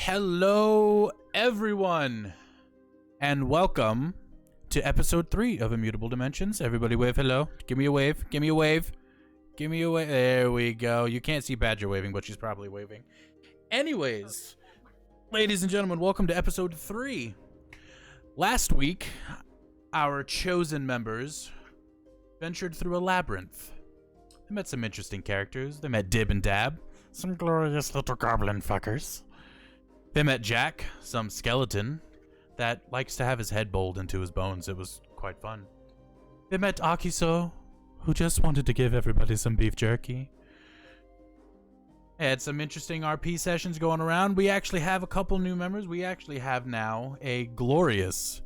Hello, everyone, and welcome to episode 3 of Immutable Dimensions. Everybody wave hello. Give me a wave. Give me a wave. Give me a wave. There we go. You can't see Badger waving, but she's probably waving. Anyways, ladies and gentlemen, welcome to episode 3. Last week, our chosen members ventured through a labyrinth. They met some interesting characters. They met Dib and Dab, some glorious little goblin fuckers. They met Jack, some skeleton that likes to have his head bowled into his bones. It was quite fun. They met Akiso, who just wanted to give everybody some beef jerky. They had some interesting RP sessions going around. We actually have a couple new members. We actually have now a glorious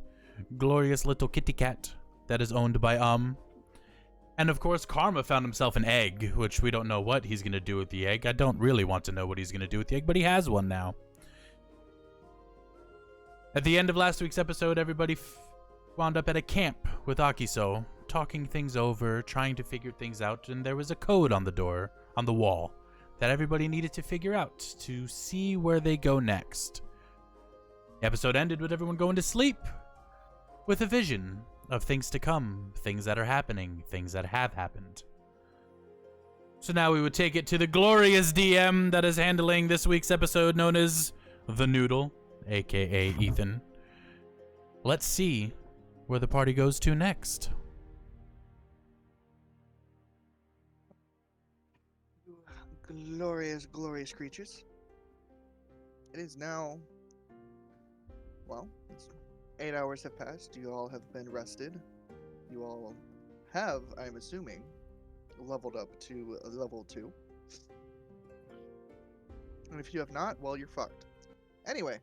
little kitty cat that is owned by And of course, Karma found himself an egg, which we don't know what he's going to do with the egg. I don't really want to know what he's going to do with the egg, but he has one now. At the end of last week's episode, everybody wound up at a camp with Akiso, talking things over, trying to figure things out, and there was a code on the wall, that everybody needed to figure out to see where they go next. The episode ended with everyone going to sleep, with a vision of things to come, things that are happening, things that have happened. So now we would take it to the glorious DM that is handling this week's episode, known as The Noodle, aka Ethan. Let's see where the party goes to next. Glorious creatures. It is now, it's 8 hours have passed. You all have been rested. You all have, I'm assuming, leveled up to level 2. And if you have not, well, you're fucked. Anyway.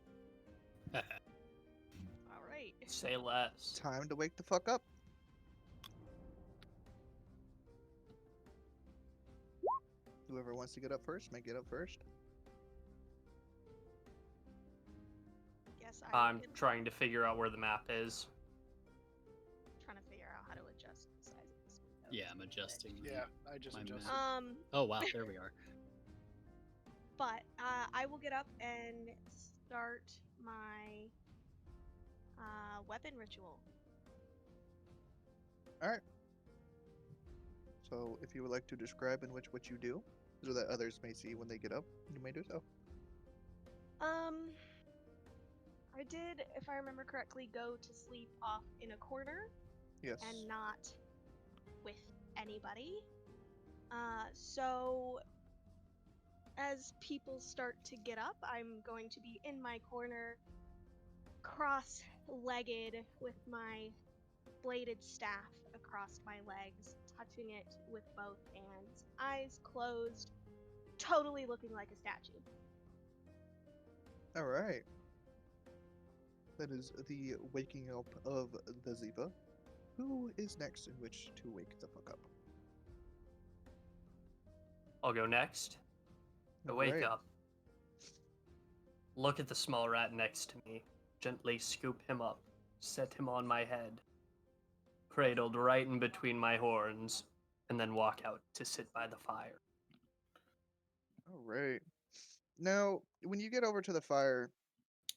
Alright. Say less. Time to wake the fuck up. Whoever wants to get up first may get up first. Guess I'm trying to figure out where the map is. Trying to figure out how to adjust the size of this window. Yeah, I'm adjusting. Yeah, I just adjusted. Oh wow, there we are. But I will get up and start my weapon ritual. Alright. So, if you would like to describe in which what you do, so that others may see when they get up, you may do so. I did, if I remember correctly, go to sleep off in a corner. Yes. And not with anybody. So as people start to get up, I'm going to be in my corner, cross-legged with my bladed staff across my legs, touching it with both hands, eyes closed, totally looking like a statue. Alright. That is the waking up of the Ziva. Who is next in which to wake the fuck up? I'll go next. I wake Alright. up. Look at the small rat next to me. Gently scoop him up. Set him on my head. Cradled right in between my horns. And then walk out to sit by the fire. Alright. Now, when you get over to the fire,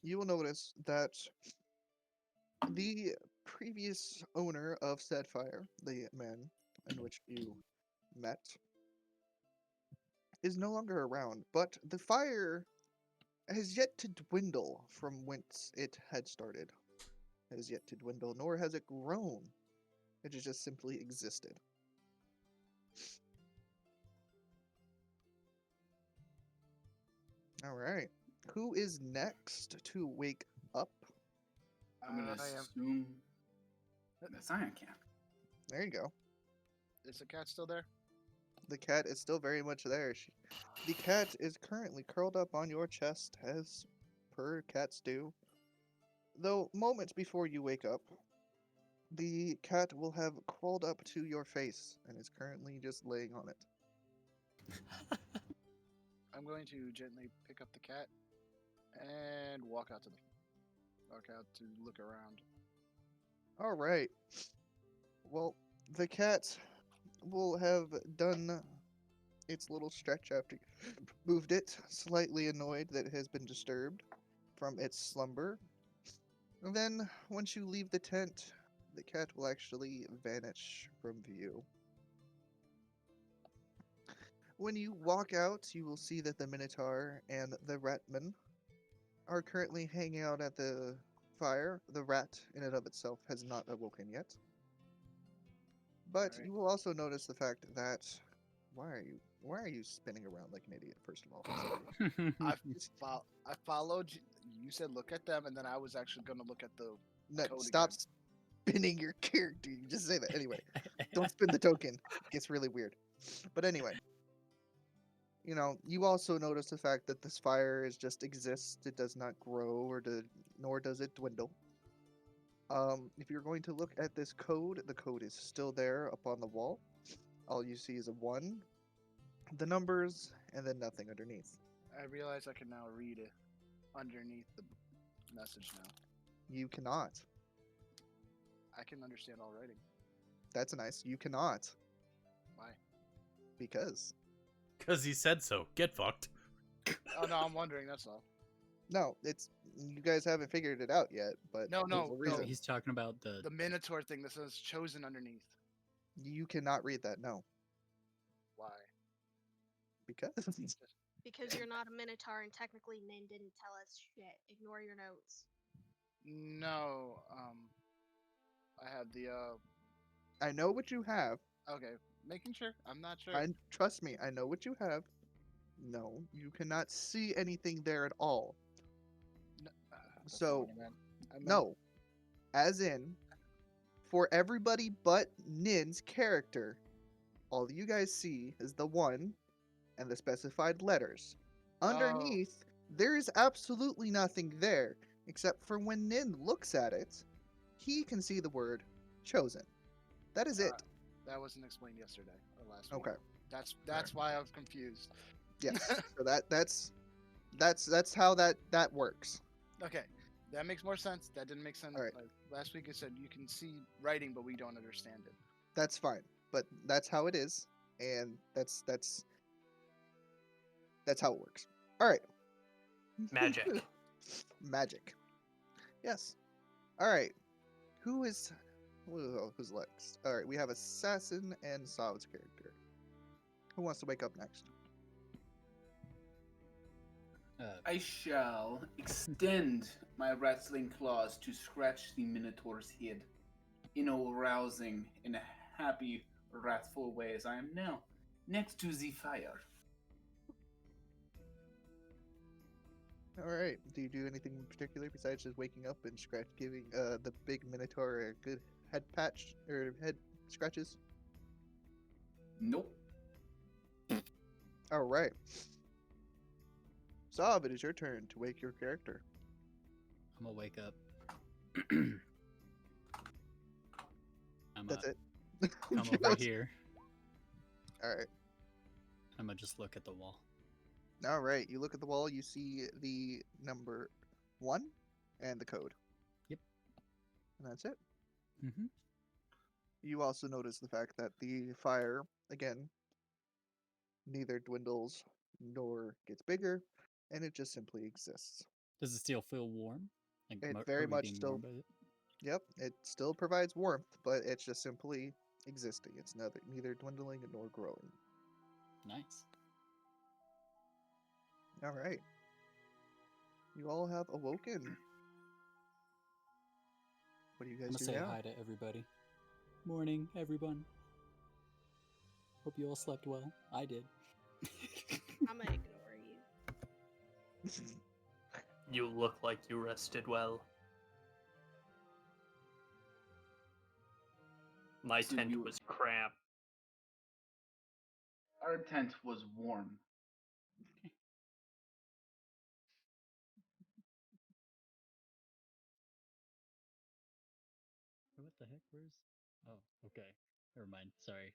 you will notice that the previous owner of said fire, the man in which you met, is no longer around, but the fire has yet to dwindle from whence it had started. It has yet to dwindle, nor has it grown. It has just simply existed. Alright. Who is next to wake up? I'm gonna I am. assume the Cyan Camp. There you go. Is the cat still there? The cat is still very much there. The cat is currently curled up on your chest, as per cats do. Though, moments before you wake up, the cat will have crawled up to your face and is currently just laying on it. I'm going to gently pick up the cat and walk out to look around. Alright. Well, the cat will have done its little stretch after you moved it, slightly annoyed that it has been disturbed. from its slumber. And then, once you leave the tent, the cat will actually vanish from view. When you walk out, you will see that the Minotaur and the Ratman are currently hanging out at the fire. The rat, in and of itself, has not awoken yet. But Alright. you will also notice the fact that why are you spinning around like an idiot? First of all, I'm sorry. I followed. You said look at them, and then I was actually gonna look at the. No, Code stop again. spinning your character. You just say that anyway. Don't spin the token. It gets really weird. But anyway, you also notice the fact that this fire is just exists. It does not grow nor does it dwindle. If you're going to look at this code, the code is still there up on the wall. All you see is a 1, the numbers, and then nothing underneath. I realize I can now read it underneath the message now. You cannot. I can understand all writing. That's nice. You cannot. Why? Because. Because he said so. Get fucked. Oh no, I'm wondering. That's all. No, you guys haven't figured it out yet, but No, there's no, a no. reason. He's talking about The Minotaur thing that says chosen underneath. You cannot read that. No, Why? because Because you're not a Minotaur and technically Nin didn't tell us shit. Ignore your notes. No. I have the. I know what you have. Okay, making sure. I'm not sure. Trust me. I know what you have. No, you cannot see anything there at all. That's not So what I meant. I meant- no, as in, for everybody but Nin's character, all you guys see is the 1 and the specified letters. Oh. Underneath, there is absolutely nothing there, except for when Nin looks at it, he can see the word chosen. That is it. That wasn't explained yesterday or last week. Okay. That's why I was confused. Yes. So that's how that works. Okay, that makes more sense. That didn't make sense. Alright. Like, last week it said you can see writing, but we don't understand it. That's fine. But that's how it is, and that's how it works. All right. Magic. Magic. Yes. All right. Who's next? All right. We have Assassin and Sav's character. Who wants to wake up next? I shall extend my rattling claws to scratch the Minotaur's head in a rousing and happy, wrathful way as I am now, next to the fire. All right. Do you do anything in particular besides just waking up and giving the big Minotaur a good head patch or head scratches? Nope. All right. Sav, it is your turn to wake your character. I'm gonna wake up. That's it. Come over here. All right. I'm gonna just look at the wall. All right. You look at the wall. You see the number 1 and the code. Yep. And that's it. Mm-hmm. You also notice the fact that the fire, again, neither dwindles nor gets bigger, and it just simply exists. Does it still feel warm? Like, It are very we much being still. warmed by it? Yep, it still provides warmth, but it's just simply existing. It's neither dwindling nor growing. Nice. All right. You all have awoken. What do you I'm guys gonna do say now? hi to everybody. Morning, everyone. Hope you all slept well. I did. I'm gonna ignore you. You look like you rested well. My So tent you- was cramped. Our tent was warm. What the heck? Where's? Oh, okay. Never mind. Sorry.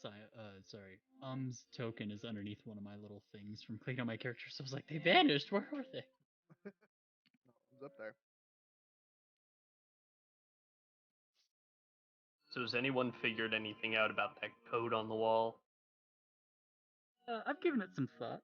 Sorry. Token is underneath one of my little things from clicking on my character. So I was like, they vanished. Where were they? It's up there. So has anyone figured anything out about that code on the wall? I've given it some thought.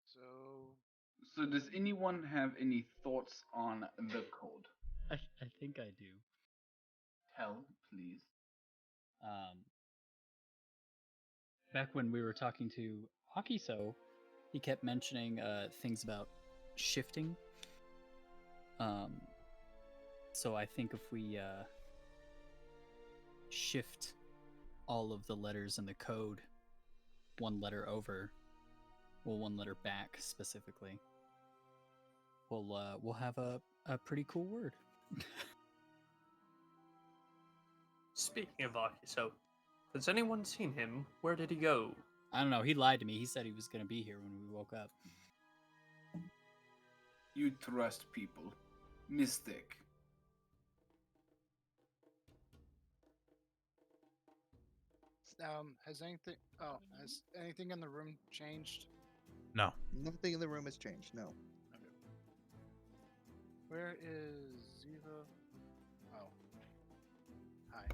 So, So, does anyone have any thoughts on the code? I think I do. Tell, please. Back when we were talking to Akiso, he kept mentioning things about shifting. So I think if we shift all of the letters in the code one letter over, well, one letter back specifically, we'll have a pretty cool word. Speaking of Akiso, has anyone seen him? Where did he go? I don't know. He lied to me. He said he was going to be here when we woke up. You trust people. Mystic. has anything? Oh, has anything in the room changed? No. Nothing in the room has changed. No. Okay. Where is Ziva? Oh. Hi.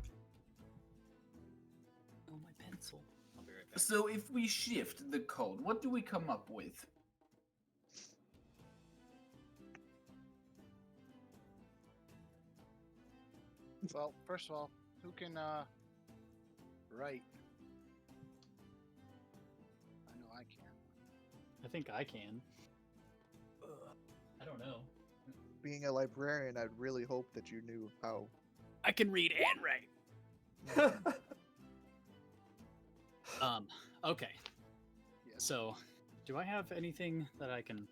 Oh, my pencil. I'll be right back. So, if we shift the code, what do we come up with? Well, first of all, who can write? I know I can. I think I can. I don't know. Being a librarian, I'd really hope that you knew how. I can read and write. Okay. Yes. So, do I have anything that I can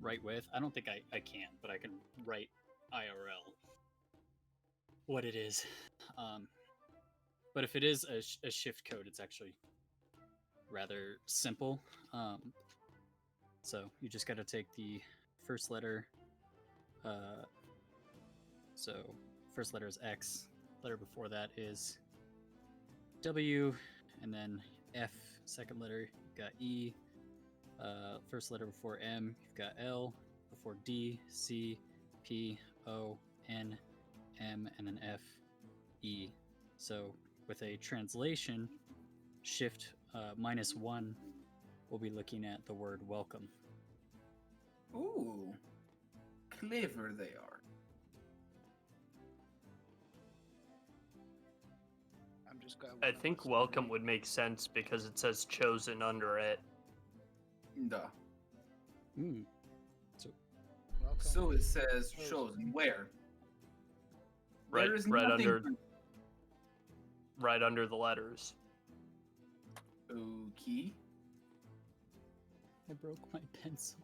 write with? I don't think I can, but I can write IRL what it is. But if it is a shift code, it's actually rather simple. So you just got to take the first letter. So first letter is X. Letter before that is W, and then F. Second letter, you've got E. First letter before M, you've got L. Before D, C, P, O, N, M, and then F, E. So with a translation, shift -1, we'll be looking at the word welcome. Ooh. Clever they are. I'm just glad. I think welcome would make sense because it says chosen under it. Duh. Mm. Welcome. So it says Chosen. chosen. Where? Right, There is right nothing- right under the letters. Okay. I broke my pencil.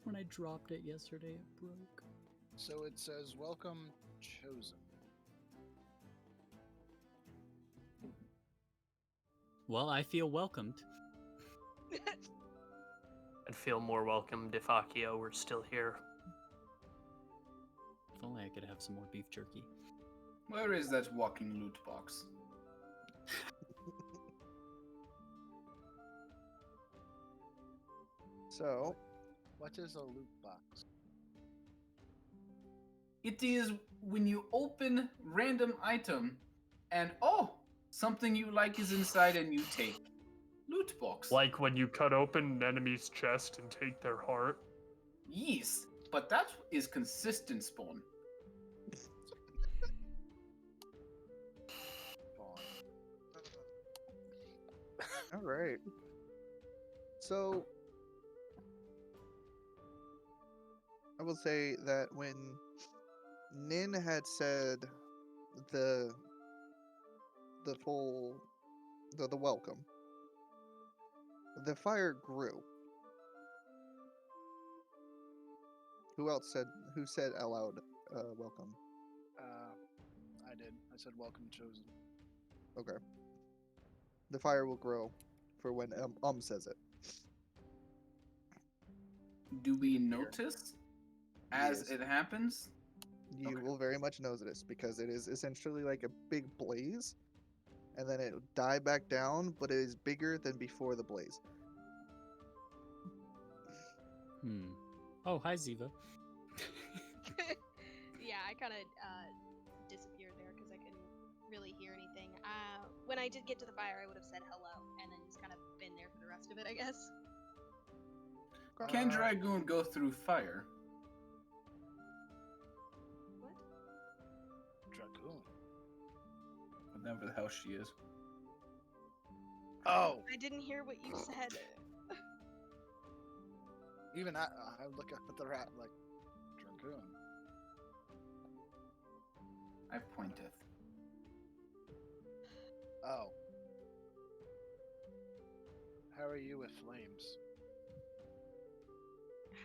When I dropped it yesterday, it broke. So it says welcome chosen. Well, I feel welcomed. I'd feel more welcomed if Akio were still here. If only I could have some more beef jerky. Where is that walking loot box? So, What is a loot box? It is when you open random item and something you like is inside and you take. Loot box. Like when you cut open an enemy's chest and take their heart. Yes, but that is consistent spawn. all right. So, I will say that when Nin had said the welcome, the fire grew. Who said aloud welcome? I did. I said welcome chosen. Okay. The fire will grow for when says it. Do we notice as Yes. it happens? You Okay. will very much notice because it is essentially like a big blaze, and then it will die back down, but it is bigger than before the blaze. Oh, hi, Ziva. Yeah, I kind of disappeared there really hear anything. When I did get to the fire, I would have said hello, and then just kind of been there for the rest of it, I guess. Can Dragoon go through fire? What? Dragoon. Whatever the hell she is. Oh, I didn't hear what you said. even I look up at the rat like Dragoon. I pointeth. Oh. How are you with flames?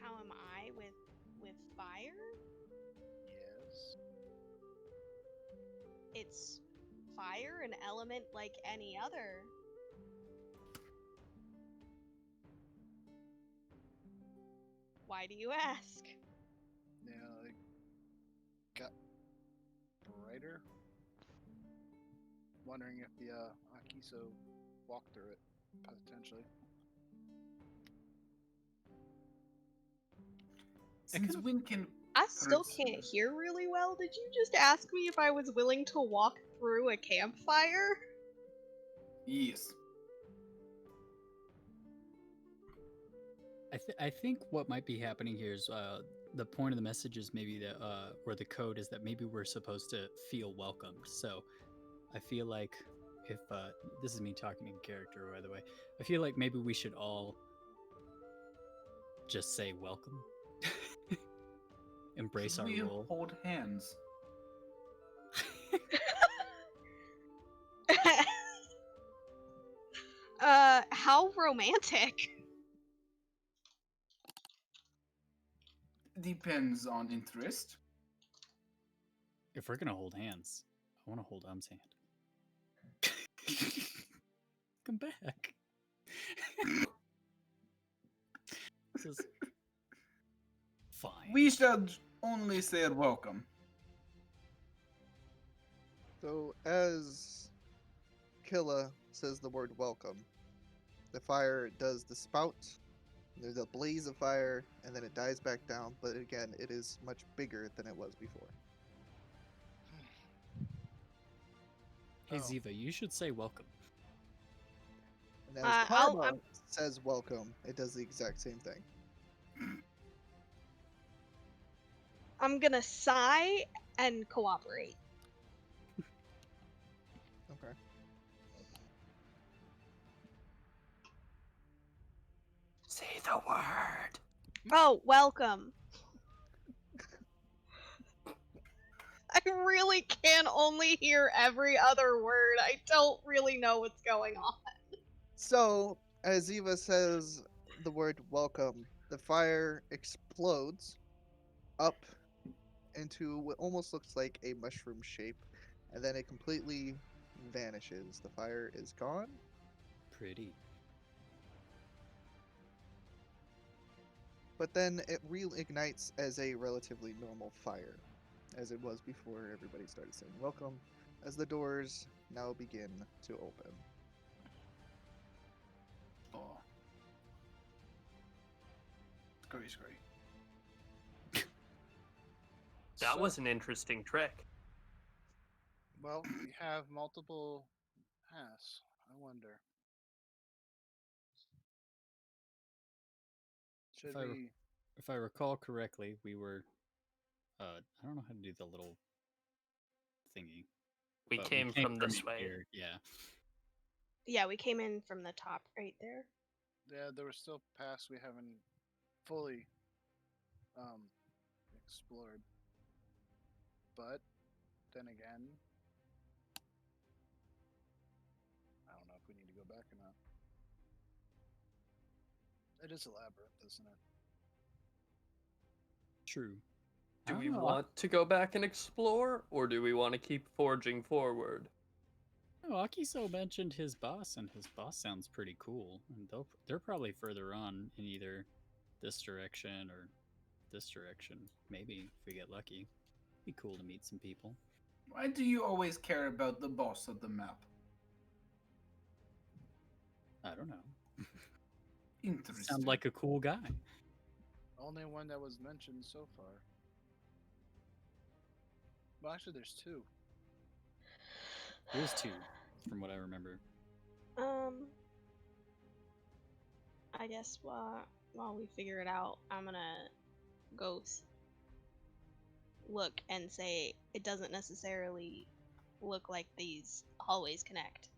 How am I with fire? Yes. It's fire, an element like any other. Why do you ask? Yeah, it got brighter. Wondering if the Akiso walked through it, potentially. Since when can I still Hurts. can't hear really well. Did you just ask me if I was willing to walk through a campfire? Yes. I think what might be happening here is the point of the message is maybe that, or the code is that maybe we're supposed to feel welcomed. So I feel like if this is me talking in character, by the way, I feel like maybe we should all just say welcome, embrace our we role. hold hands? How romantic. Depends on interest. If we're gonna hold hands, I want to hold hand. Come back. This is fine. We should only say welcome. So as Killa says the word welcome, the fire does the spout. There's a blaze of fire, and then it dies back down. But again, it is much bigger than it was before. Hey Oh. Ziva, you should say welcome. And as I'll- Karma says welcome, it does the exact same thing. I'm gonna sigh and cooperate. Okay. Say the word. Oh, welcome. I really can only hear every other word. I don't really know what's going on. So as Eva says the word welcome, the fire explodes up into what almost looks like a mushroom shape, and then it completely vanishes. The fire is gone. Pretty. But then it reignites as a relatively normal fire, as it was before everybody started saying welcome, as the doors now begin to open. Oh. Scurry, scurry. That So- was an interesting trick. Well, we have multiple paths. I wonder. Should If I we? If I recall correctly, we were. I don't know how to do the little thingy. We but came from this in way. here, yeah. Yeah, we came in from the top right there. Yeah, there were still paths we haven't fully explored. But then again, I don't know if we need to go back or not. It is a labyrinth, isn't it? True. I Do don't we know, want to go back and explore, or do we want to keep forging forward? No, Akiso mentioned his boss, and his boss sounds pretty cool. And they're probably further on in either this direction or this direction. Maybe if we get lucky, be cool to meet some people. Why do you always care about the boss of the map? I don't know. Interesting. Sound like a cool guy. Only one that was mentioned so far. Well, actually, there's two. It was 2, from what I remember. I guess while we figure it out, I'm gonna go look and say it doesn't necessarily look like these hallways connect.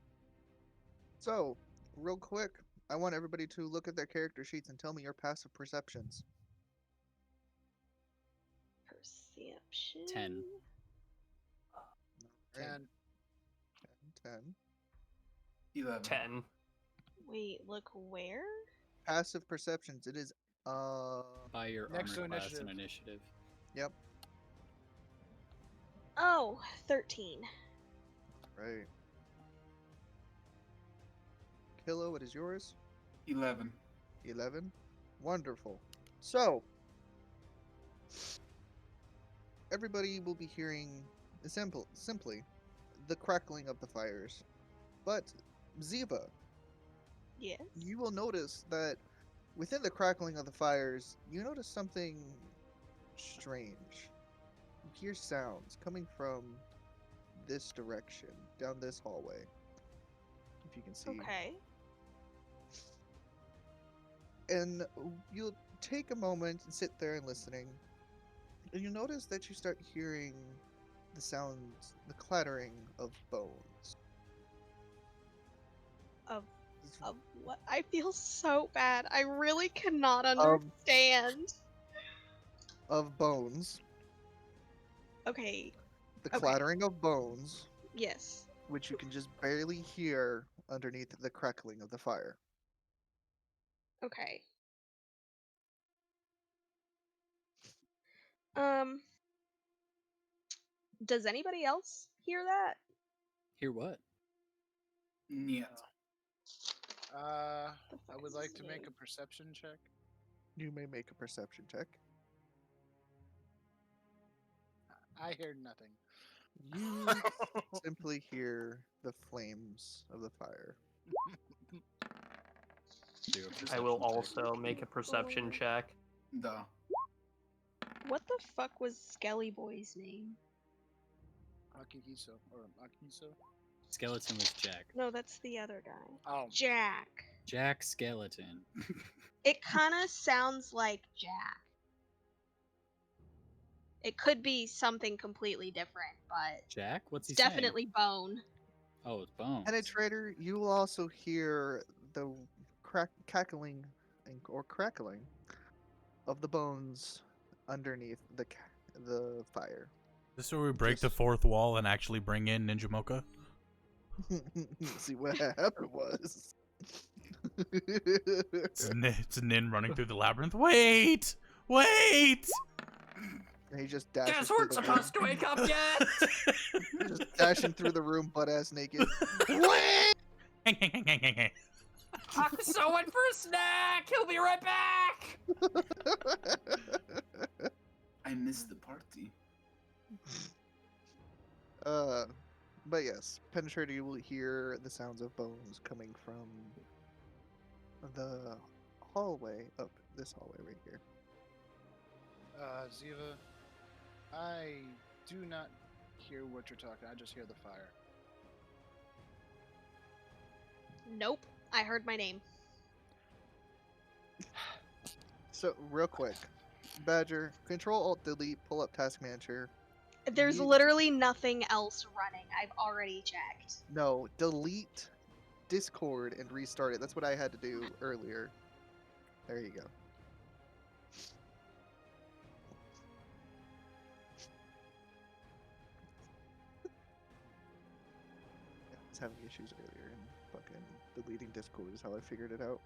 So, real quick, I want everybody to look at their character sheets and tell me your passive perceptions. Perception. 10. 10. 10. 11. 10. Wait, look where? Passive perceptions. It is By your Next armor to class and initiative. initiative. Yep. Oh, 13. Right. Kilo, what is yours? 11. 11. Wonderful. So, everybody will be hearing simply the crackling of the fires. But, Ziva, Yes. you will notice that within the crackling of the fires, you notice something strange. You hear sounds coming from this direction, down this hallway. If you can see. Okay. And you'll take a moment and sit there and listening. And you notice that you start hearing the sounds, the clattering of bones. Of what? I feel so bad. I really cannot Of- understand. Of bones. Okay. The Okay. clattering of bones, Yes. which you can just barely hear underneath the crackling of the fire. Okay. Um. Does anybody else hear that? Hear what? Niet. I fuck would is like his to make name? a perception check. You may make a perception check. I hear nothing. You simply hear the flames of the fire. Do a I perception will check. also make a perception check. Duh. What the fuck was Skelly Boy's name? Akihiso or Akihiso. Skeleton was Jack. No, that's the other guy. Oh, Jack. Jack Skeleton. It kind of sounds like Jack. It could be something completely different, but Jack? What's he it's definitely Bone. saying? Oh, it's Bones. Penetrator, you will also hear the cackling or crackling of the bones underneath the fire. This is where we break the Just- fourth wall and actually bring in Ninja Mocha. See what happened was. It's Nin running through the labyrinth. Wait! Wait! And he just dashes Guess through we're the room. supposed to wake up yet! Just dashing through the room butt ass naked. Wait! Hakuso went for a snack! He'll be right back! I missed the party. But yes, Penetrator, you will hear the sounds of bones coming from the hallway up this hallway right here. Ziva, I do not hear what you're talking. I just hear the fire. Nope. I heard my name. So, real quick, Badger, Control Alt Delete, pull up Task Manager. There's You- literally nothing else running. I've already checked. No, delete Discord and restart it. That's what I had to do earlier. There you go. Yeah, I was having issues earlier, and fucking deleting Discord is how I figured it out.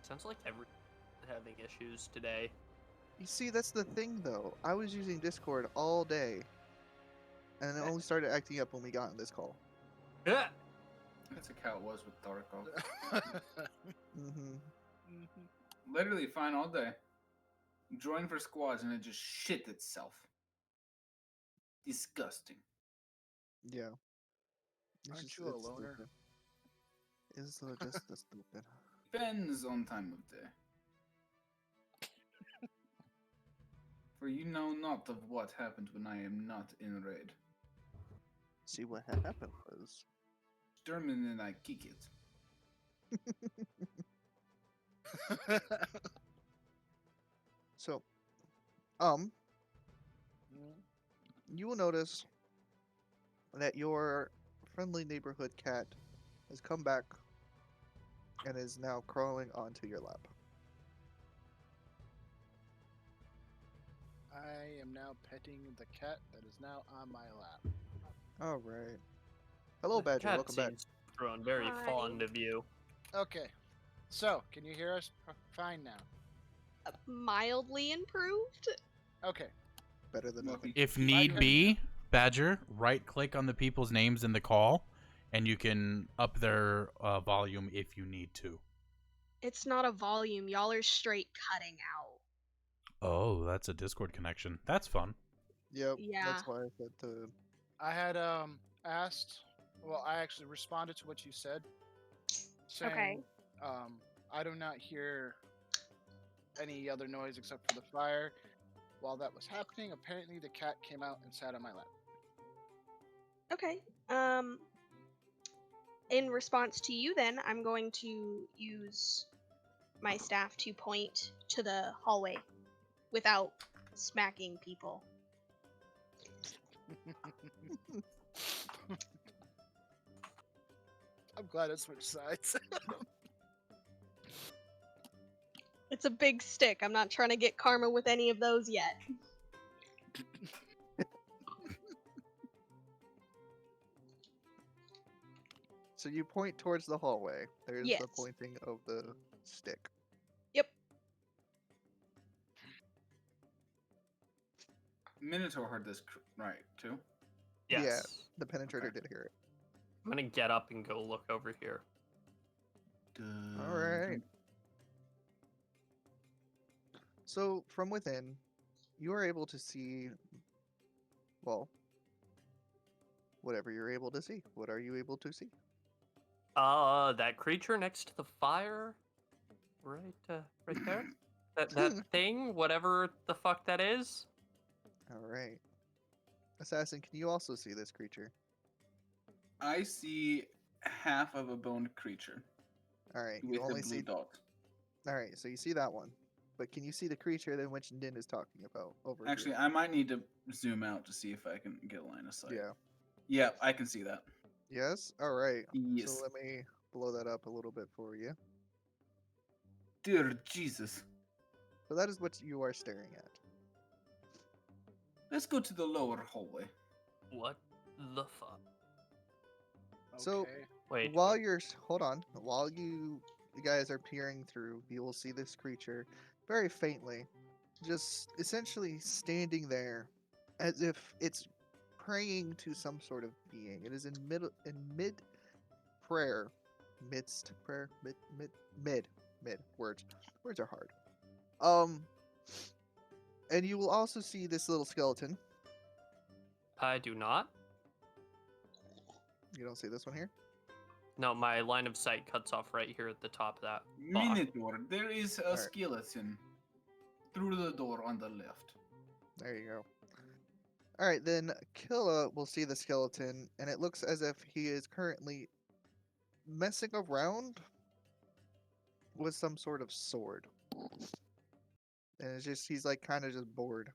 Sounds like everyone's having issues today. You see, that's the thing, though. I was using Discord all day, and it only started acting up when we got on this call. Yeah. That's like how it was with Darko. Mm-hmm. Literally fine all day. Join for squads and it just shit itself. Disgusting. Yeah. It's Aren't just- you a it's loner? stupid. It's just stupid. Depends on time of day. For you know not of what happened when I am not in raid. See what had happened was Sturman and I kick it. so. Mm, You will notice that your friendly neighborhood cat has come back and is now crawling onto your lap. I am now petting the cat that is now on my lap. All right. Hello, The Badger. cat Welcome back. seems grown very Hi. fond of you. Okay. So, can you hear us fine now? Mildly improved? Okay. Better than nothing. If I need can- be, Badger, right click on the people's names in the call, and you can up their volume if you need to. It's not a volume. Y'all are straight cutting out. Oh, that's a Discord connection. That's fun. Yep. Yeah. That's why I said to. I had asked. Well, I actually responded to what you said, saying, Okay. I do not hear any other noise except for the fire. While that was happening, apparently the cat came out and sat on my lap. Okay. In response to you, then, I'm going to use my staff to point to the hallway without smacking people. I'm glad I switched sides. It's a big stick. I'm not trying to get karma with any of those yet. So you point towards the hallway. There's Yes. the pointing of the stick. Yep. Minotaur heard this right too. Yeah. Yes. The penetrator Okay. did hear it. I'm gonna get up and go look over here. All right. So from within, you are able to see. Well, whatever you're able to see. What are you able to see? That creature next to the fire, right there. That thing, whatever the fuck that is. All right. Assassin, can you also see this creature? I see half of a boned creature All right. You with a only blue see. dot. All right. So you see that one, but can you see the creature that which Din is talking about over Actually, here? I might need to zoom out to see if I can get a line of sight. Yeah. Yeah, I can see that. Yes. All right. Yes. So let me blow that up a little bit for you. Dear Jesus. So that is what you are staring at. Let's go to the lower hallway. What the fuck? So- Okay. Wait. While you're hold on, while you guys are peering through, you will see this creature very faintly, just essentially standing there, as if it's praying to some sort of being. It is in mid prayer, midst prayer, mid words. Words are hard. And you will also see this little skeleton. I do not. You don't see this one here. No, my line of sight cuts off right here at the top of that box. Minotaur, there is a Alright. skeleton through the door on the left. There you go. All right, then Killa will see the skeleton, and it looks as if he is currently messing around with some sort of sword. And it's just, he's like kind of just bored.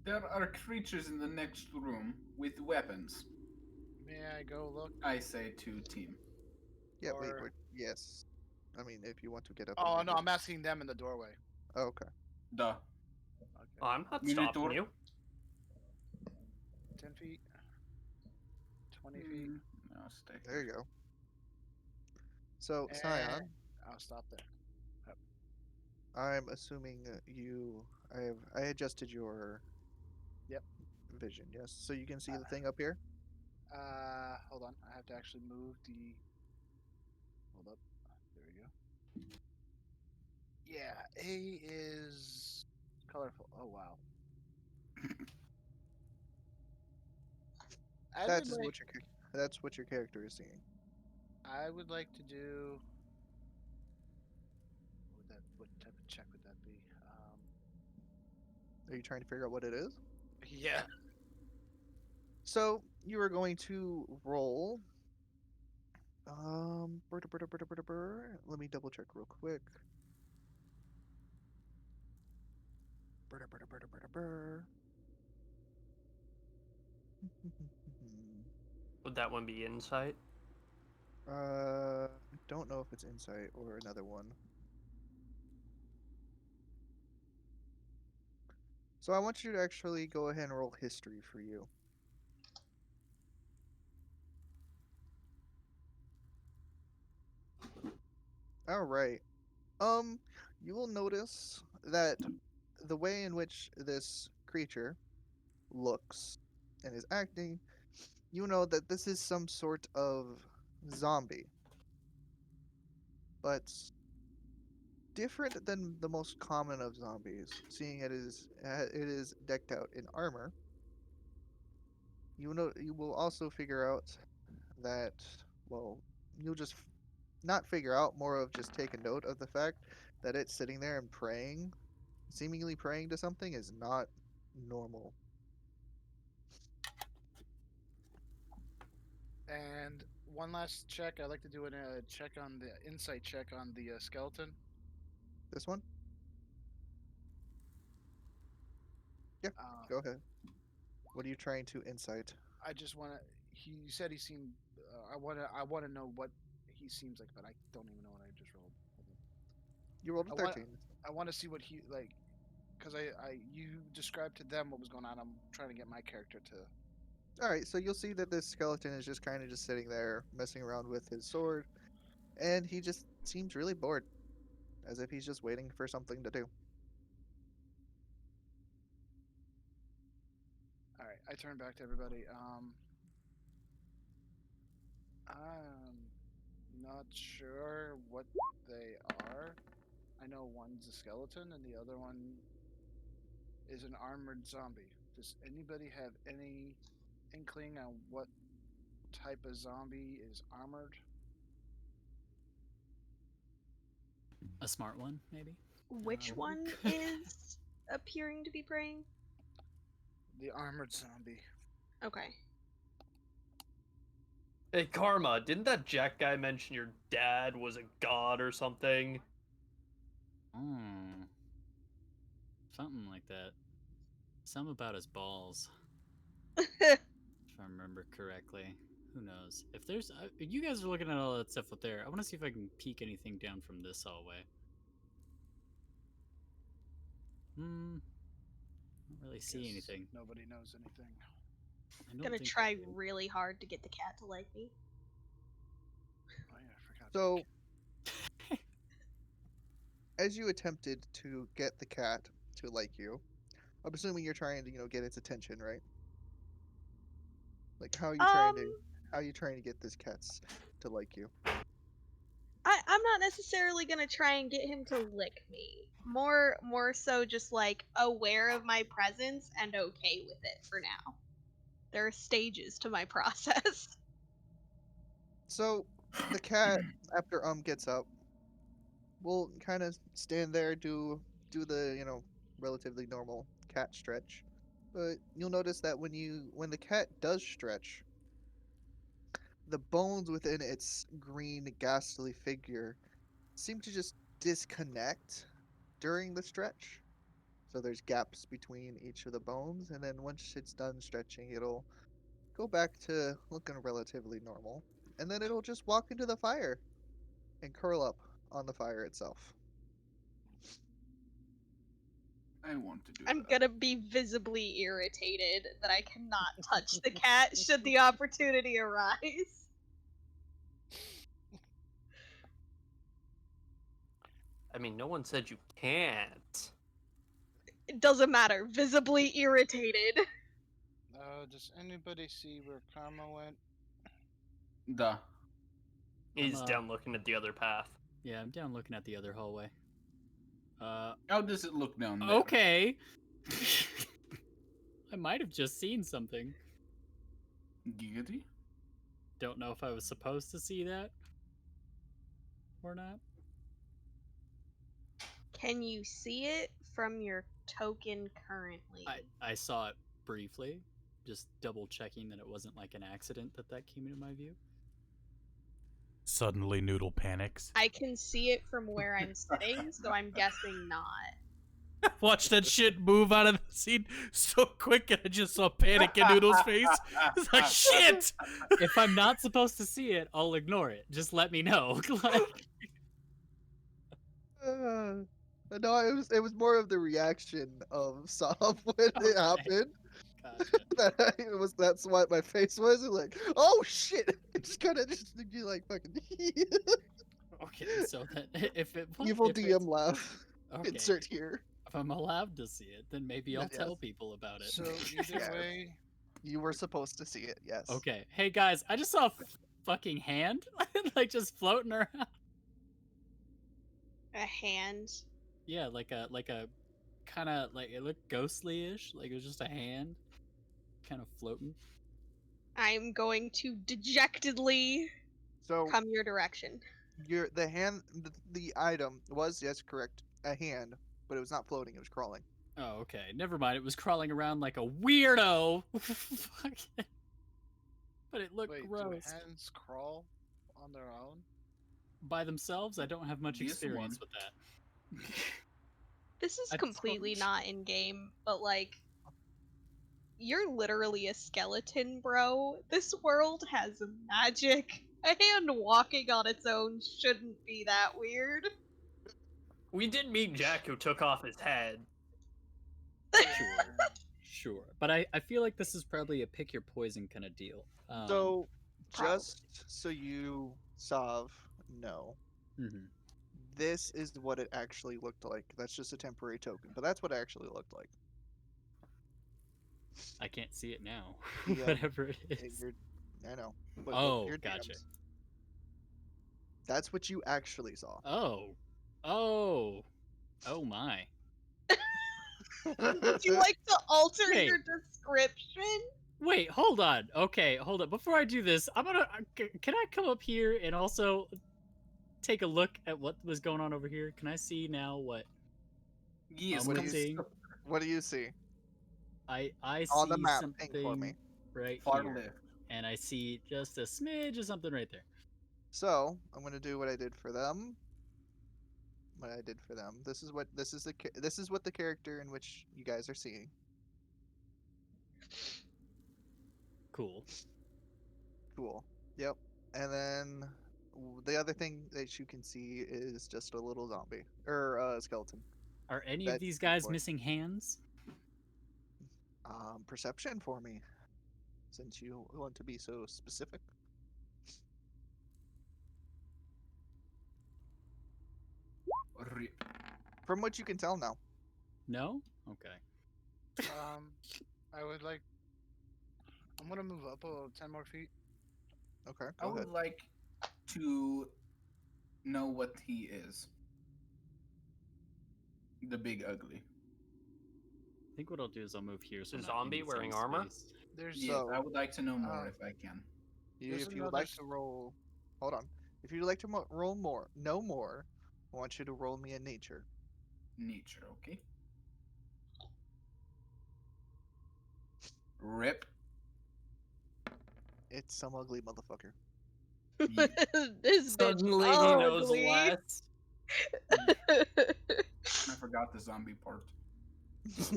There are creatures in the next room with weapons. May I go look? I say to team. Yeah, wait, Or- wait, yes. I mean, if you want to get up. Oh and no, get- I'm asking them in the doorway. Oh, okay. Duh. Okay. I'm not Minotaur. stopping you. 10 feet. 20 feet. No, stay. There you go. So, And Scion, I'll stop there. I'm assuming you. I adjusted your. Yep. Vision, yes. So you can see the thing up here. Hold on. I have to actually move the. Hold up. There we go. Yeah, A is colorful. Oh wow. That's what your character is seeing. I would like to do. What type of check would that be? Are you trying to figure out what it is? Yeah. So you are going to roll. Let me double check real quick. Would that one be insight? Don't know if it's insight or another one. So I want you to actually go ahead and roll history for you. All right. You will notice that the way in which this creature looks and is acting, you know that this is some sort of zombie. But different than the most common of zombies, seeing it is decked out in armor. You will also figure out that, well, you'll just not figure out, more of just take a note of the fact that it's sitting there and praying, seemingly praying to something, is not normal. And one last check. I'd like to do a check on the insight check on the skeleton. This one? Yeah, go ahead. What are you trying to insight? I just want to. He said he seemed. I want to know what he seems like, but I don't even know what I just rolled. You rolled a I want. 13. I want to see what he like, because you described to them what was going on. I'm trying to get my character to. All right, so you'll see that this skeleton is just kind of just sitting there messing around with his sword, and he just seems really bored, as if he's just waiting for something to do. All right, I turn back to everybody. I'm not sure what they are. I know one's a skeleton and the other one is an armored zombie. Does anybody have any inkling on what type of zombie is armored? A smart one, maybe. Which one is appearing to be praying? The armored zombie. Okay. Hey, Karma, didn't that Jack guy mention your dad was a god or something? Hmm. Something like that. Some about his balls, if I remember correctly. Who knows? If there's, you guys are looking at all that stuff up there. I want to see if I can peek anything down from this hallway. Don't really see Guess anything. nobody knows anything. I don't Gonna think try I do. really hard to get the cat to like me. Oh yeah, I forgot. So, as you attempted to get the cat to like you, I'm assuming you're trying to, get its attention, right? Like, Um, how are you trying to get this to like you? I'm not necessarily gonna try and get him to lick me. More so just like aware of my presence and okay with it for now. There are stages to my process. So, the cat, after gets up, will kind of stand there, do the, relatively normal cat stretch. But you'll notice that when the cat does stretch, the bones within its green ghastly figure seem to just disconnect during the stretch. So there's gaps between each of the bones, and then once it's done stretching, it'll go back to looking relatively normal. And then it'll just walk into the fire and curl up on the fire itself. I want to do I'm that. gonna be visibly irritated that I cannot touch the cat should the opportunity arise. I mean, no one said you can't. It doesn't matter. Visibly irritated. Does anybody see where Karma went? Duh. He's I'm, down looking at the other path. Yeah, I'm down looking at the other hallway. How does it look down there? Okay. I might have just seen something. Giggity? Don't know if I was supposed to see that or not. Can you see it from your token currently? I saw it briefly, just double checking that it wasn't like an accident that came into my view. Suddenly, Noodle panics. I can see it from where I'm sitting, so I'm guessing not. Watch that shit move out of the scene so quick, and I just saw panic in Noodle's face. It's like, shit! If I'm not supposed to see it, I'll ignore it. Just let me know. No, it was more of the reaction of Sob when it happened. Gotcha. That's what my face was. Like, oh shit! It just kind of just be like fucking Okay, so then if it evil if DM it's- laugh. okay, Insert here. if I'm allowed to see it, then maybe I'll Yes. tell people about it. So either Yeah. way, You were supposed to see it. Yes. Okay, hey guys, I just saw a fucking hand like just floating around. A hand. Yeah, like a kind of like it looked ghostly-ish, like it was just a hand kind of floating. I'm going to dejectedly So come your direction. the item was, yes, correct, a hand, but it was not floating. It was crawling. Oh, okay. Never mind. It was crawling around like a weirdo. But it looked wait, do gross. hands crawl on their own? By themselves, I don't have much This experience one. with that. This is I completely suppose. not in game, but like, you're literally a skeleton, bro. This world has magic. A hand walking on its own shouldn't be that weird. We did meet Jack, who took off his head. Sure. But I feel like this is probably a pick your poison kind of deal. So, Probably. just so you, Sav, know, Mhm. this is what it actually looked like. That's just a temporary token, but that's what it actually looked like. I can't see it now. Yeah, Whatever it is. I know. But Oh, your gotcha. DMs, that's what you actually saw. Oh. Oh. Oh my. Would you like to alter Wait. your description? Wait, hold on. Okay, hold on. Before I do this, I'm gonna. Can I come up here and also take a look at what was going on over here? Can I see now what Yes, What do come you seeing? What do you see? I On the see map, think for me. something right far here, left. and I see just a smidge of something right there. So I'm gonna do what I did for them. This is what the character in which you guys are seeing. Cool. Cool. Yep. And then the other thing that you can see is just a little zombie or skeleton. Are any of That's these guys what- missing hands? Perception for me, since you want to be so specific. From what you can tell now. No. Okay. I would like. I'm gonna move up 10 more feet. Okay. I Go would ahead. like to know what he is. The big ugly. I think what I'll do is I'll move here. So A I'm not in zombie the wearing same armor? space. There's Yes, So- I would like to know more if I can. There's If you would another like to roll, hold on. If you'd like to roll more, no more, I want you to roll me a nature. Nature, okay. Rip. It's some ugly motherfucker. This bitch Suddenly he knows ugly. less. I forgot the zombie part. Just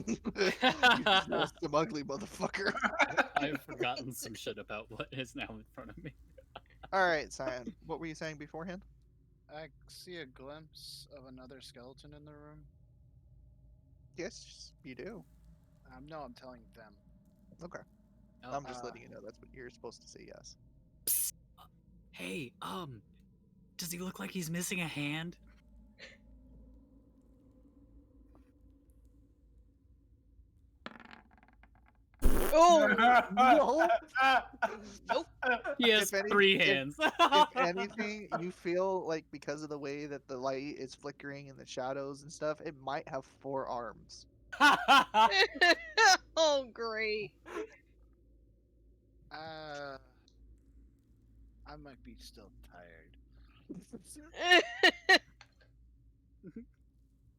some ugly motherfucker. I've forgotten some shit about what is now in front of me. All right, Cyan. What were you saying beforehand? I see a glimpse of another skeleton in the room. Yes, you do. No, I'm telling them. Okay. Oh, I'm just letting you know that's what you're supposed to say. Yes. Psst. Hey, does he look like he's missing a hand? Oh no! Nope. He has If any- 3 if- hands. If anything, you feel like because of the way that the light is flickering and the shadows and stuff, it might have 4 arms. Oh great. I might be still tired.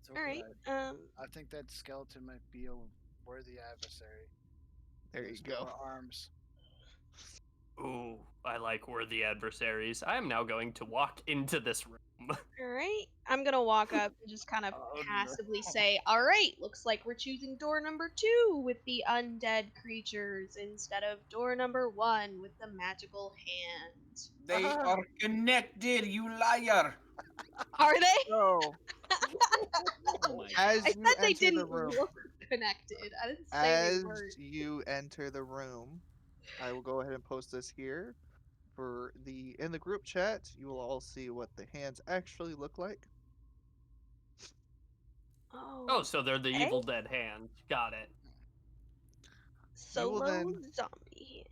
So All right. I think that skeleton might be a worthy adversary. There you There's go. more arms. Ooh, I like worthy adversaries. I am now going to walk into this room. All right. I'm gonna walk up and just kind of Oh, passively no. say, "All right, looks like we're choosing door number 2 with the undead creatures instead of door number 1 with the magical hand." They are connected, you liar! Are they? So, Oh my as I you said they enter the didn't room, look connected. I didn't say they as weren't. you enter the room, I will go ahead and post this here for in the group chat. You will all see what the hands actually look like. Oh, so they're the Okay. Evil Dead hands. Got it. You will Solo then zombie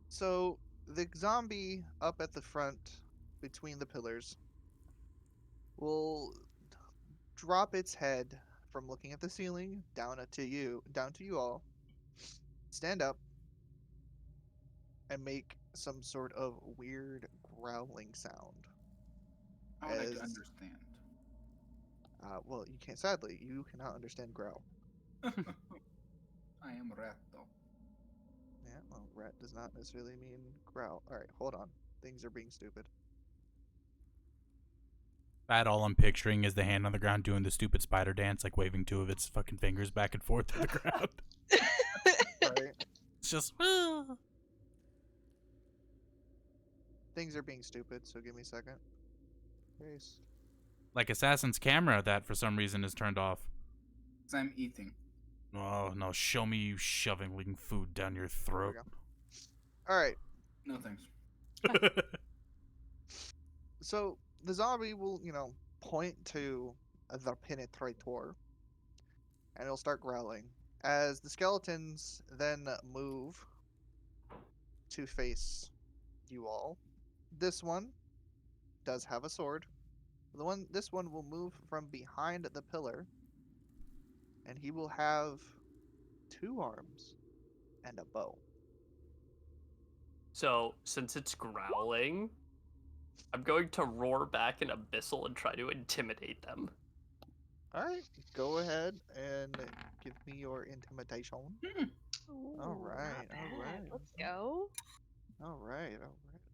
So the zombie up at the front between the pillars will drop its head from looking at the ceiling down to you all, stand up, and make some sort of weird growling sound. I would like to As understand. well, you can't. Sadly, you cannot understand growl. I am rat though. Yeah, well, rat does not necessarily mean growl. All right, hold on. Things are being stupid. That all I'm picturing is the hand on the ground doing the stupid spider dance, like waving two of its fucking fingers back and forth to the ground. Right? It's just. Things are being stupid. So give me a second. Grace. Like Assassin's camera that for some reason is turned off. Because I'm eating. Oh, no, show me you shoving food down your There we throat. go. All right. No thanks. So the zombie will, point to the penetrator, and it'll start growling. As the skeletons then move to face you all, this one does have a sword. This one will move from behind the pillar, and he will have 2 arms and a bow. So, since it's growling, I'm going to roar back in Abyssal and try to intimidate them. All right, go ahead and give me your intimidation. Ooh, All right, not bad. all right. Let's go. All right,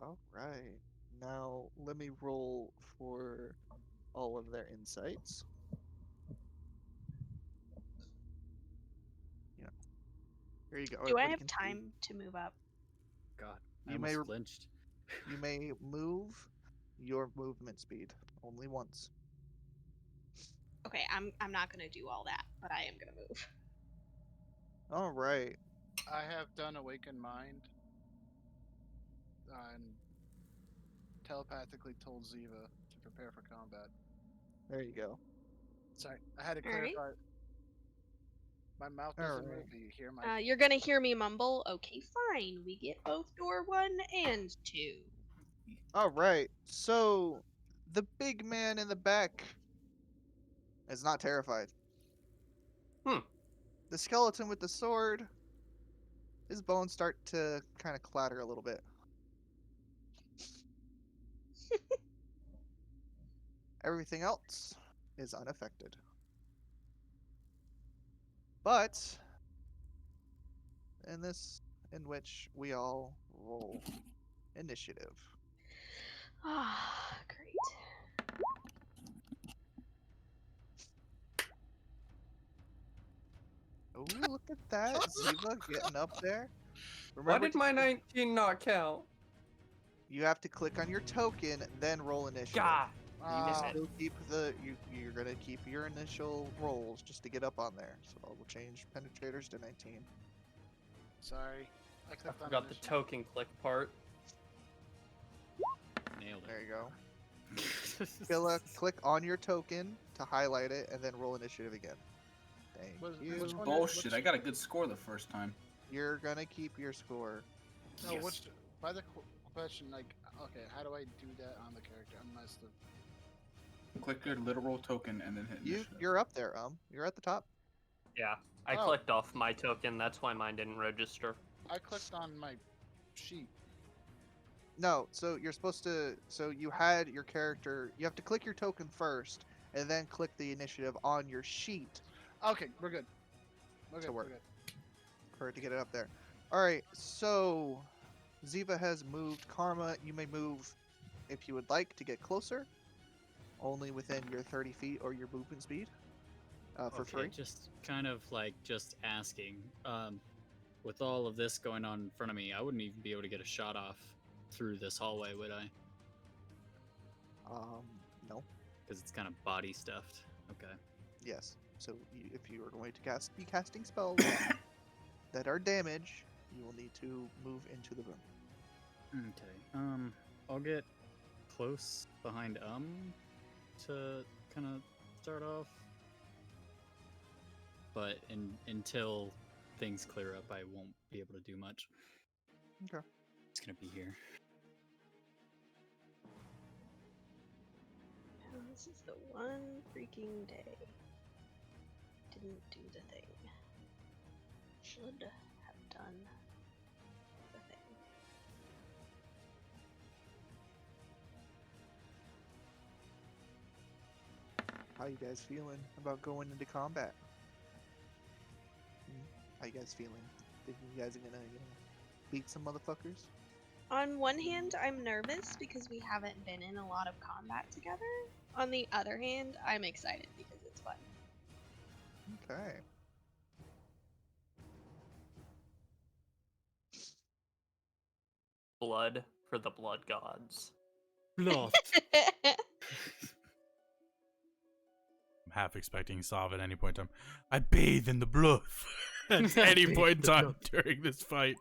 all right. Now let me roll for all of their insights. Yeah, here you go. Do I What you have can see. time to move up? God, I You almost may- flinched. You may move your movement speed only once. Okay, I'm not gonna do all that, but I am gonna move. All right. I have done Awaken Mind and telepathically told Ziva to prepare for combat. There you go. Sorry, I had to All right. clarify. My mouth All doesn't right. move, but you hear my. You're gonna hear me mumble. Okay, fine. We get both door 1 and 2. All right. So the big man in the back is not terrified. Hmm. The skeleton with the sword, his bones start to kind of clatter a little bit. Everything else is unaffected. But in which we all roll initiative. Ah, great. Oh, look at that. Ziva getting up there. Why Remember did to my 19 not count? You have to click on your token, then roll initiative. God. You can Damn it. still keep you're gonna keep your initial rolls just to get up on there. So I will change penetrators to 19. Sorry, I I clicked on forgot the initiative. token click part. Nailed There it. you go. Killa, click on your token to highlight it, and then roll initiative again. Thank you. Which one is- Bullshit. which- I got a good score the first time. You're gonna keep your score. No, Yes. which by the question, like, okay, how do I do that on the character? I must have. Click your literal token and then hit initiative. You're up there. You're at the top. Yeah, I Oh. clicked off my token. That's why mine didn't register. I clicked on my sheet. No, so you're supposed to. So you had your character. You have to click your token first, and then click the initiative on your sheet Okay, we're good. We're To good. work. We're good. for it to get it up there. All right, so Ziva has moved. Karma, you may move if you would like to get closer, only within your 30 feet or your movement speed for Okay, free. just kind of like just asking. With all of this going on in front of me, I wouldn't even be able to get a shot off through this hallway, would I? No, Because it's kind of body stuffed. Okay. yes. So if you are going to be casting spells that are damage, you will need to move into the room. Okay. I'll get close behind to kind of start off. But until things clear up, I won't be able to do much. Okay. It's gonna be here. And this is the one freaking day. Didn't do the thing. Should have done the thing. How you guys feeling about going into combat? How you guys feeling? Think you guys are gonna beat some motherfuckers? On one hand, I'm nervous because we haven't been in a lot of combat together. On the other hand, I'm excited because it's fun. Okay. Blood for the blood gods. Blood. I'm half expecting Sav at any point in time. I bathe in the blood at any Bathe point in in the time blood. during this fight.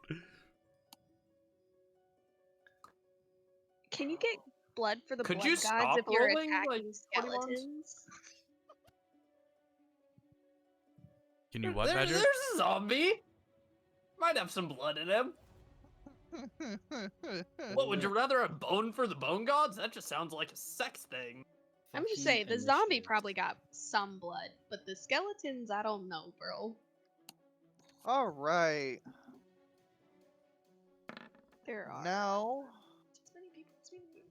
Can you get blood for the Could blood you gods stop if you're rolling, like, attacking 20 ones? skeletons? Can you what, There's Badger? a zombie. Might have some blood in him. What, would you rather a bone for the bone gods? That just sounds like a sex thing. I'm just Fucking saying, the zombie initiative. probably got some blood, but the skeletons, I don't know, bro. All right. There are Now as many people as we knew.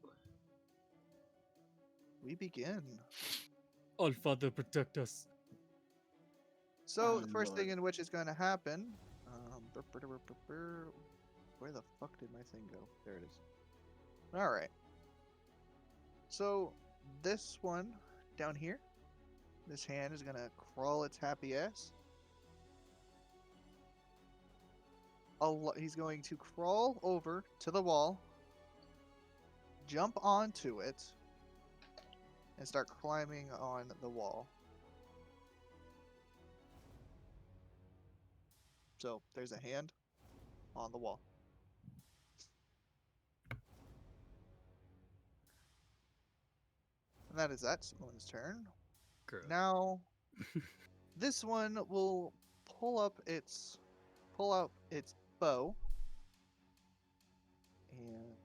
we begin. All Father, protect us. So Oh, the first thing Lord. in which is going to happen. Where the fuck did my thing go? There it is. All right. So this one down here, this hand is gonna crawl its happy ass. He's going to crawl over to the wall, jump onto it, and start climbing on the wall. So there's a hand on the wall. And that is that one's turn. Gross. Now, this one will pull out its bow, and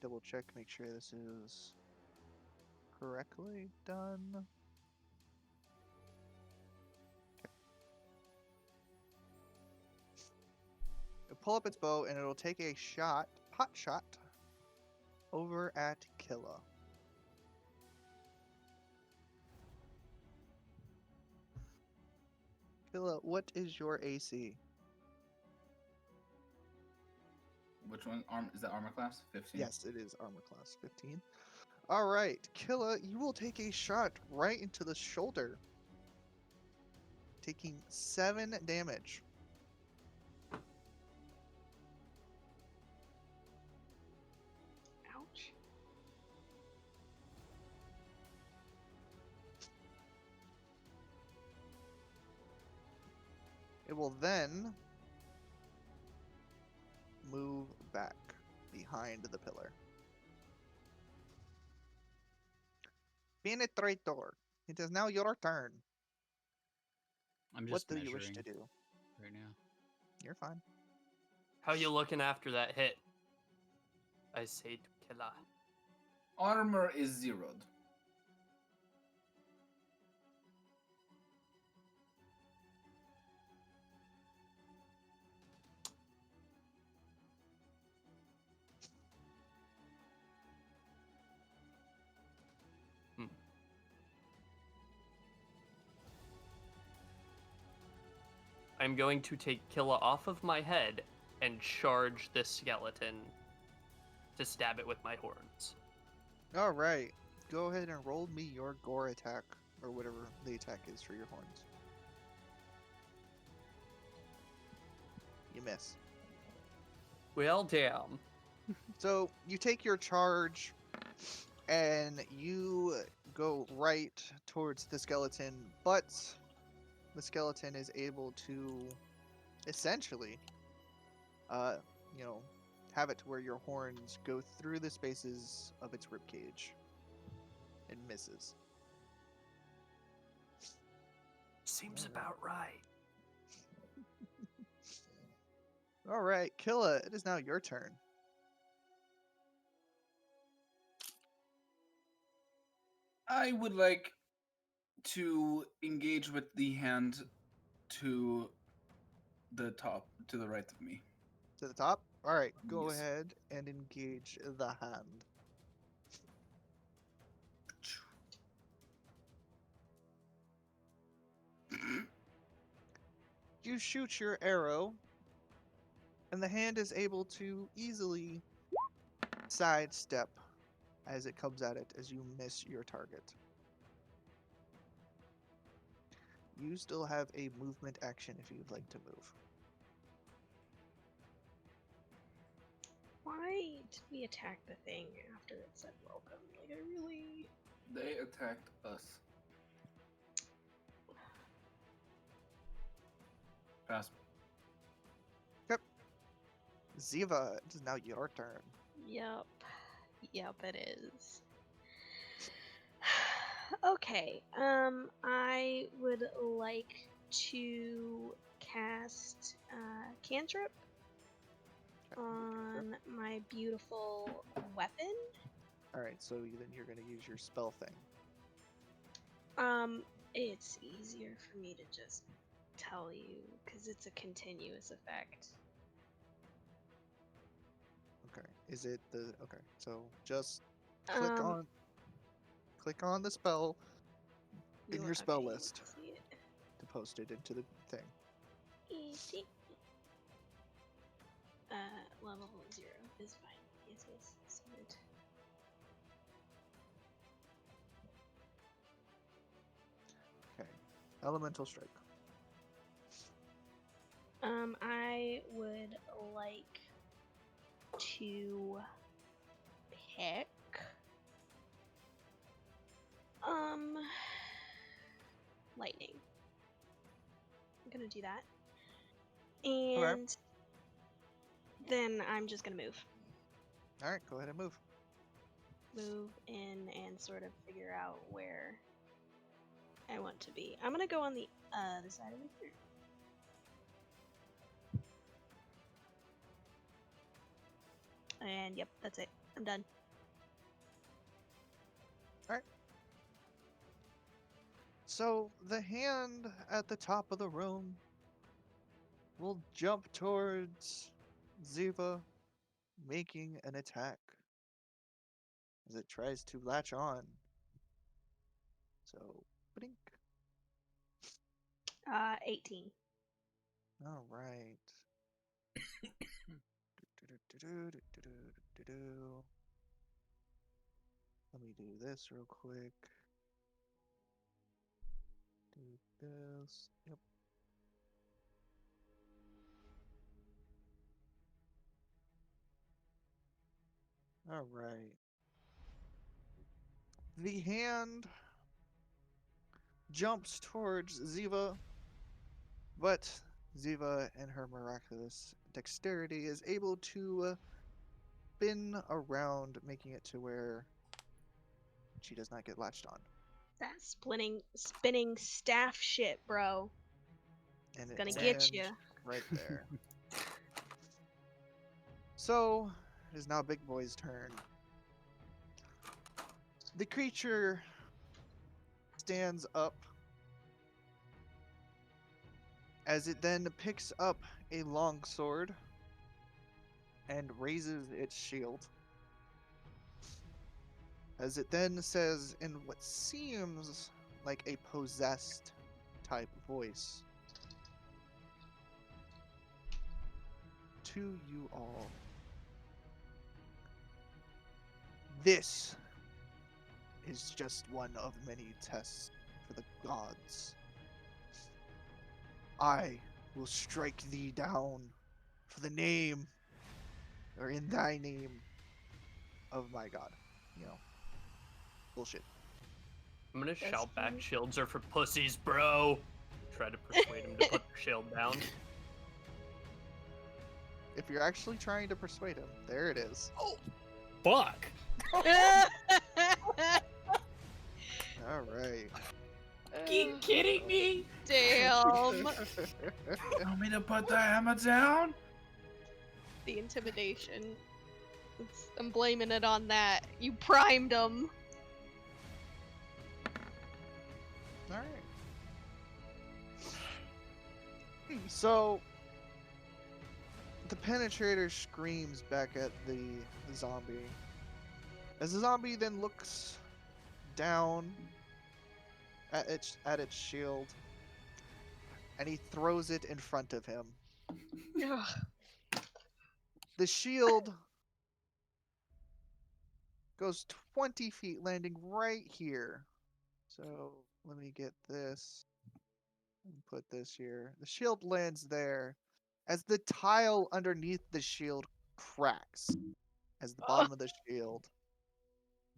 double check, make sure this is correctly done. It'll pull up its bow, and it'll take a pot shot, over at Killa. Killa, what is your AC? Which one? Is that armor class? 15. Yes, it is armor class 15. All right, Killa, you will take a shot right into the shoulder, taking 7 damage. Ouch. It will then move back behind the pillar. Penetrator, it is now your turn. I'm What just do you wish to measuring do? right now. You're fine. How you looking after that hit? I say to Killa. Armor is zeroed. I'm going to take Killa off of my head and charge this skeleton to stab it with my horns. All right. Go ahead and roll me your gore attack, or whatever the attack is for your horns. You miss. Well, damn. So you take your charge, and you go right towards the skeleton, but the skeleton is able to essentially, uh, you know, have it to where your horns go through the spaces of its ribcage. It misses. Seems Alright. about right. All right, Killa, it is now your turn. I would like to engage with the hand to the top, to the right of me. To the top? All right, go Yes. ahead and engage the hand. You shoot your arrow, and the hand is able to easily sidestep as it comes at it as you miss your target. You still have a movement action if you'd like to move. Why did we attack the thing after it said welcome? Like, I really. They attacked us. Pass. Ziva, it is now your turn. Yep. Yep, it is. Okay, I would like to cast cantrip on my beautiful weapon. All right, so then you're going to use your spell thing. It's easier for me to just tell you because it's a continuous effect. Okay, is it the okay? So just click on the spell in your spell list See it. to post it into the thing. Easy. Level 0 is fine. Yes, yes, submit. Okay, elemental strike. I would like to pick lightning. I'm gonna do that. And then I'm just gonna move. All right, go ahead and move. Move in and sort of figure out where I want to be. I'm gonna go on the other side of the here. And yep, that's it. I'm done. So the hand at the top of the room will jump towards Ziva, making an attack as it tries to latch on. So, blink. 18. All right. Let me do this real quick. Do this. Yep. All right. The hand jumps towards Ziva, but Ziva, in her miraculous dexterity, is able to spin around, making it to where she does not get latched on. That spinning staff shit, bro. And It's it gonna get lands you. right there. So, it is now Big Boy's turn. The creature stands up as it then picks up a long sword and raises its shield. As it then says in what seems like a possessed type voice, to you all. This is just one of many tests for the gods. I will strike thee down for the name, or in thy name, of my god. You know, bullshit. I'm gonna That's shout back, cute. shields are for pussies, bro. Try to persuade him to put their shield down. If you're actually trying to persuade him, there it is. Fuck. All right. You kidding me? Damn. Want me to put the hammer down? The intimidation. I'm blaming it on that. You primed him. All right. So the penetrator screams back at the zombie. As the zombie then looks down at its shield, and he throws it in front of him. The shield goes 20 feet, landing right here. So let me get this and put this here. The shield lands there as the tile underneath the shield cracks, as the bottom of the shield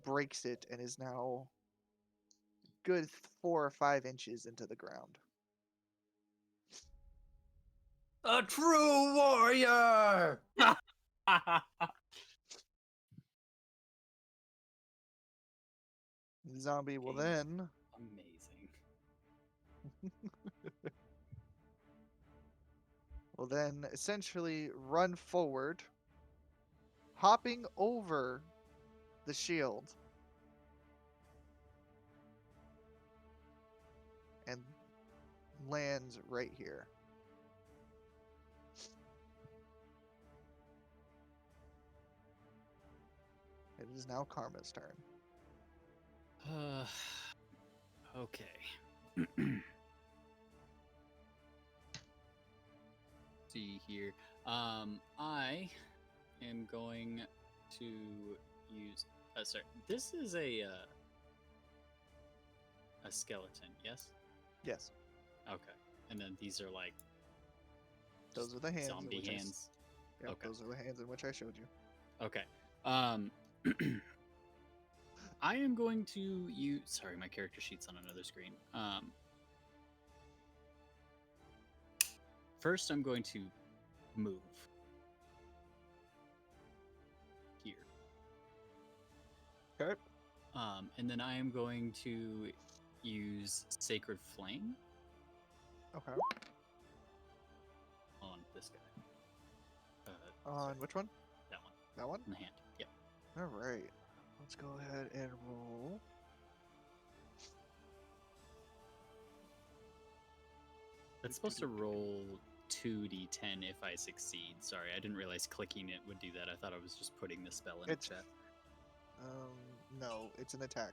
breaks it and is now good 4 or 5 inches into the ground. A true warrior! The zombie will Game. then Amazing. essentially run forward, hopping over the shield, and lands right here. It is now Karma's turn. Okay. See here. I am going to use. Sorry. This is a skeleton. Yes. Yes, Okay. And then these are like those are the hands. in zombie which hands. Yep, Okay. those are the hands in which I showed you. Okay. I am going to use. Sorry, my character sheet's on another screen. First, I'm going to move here. Okay. And then I am going to use Sacred Flame Okay. on this guy. On Sorry, which one? that one. That one? In the hand. Yep. All right. Let's go ahead and roll. That's supposed to roll 2d10 if I succeed. Sorry, I didn't realize clicking it would do that. I thought I was just putting the spell in It's- the chat. No, it's an attack.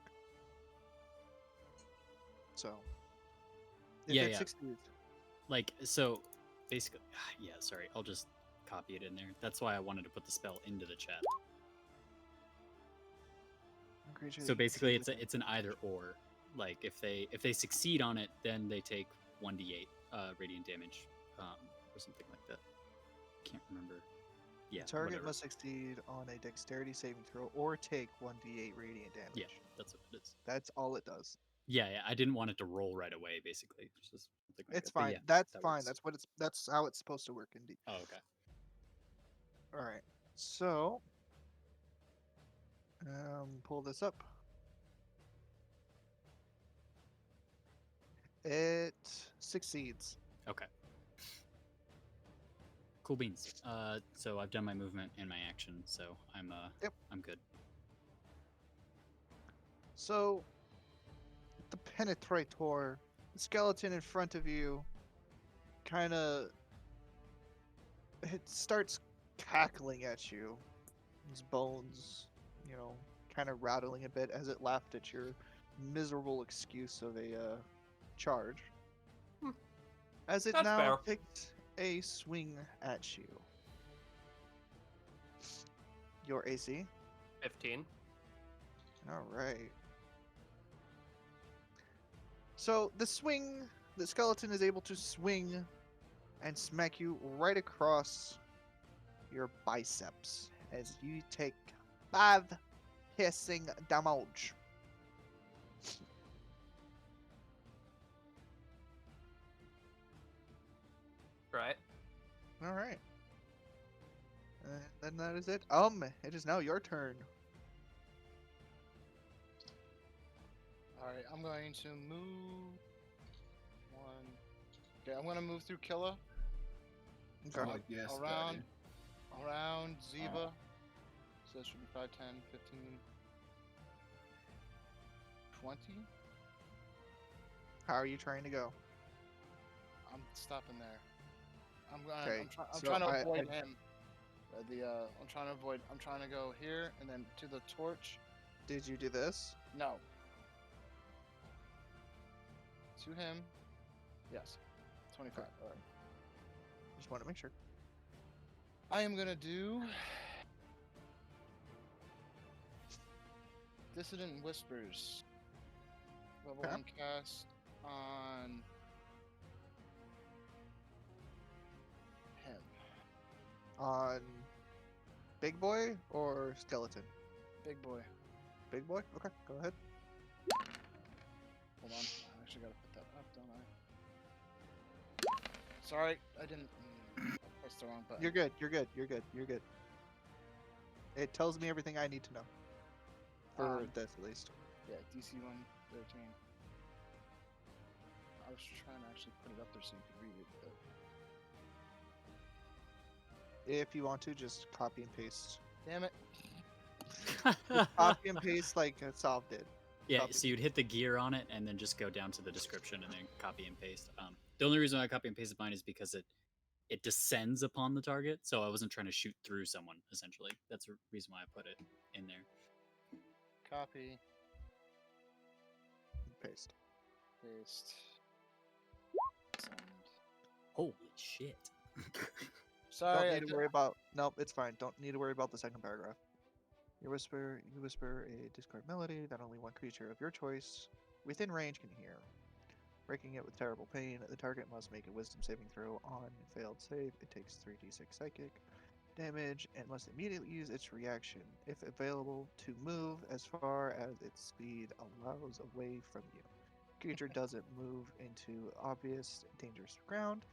So, if Yeah, it yeah. succeeds, Like, so basically, yeah, sorry, I'll just copy it in there. That's why I wanted to put the spell into the chat. So basically, it's an either or. Like, if they succeed on it, then they take 1d8 radiant damage, or something like that. Can't remember. Yeah, the target whatever. must succeed on a dexterity saving throw or take 1d8 radiant damage. Yeah, that's what it is. That's all it does. Yeah, I didn't want it to roll right away. Basically, it's just something like It's that. But fine. yeah, That's that fine. works. That's how it's supposed to work indeed. Oh, okay. All right. So, pull this up. It succeeds. Okay. Cool beans. So I've done my movement and my action, so I'm Yep. I'm good. So, the penetrator, the skeleton in front of you, kind of it starts cackling at you. His bones, kind of rattling a bit as it laughed at your miserable excuse of a charge. As it That's now fair. takes a swing at you. Your AC. 15. All right. So the skeleton is able to swing and smack you right across your biceps as you take 5 piercing damage. Right. All right. And then that is it. It is now your turn. Alright, I'm going to move one. Okay, I'm gonna move through Killa. Okay. Oh, yes, around buddy. around Ziva. So that should be 5, 10, 15, 20. How are you trying to go? I'm stopping there. I'm going. Okay, I'm so trying to I- avoid him. I'm trying to avoid. I'm trying to go here and then to the torch. Did you do this? No. To him. Yes. 25. All right. Just want to make sure. I am gonna do Dissident Whispers. Level Okay. 1 cast on him. On big boy or skeleton? Big boy. Big boy? Okay, go ahead. Hold on. I actually gotta put that up, don't I? Sorry, I didn't. I pressed the wrong button. You're good. You're good. You're good. You're good. It tells me everything I need to know. For this, at least. Yeah, DC 113. I was trying to actually put it up there so you could read it, but If you want to, just copy and paste. damn it. Copy and paste like Solve did. Yeah, Copy. so you'd hit the gear on it and then just go down to the description and then copy and paste. The only reason I copy and pasted mine is because it descends upon the target, so I wasn't trying to shoot through someone. Essentially, that's the reason why I put it in there. Copy, Paste. paste, send. Holy shit! Sorry, Don't need to worry about. Nope, it's fine. Don't need to worry about the second paragraph. You whisper a discord melody that only one creature of your choice within range can hear. Breaking it with terrible pain, the target must make a wisdom saving throw. On failed save, it takes 3d6 psychic damage and must immediately use its reaction, if available, to move as far as its speed allows away from you. Creature doesn't move into obvious dangerous ground,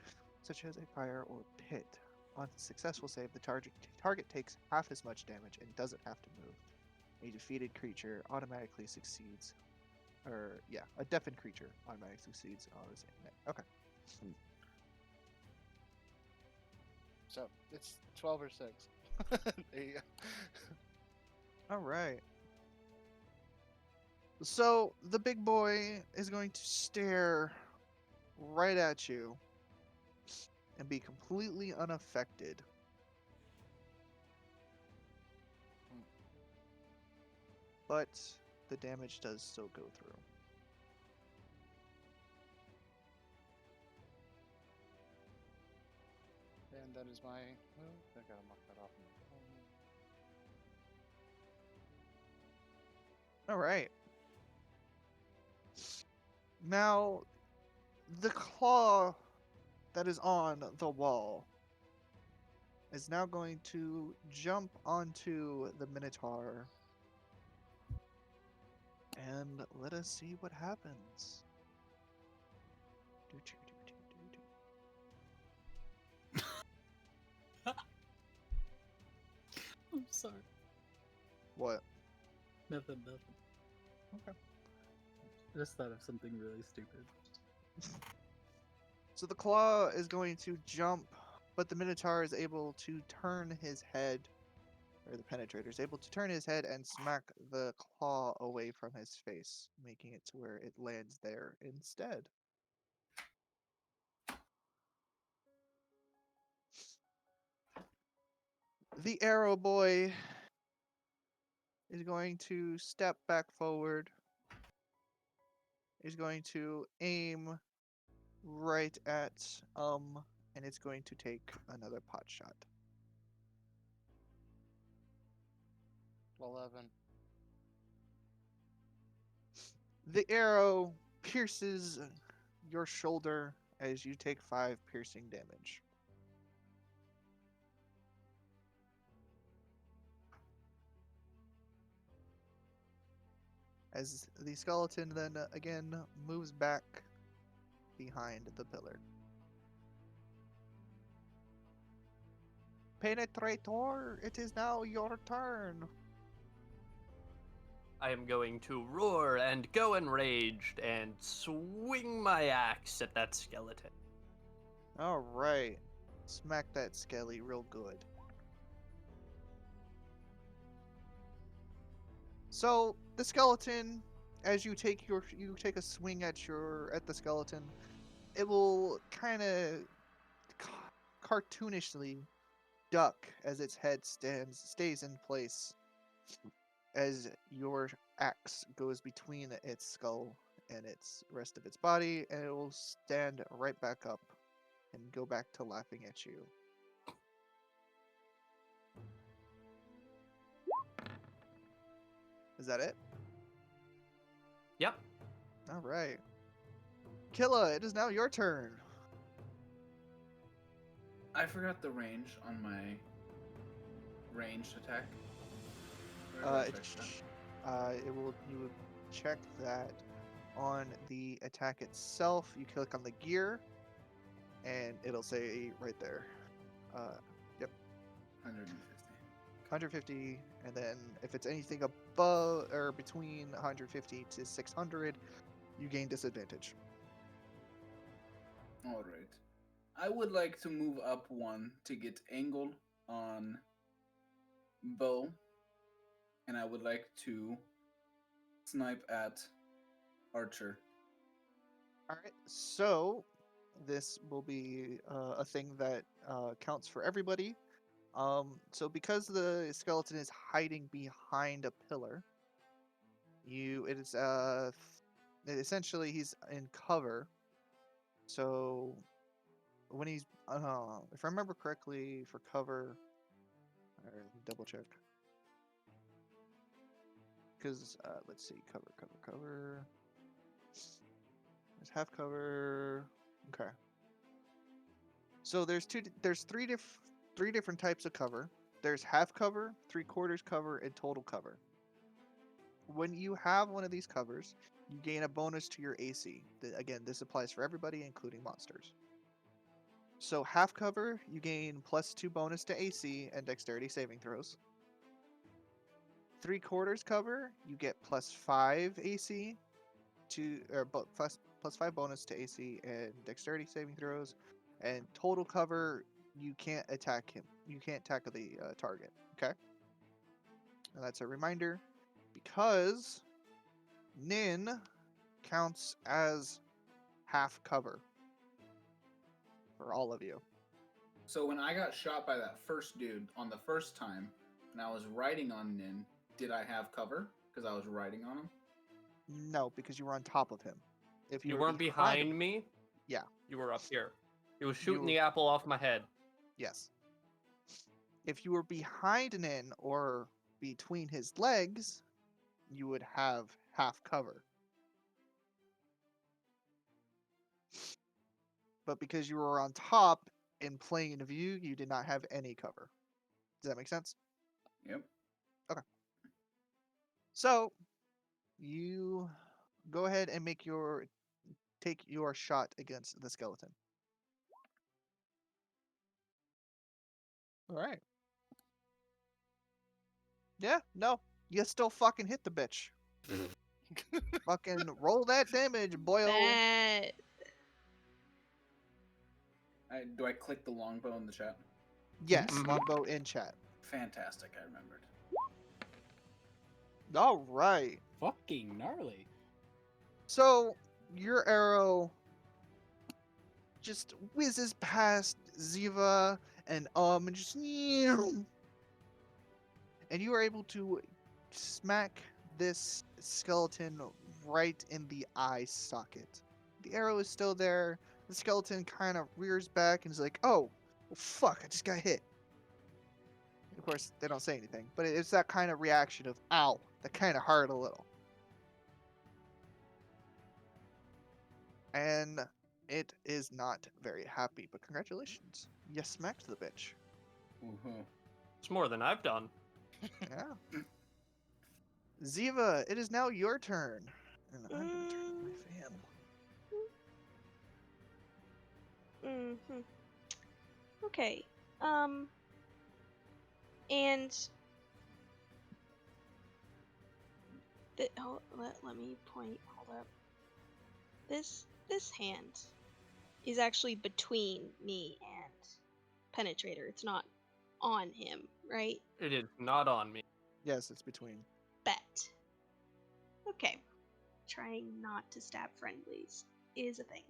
such as a fire or pit. On successful save, the target takes half as much damage and doesn't have to move. A defeated creature automatically succeeds. A deafened creature automatically succeeds on this. Okay. So it's 12 or 6. There you go. All right. So the big boy is going to stare right at you and be completely unaffected. But the damage does still go through. And that is my move. I gotta mark that off. All right. Now, the claw that is on the wall is now going to jump onto the Minotaur. And let us see what happens. I'm sorry. What? Nothing. Okay. I just thought of something really stupid. So the claw is going to jump, but the Minotaur is able to turn his head, or the penetrator is able to turn his head and smack the claw away from his face, making it to where it lands there instead. The arrow boy is going to step back forward. Is going to aim right at and it's going to take another pot shot. 11. The arrow pierces your shoulder as you take 5 piercing damage. As the skeleton then again moves back behind the pillar. Penetrator, it is now your turn. I am going to roar and go enraged and swing my axe at that skeleton. Alright. Smack that skelly real good. So the skeleton, as you take a swing at the skeleton, it will kind of cartoonishly duck as its head stays in place as your axe goes between its skull and its rest of its body, and it will stand right back up and go back to laughing at you. Is that it? Yep. All right. Killa, it is now your turn. I forgot the range on my ranged attack. Where do I check that? You would check that on the attack itself. You click on the gear, and it'll say right there. Yep, 150. 150, and then if it's anything above or between 150 to 600, you gain disadvantage. All right. I would like to move up one to get angled on bow, and I would like to snipe at archer. All right, so this will be a thing that counts for everybody. So because the skeleton is hiding behind a pillar, essentially he's in cover. So when he's if I remember correctly for cover, let me double check. Because let's see, cover. There's half cover. Okay. So there's three different types of cover. There's half cover, 3/4 cover, and total cover. When you have one of these covers, you gain a bonus to your AC. Again, this applies for everybody, including monsters. So half cover, you gain +2 bonus to AC and dexterity saving throws. 3/4 cover, you get +5 AC plus 5 bonus to AC and dexterity saving throws. And total cover, you can't attack him. You can't tackle the target. Okay. And that's a reminder, because Nin counts as half cover for all of you. So when I got shot by that first dude on the first time, and I was riding on Nin, did I have cover because I was riding on him? No, because you were on top of him. If You were weren't behind behind him, me? Yeah. You were up here. He was shooting You- the apple off my head. yes. If you were behind Nin or between his legs, you would have half cover. But because you were on top in plain view, you did not have any cover. Does that make sense? Yep. So you go ahead and take your shot against the skeleton. All right. Yeah, no, you still fucking hit the bitch. Fucking roll that damage, boyo. Bet. Do I click the longbow in the chat? Yes, Mhm. longbow in chat. Fantastic, I remembered. All right. Fucking gnarly. So your arrow just whizzes past Ziva and just and you are able to smack this skeleton right in the eye socket. The arrow is still there. The skeleton kind of rears back and is like, "Oh, well, fuck! I just got hit." course, they don't say anything, but it's that kind of reaction of, ow, that kind of hurt a little. And it is not very happy, but congratulations. You smacked the bitch. Woohoo. It's more than I've done. Yeah. Ziva, it is now your turn. And I'm going to turn my fan. Okay. And let me point. Hold up. This hand is actually between me and Penetrator. It's not on him, right? It is not on me. Yes, it's between. Bet. Okay. Trying not to stab friendlies is a thing.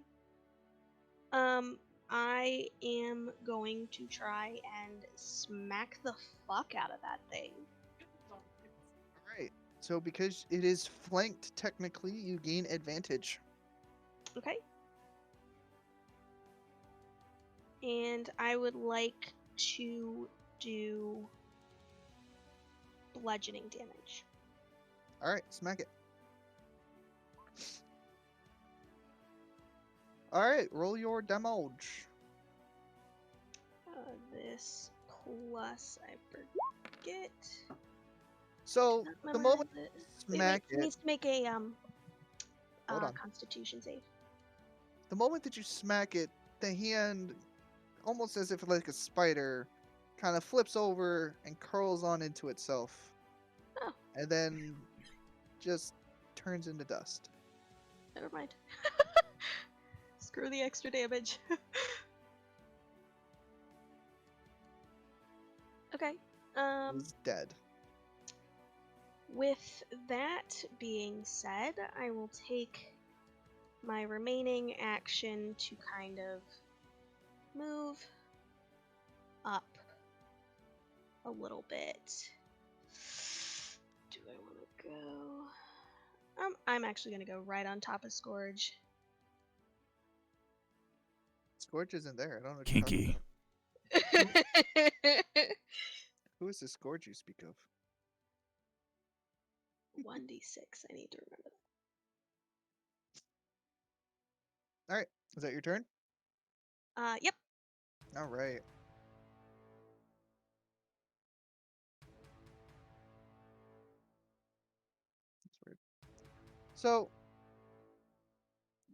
I am going to try and smack the fuck out of that thing. Alright, so because it is flanked, technically, you gain advantage. Okay. And I would like to do bludgeoning damage. Alright, smack it. Alright, roll your damage. This plus, I forget. So, the moment you smack It needs to make a Hold on. Constitution save. The moment that you smack it, the hand, almost as if like a spider, kind of flips over and curls on into itself. Oh. And then just turns into dust. Never mind. Screw the extra damage. Okay. It's dead. With that being said, I will take my remaining action to kind of move up a little bit. Do I want to go? I'm actually going to go right on top of Scourge. Scourge isn't there. I don't know what you're talking Kinky. about. Who is the Scourge you speak of? 1d6. I need to remember that. Alright, is that your turn? Yep. Alright. That's weird. So,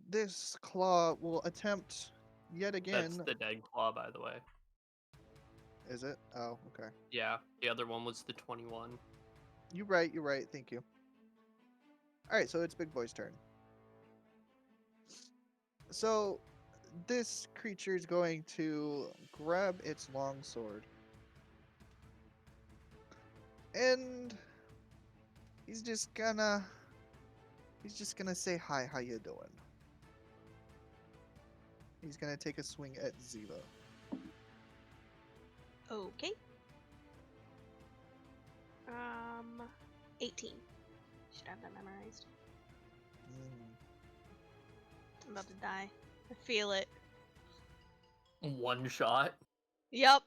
this claw will attempt yet again. That's the dead claw, by the way. Is it? Oh, okay. Yeah, the other one was the 21. You're right. Thank you. Alright, so it's Big Boy's turn. So, this creature is going to grab its long sword. And he's just gonna say, hi, how you doing? He's gonna take a swing at Ziva. Okay. 18. Should have that memorized. I'm about to die. I feel it. One shot. Yup.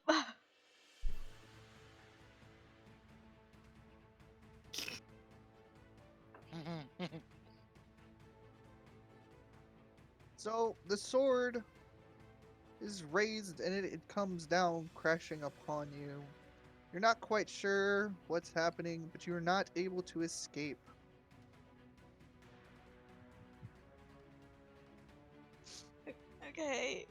So the sword is raised and it comes down crashing upon you. You're not quite sure what's happening, but you're not able to escape. Okay.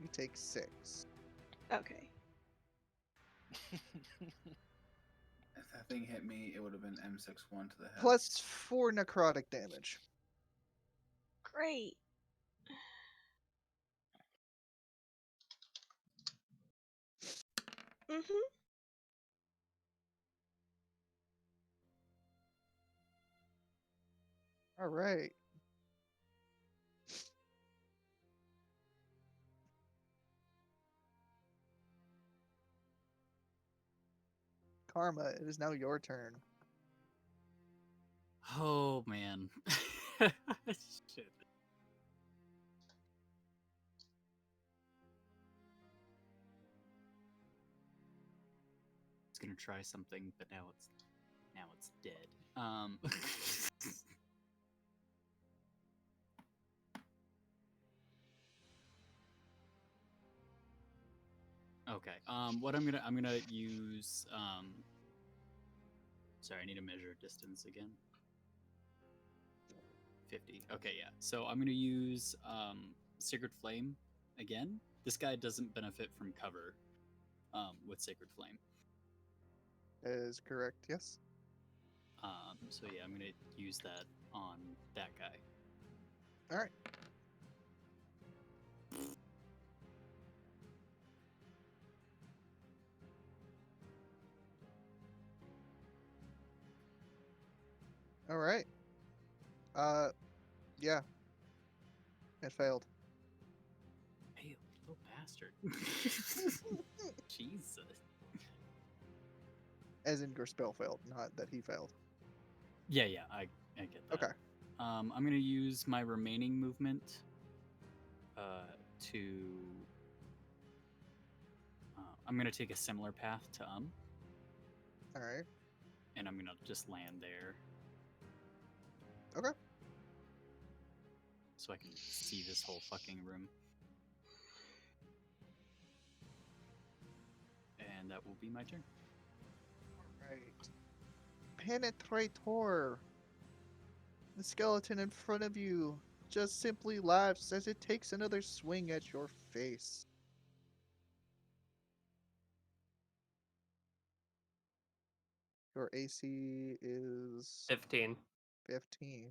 You take 6. Okay. If that thing hit me, it would have been M61 to the head. Plus 4 necrotic damage. Great. Mm-hmm. Alright. Karma, it is now your turn. Oh man. Shit. try something, but now it's dead. Okay. What I'm gonna use. Sorry, I need to measure distance again. 50. Okay, yeah. So I'm gonna use Sacred Flame again. This guy doesn't benefit from cover with Sacred Flame. That is correct, yes. So yeah, I'm gonna use that on that guy. Alright. Alright. Yeah. It failed. Hey, little bastard. Jesus. As in your spell failed, not that he failed. Yeah, I get that. Okay. I'm gonna use my remaining movement to. I'm gonna take a similar path to Alright. and I'm gonna just land there. Okay. So I can see this whole fucking room. And that will be my turn. Alright. Penetrator. The skeleton in front of you just simply laughs as it takes another swing at your face. Your AC is 15. 15.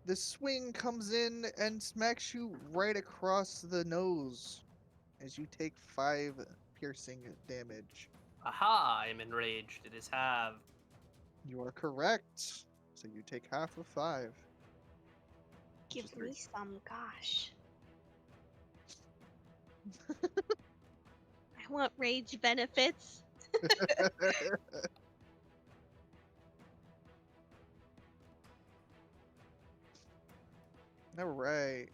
The swing comes in and smacks you right across the nose as you take 5 piercing damage. Aha! I am enraged. It is halved. You are correct. So you take half of 5. Give Just three. me some, gosh. I want rage benefits. Alright.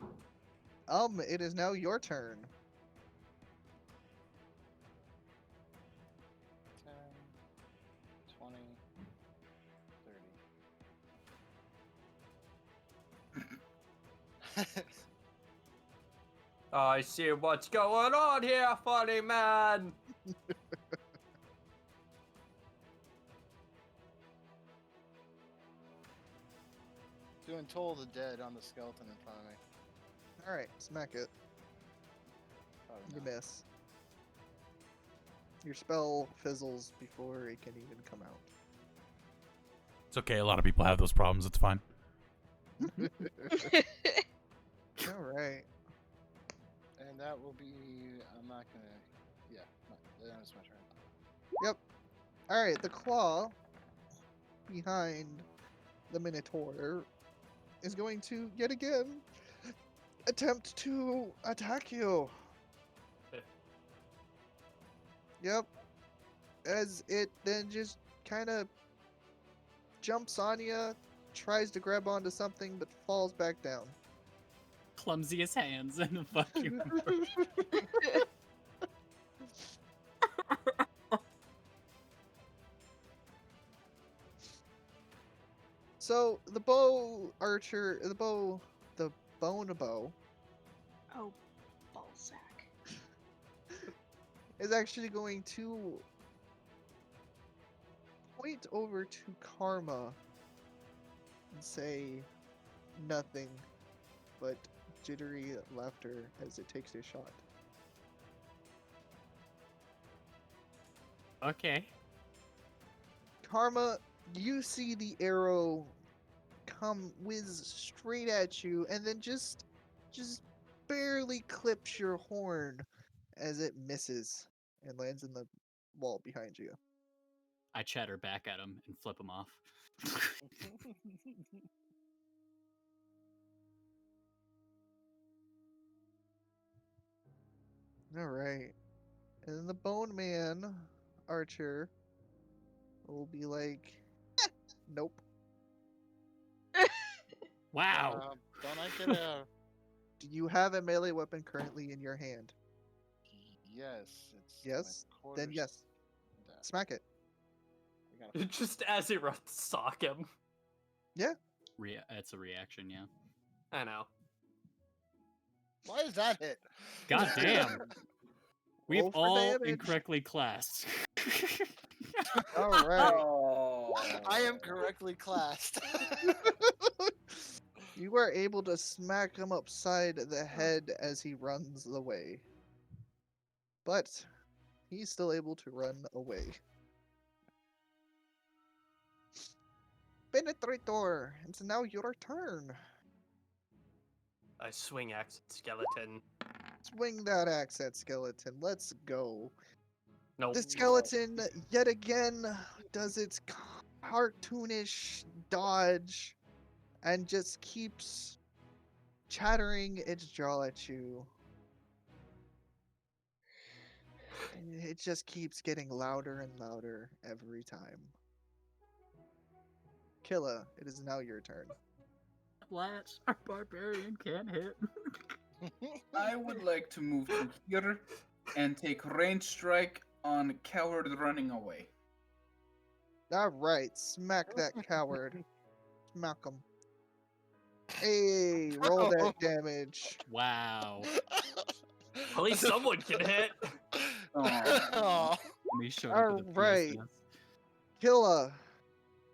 It is now your turn. 10, 20, 30. I see what's going on here, funny man! Doing Toll of the Dead on the skeleton in front of me. Alright, smack it. Probably You not. miss. Your spell fizzles before it can even come out. It's okay. A lot of people have those problems. It's fine. Alright. And that will be. I'm not gonna. Yeah, that is my turn. Yep. Alright, the claw behind the Minotaur is going to, yet again, attempt to attack you. Yep. As it then just kind of jumps on you, tries to grab onto something, but falls back down. Clumsiest hands in the fucking world. So the bone bow Oh, ballsack. is actually going to point over to Karma and say nothing but jittery laughter as it takes a shot. Okay. Karma, you see the arrow come whiz straight at you and then just barely clips your horn as it misses and lands in the wall behind you. I chatter back at him and flip him off. Alright. And then the Bone Man archer will be like, nope. Wow. Don't I get a? Do you have a melee weapon currently in your hand? Yes, it's. Yes? My Then quarters. yes. Smack it. I gotta- Just as he runs, sock him. It's a reaction, yeah. I know. Why is that hit? God damn. We've Roll for all damage. incorrectly classed. All right. Oh. I am correctly classed. You are able to smack him upside the head as he runs away. But he's still able to run away. Penetrator, it's now your turn. I swing axe at skeleton. Swing that axe at skeleton. Let's go. No. The skeleton yet again does its cartoonish dodge and just keeps chattering its jaw at you. And it just keeps getting louder and louder every time. Killa, it is now your turn. Lats, our barbarian can't hit. I would like to move to here and take range strike on coward running away. Alright, smack that coward. Smack him. Hey, roll that damage. Wow. At least someone can hit. Oh. Me showed up with a Alright. PSS. Killa,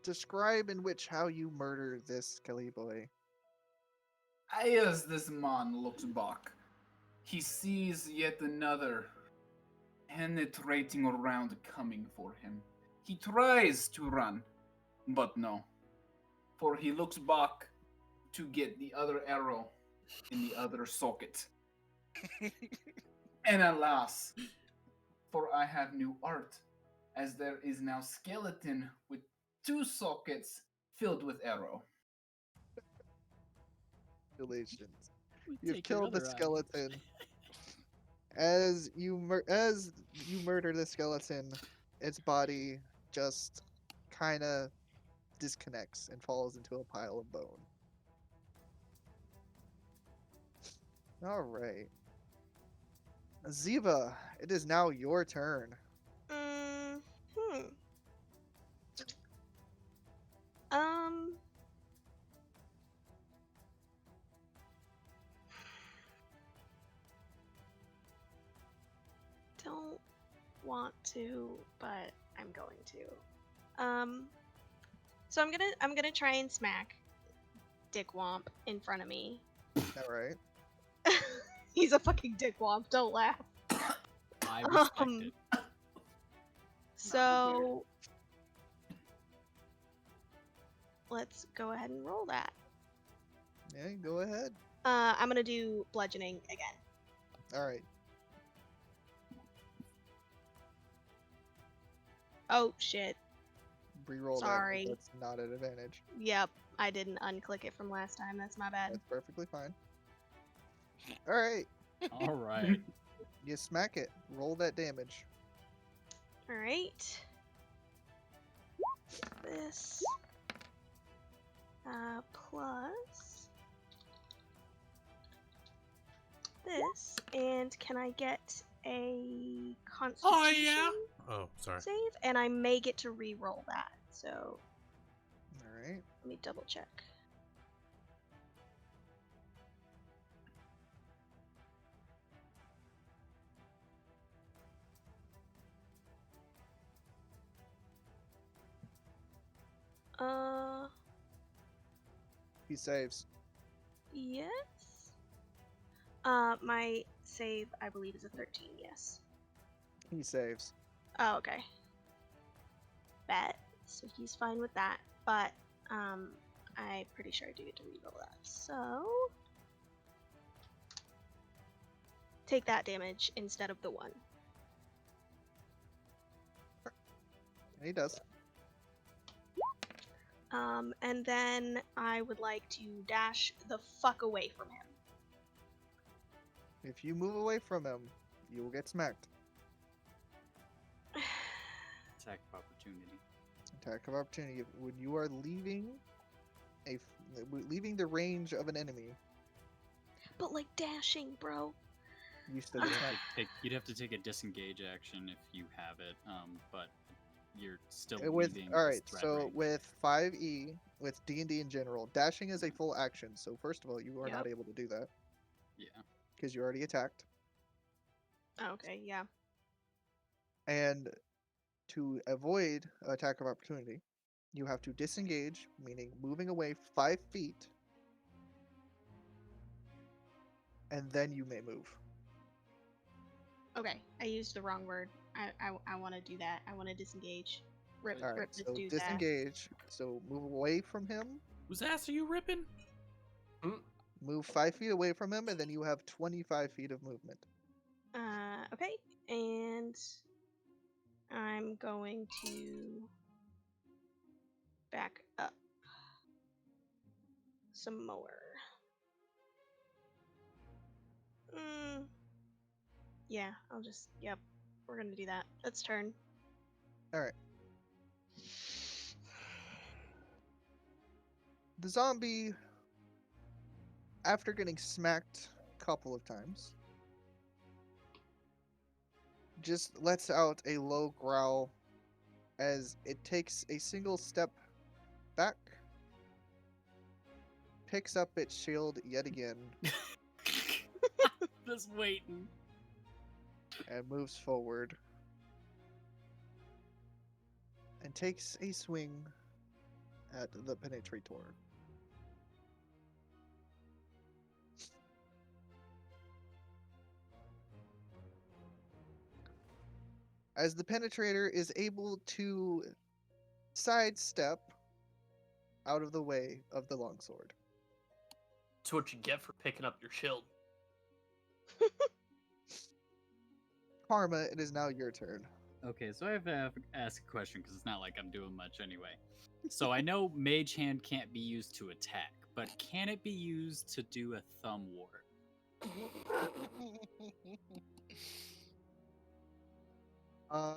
describe in which how you murder this Kelly boy. As this man looks back, he sees yet another penetrating around coming for him. He tries to run, but no. For he looks back to get the other arrow in the other socket. And alas, for I have new art, as there is now skeleton with 2 sockets filled with arrow. Congratulations. We You've take your killed the other eye. skeleton. As you murder the skeleton, its body just kind of disconnects and falls into a pile of bone. All right. Ziva, it is now your turn. Um. Don't want to, but I'm going to. So I'm gonna try and smack Dick Womp in front of me. All right. He's a fucking Dick Womp. Don't laugh. I respect Um, it. So let's go ahead and roll that. Yeah, go ahead. I'm gonna do bludgeoning again. All right. Oh shit. Reroll Sorry. that. That's not an advantage. Yep, I didn't unclick it from last time. That's my bad. That's perfectly fine. All right. All right. You smack it. Roll that damage. All right. This plus this, and can I get a Constitution Oh, sorry. save? And I may get to re-roll that. So All right. let me double check. He saves. Yes. My save, I believe, is a 13. Yes. He saves. Oh, okay. Bet. So he's fine with that, but I'm pretty sure I do get to reroll that. So take that damage instead of the 1. He does. And then I would like to dash the fuck away from him. If you move away from him, you will get smacked. Attack of opportunity. Attack of opportunity. When you are leaving leaving the range of an enemy, But like dashing, bro. you still get smacked. You'd have to take a disengage action if you have it, but you're still With leaving all this right, threat so range. with 5e, with D&D in general, dashing is a full action. So first of all, you are not Yep. able to do that Yeah. because you already attacked. Okay, yeah. And to avoid attack of opportunity, you have to disengage, meaning moving away 5 feet, and then you may move. Okay, I used the wrong word. I want to do that. I want to disengage. Rip, All right, rip this so dude's ass. disengage. So move away from him. Whose ass are you ripping? Move 5 feet away from him, and then you have 25 feet of movement. Okay, and I'm going to back up some more. Yeah, I'll just, yep, we're gonna do that. Let's turn. All right. The zombie, after getting smacked a couple of times, just lets out a low growl as it takes a single step back, picks up its shield yet again, Just waiting. and moves forward and takes a swing at the penetrator. As the penetrator is able to sidestep out of the way of the longsword. That's what you get for picking up your shield. Karma, it is now your turn. Okay, so I have to ask a question because it's not like I'm doing much anyway. So I know Mage Hand can't be used to attack, but can it be used to do a thumb war?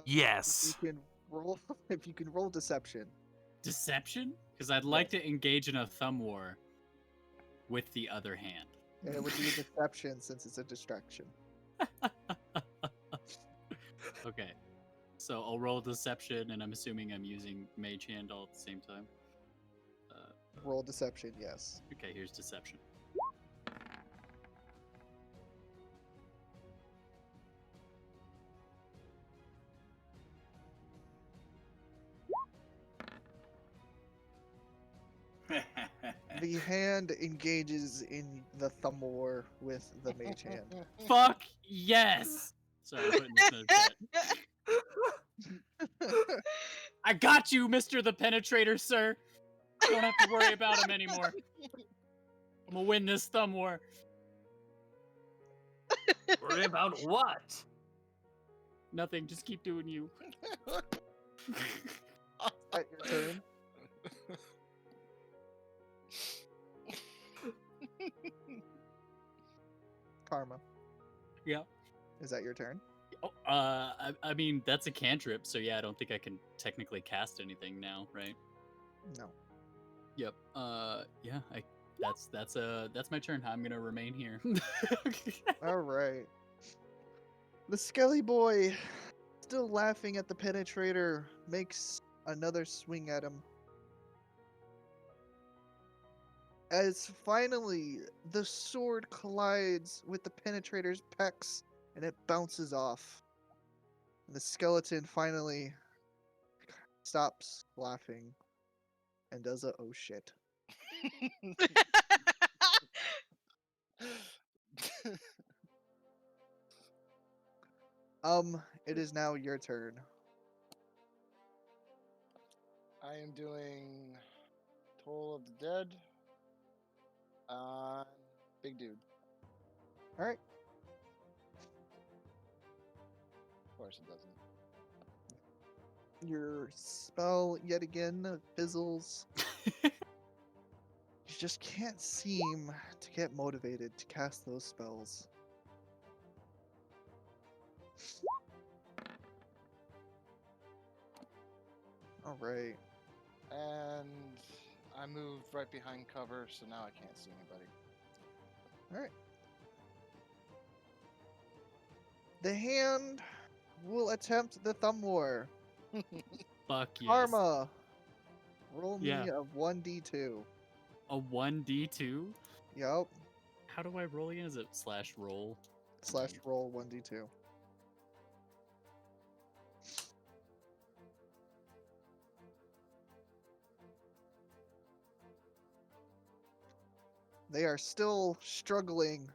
Yes. If you can roll, if you can roll deception. Deception? Because I'd like to engage in a thumb war with the other hand. And it would be a deception since it's a distraction. Okay. So I'll roll deception, and I'm assuming I'm using Mage Hand all at the same time. Roll deception, yes. Okay, here's deception. The hand engages in the thumb war with the mage hand. Fuck yes! Sorry, I'm putting this in the chat. I got you, Mr. the Penetrator, sir. You don't have to worry about him anymore. I'm gonna win this thumb war. Worry about what? Nothing, just keep doing you. At your turn. Karma. Yeah. Is that your turn? Oh, I mean that's a cantrip, so yeah, I don't think I can technically cast anything now, right? No. Yep. Yeah. That's my turn. I'm gonna remain here. All right. The Skelly Boy, still laughing at the penetrator, makes another swing at him. As finally the sword collides with the penetrator's pecs and it bounces off. And the skeleton finally stops laughing and does a oh shit. It is now your turn. I am doing Toll of the Dead. Big dude. All right. Of course it doesn't. Your spell yet again fizzles. You just can't seem to get motivated to cast those spells. All right. And I moved right behind cover, so now I can't see anybody. All right. The hand will attempt the thumb war. Fuck yes. Karma. Roll me Yeah. a 1d2. A 1d2? Yup. How do I roll again? Is it slash roll? Slash roll 1d2. They are still struggling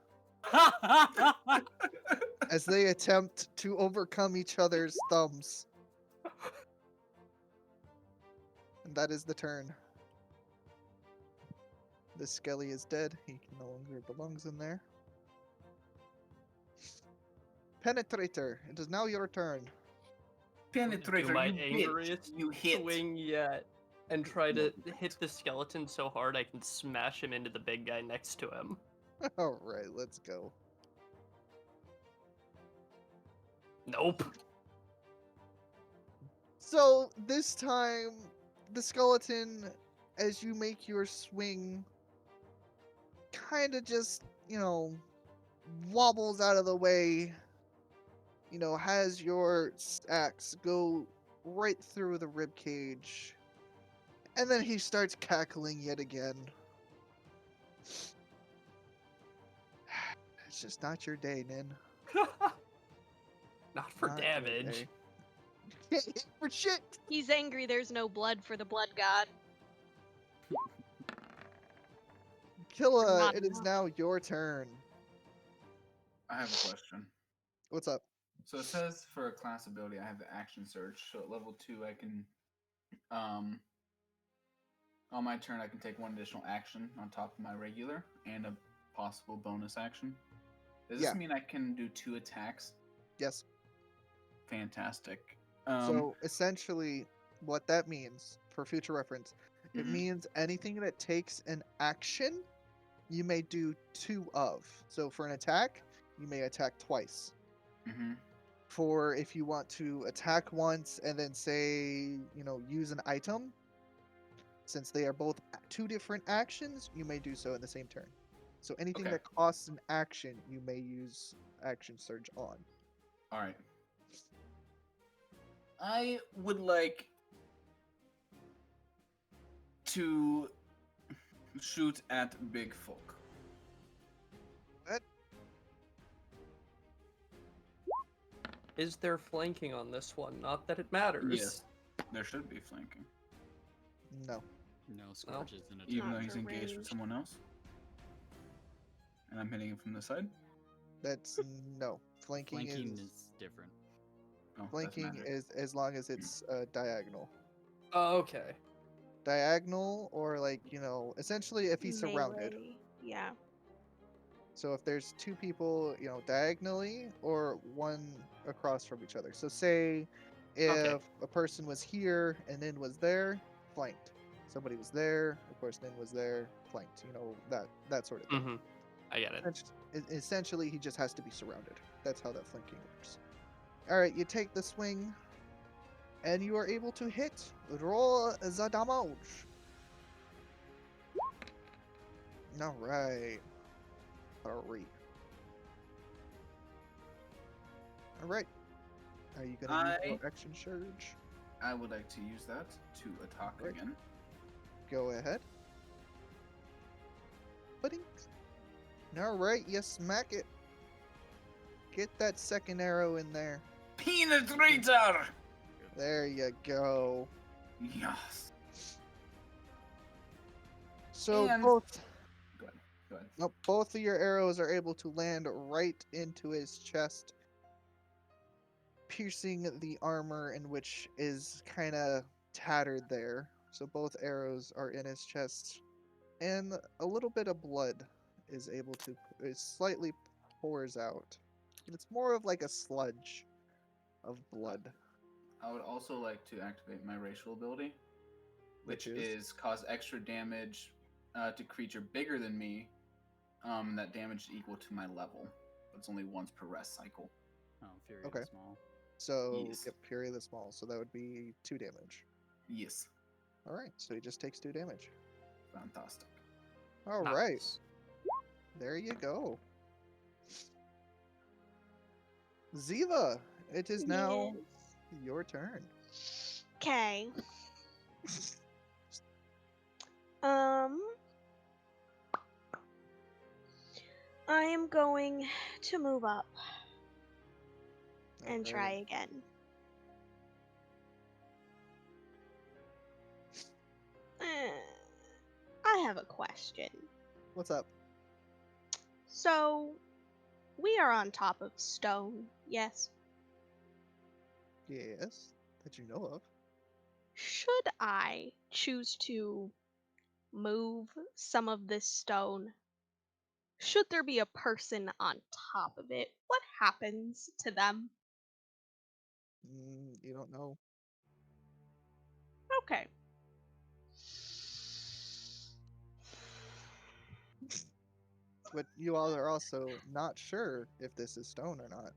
as they attempt to overcome each other's thumbs. And that is the turn. The Skelly is dead. He no longer belongs in there. Penetrator, it is now your turn. Penetrator, Do my you bitch. angriest You hit. swing yet and try to No. hit the skeleton so hard I can smash him into the big guy next to him. Alright, let's go. Nope. So this time, the skeleton, as you make your swing, kind of just, wobbles out of the way. Has your axe go right through the rib cage, and then he starts cackling yet again. It's just not your day, Nin. Not for Not your damage. day. You can't hit for shit. He's angry there's no blood for the blood god. Killa, Not it is enough. now your turn. I have a question. What's up? So it says for a class ability, I have the action surge. So at level 2, I can, on my turn, I can take one additional action on top of my regular and a possible bonus action. Does this Yeah. mean I can do 2 attacks? Yes. Fantastic. So essentially, what that means, for future reference, it Mhm. means anything that takes an action, you may do 2 of. So for an attack, you may attack twice. Mm-hmm. For if you want to attack once and then say, use an item, since they are both 2 different actions, you may do so in the same turn. So anything Okay. that costs an action, you may use action surge on. All right. I would like to shoot at big folk. Is there flanking on this one? Not that it matters. Yes. There should be flanking. No. No, Scourge is in a Even Not though he's for engaged with range. someone else. And I'm hitting him from the side. That's no. Flanking Flanking is is different. Oh, that's flanking magic. is as long as it's diagonal. Oh, okay. Diagonal or essentially if he's surrounded. Melee. Yeah. So if there's 2 people, diagonally or one across from each other. So say if a person was here and then was there, flanked. Somebody was there, of course then was there, flanked. That sort of thing. Mm-hmm. I get it. Essentially, he just has to be surrounded. That's how that flanking works. All right, you take the swing, and you are able to hit. Roll the damage. All right. All right. Are you gonna use your action surge? I would like to use that to attack Right. again. Go ahead. Pudding. All right, you smack it. Get that second arrow in there. Penetrator! There you go. Yes. So And- both Go ahead. Nope, both of your arrows are able to land right into his chest, piercing the armor in which is kind of tattered there. So both arrows are in his chest, and a little bit of blood is slightly pours out. But it's more of like a sludge of blood. I would also like to activate my racial ability, which Which is? is cause extra damage to creature bigger than me. That damage is equal to my level. It's only once per rest cycle. Oh, Fury Okay. is small. So, Yes. yep, Fury the Small. So that would be 2 damage. Yes. Alright, so he just takes 2 damage. Fantastic. Alright, Nice. there you go. Ziva, it is now Yes. your turn. Okay. I am going to move up and try Okay. again. I have a question. What's up? So, we are on top of stone, yes? Yes, that you know of. Should I choose to move some of this stone? Should there be a person on top of it, what happens to them? You don't know. Okay. But you all are also not sure if this is stone or not.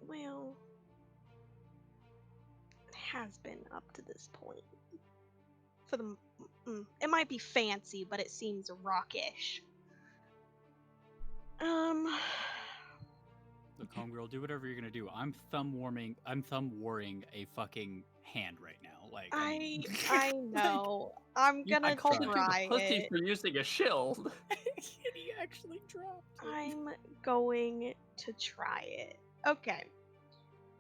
Well, it has been up to this point. For the, it might be fancy, but it seems rockish. Look, homegirl, do whatever you're gonna do. I'm thumb warring a fucking hand right now. Like, I mean, I know. I'm you gonna I called you try a pussy it. for using a shield. and he actually dropped it. I'm going to try it. Okay.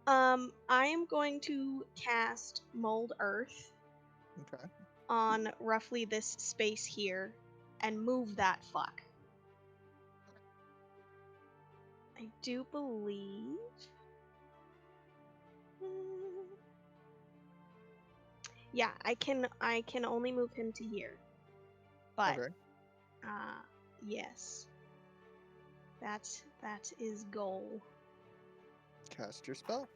I am going to cast Mold Earth Okay. on roughly this space here and move that fuck. I do believe. Yeah, I can only move him to here. But Okay. yes. That is goal. Cast your spell.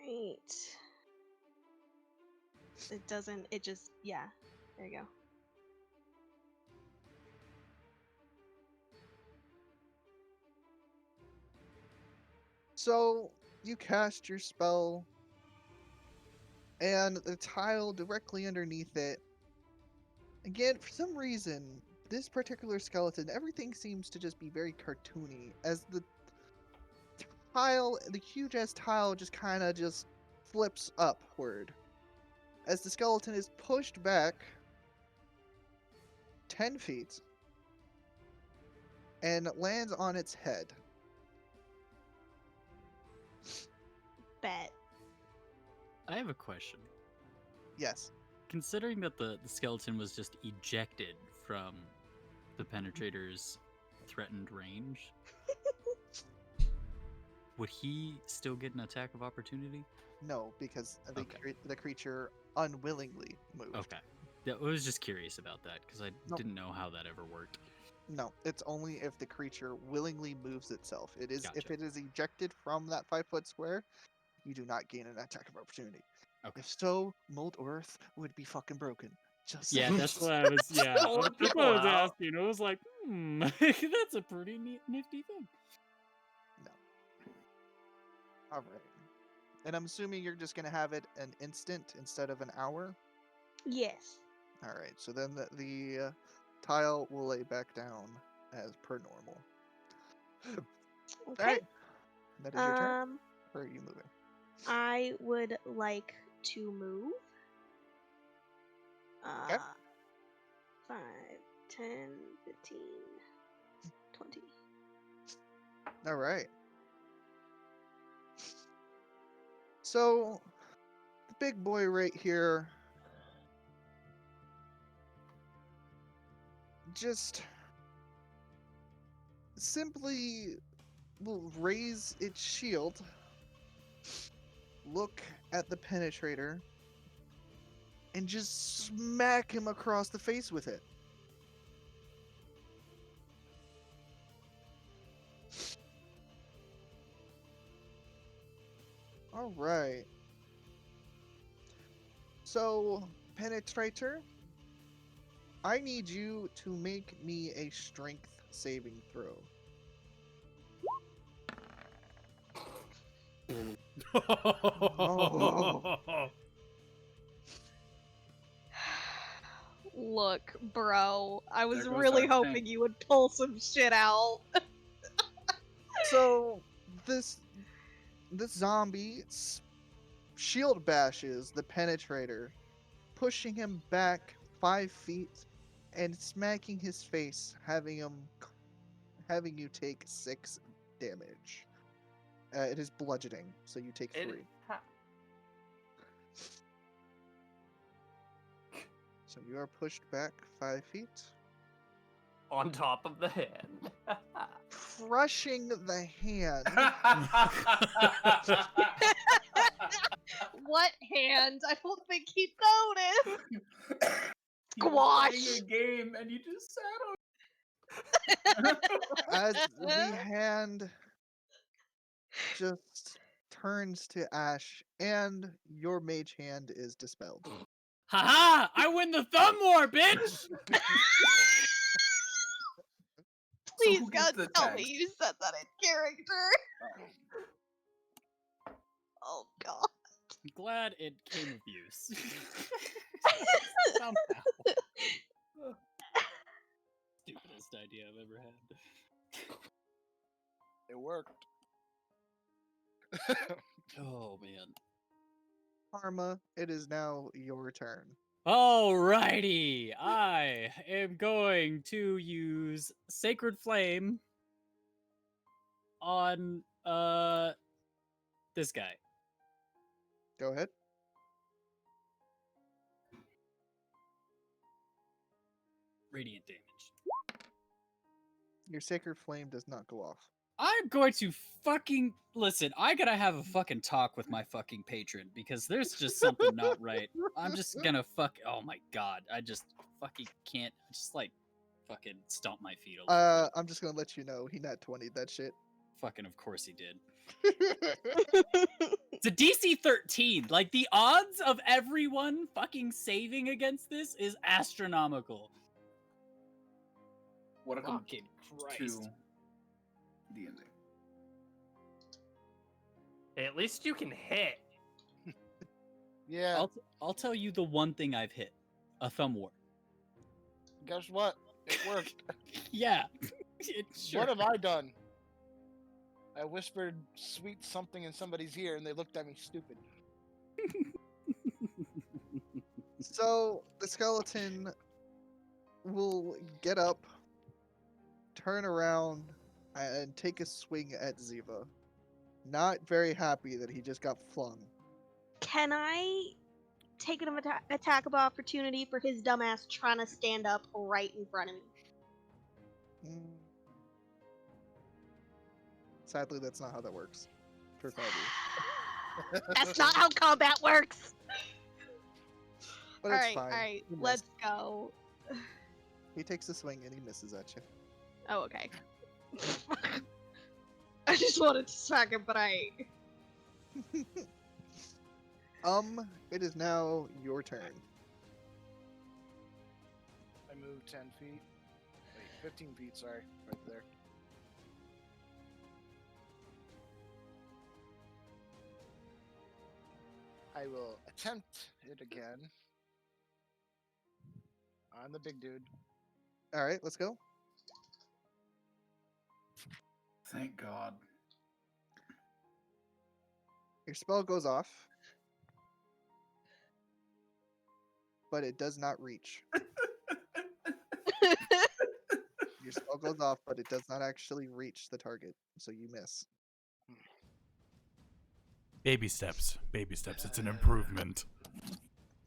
Right. It doesn't, it just, yeah. There you go. So you cast your spell, and the tile directly underneath it. Again, for some reason, this particular skeleton, everything seems to just be very cartoony. As the tile, the huge ass tile, just kind of just flips upward, as the skeleton is pushed back 10 feet and lands on its head. Bet. I have a question. Yes. Considering that the skeleton was just ejected from the penetrator's threatened range, would he still get an attack of opportunity? No, because the, Okay. the creature unwillingly moved. Okay. Yeah, I was just curious about that because I Nope. didn't know how that ever worked. No, it's only if the creature willingly moves itself. It is if Gotcha. it is ejected from that 5-foot square, you do not gain an attack of opportunity. Okay. If so, Mold Earth would be fucking broken. Just Yeah, saying. that's what I was. Yeah, Pulling that's what people I was out. asking. I was like, that's a pretty nifty thing. No. All right. And I'm assuming you're just gonna have it an instant instead of an hour. Yes. All right. So then the tile will lay back down as per normal. Okay. All right. That is your turn. Um, Or are you moving? I would like to move. Okay. 5, 10, 15, 20. All right. So the big boy right here just simply will raise its shield, look at the penetrator, and just smack him across the face with it. All right. So, penetrator, I need you to make me a strength saving throw. Look, bro, I was There goes really our hoping tank. you would pull some shit out. So, this this zombie shield bashes the penetrator, pushing him back 5 feet and smacking his face, having you take 6 damage. It is bludgeoning, so you take 3. So you are pushed back 5 feet. On top of the hand. Crushing the hand. What hand? I don't think he noticed. You were Squash. playing a game and you just sat on. As the hand just turns to ash and your mage hand is dispelled. Haha! I win the thumb war, bitch! Please, who gets God, the tell tags? me you said that in character. Oh, God. I'm glad it came of use. Somehow. Stupidest idea I've ever had. It worked. Oh man. Karma, it is now your turn. Alrighty, I am going to use Sacred Flame on this guy. Go ahead. Radiant damage. Your sacred flame does not go off. I'm going to fucking listen. I gotta have a fucking talk with my fucking patron because there's just something not right. I'm just gonna oh my god, I just fucking can't. Just like fucking stomp my feet a little bit. I'm just gonna let you know he nat 20'd that shit. Fucking of course he did. It's a DC 13. Like the odds of everyone fucking saving against this is astronomical. Welcome Fucking to Christ. D&D. Hey, at least you can hit. Yeah. I'll tell you the one thing I've hit. A thumb war. Guess what? It worked. Yeah. It sure. What have I done? I whispered sweet something in somebody's ear and they looked at me stupid. So the skeleton will get up, turn around, and take a swing at Ziva. Not very happy that he just got flung. Can I take an attack of opportunity for his dumbass trying to stand up right in front of me? Sadly, that's not how that works. For Fabi. That's not how combat works. But it's fine. Alright, He let's missed. go. He takes a swing and he misses at you. Oh, okay. I just wanted to smack him, but It is now your turn. I moved 10 feet. Wait, 15 feet, sorry. Right there. I will attempt it again. I'm the big dude. Alright, let's go. Thank God. Your spell goes off. But it does not reach. Your spell goes off, but it does not actually reach the target, so you miss. Baby steps. Baby steps. It's an improvement.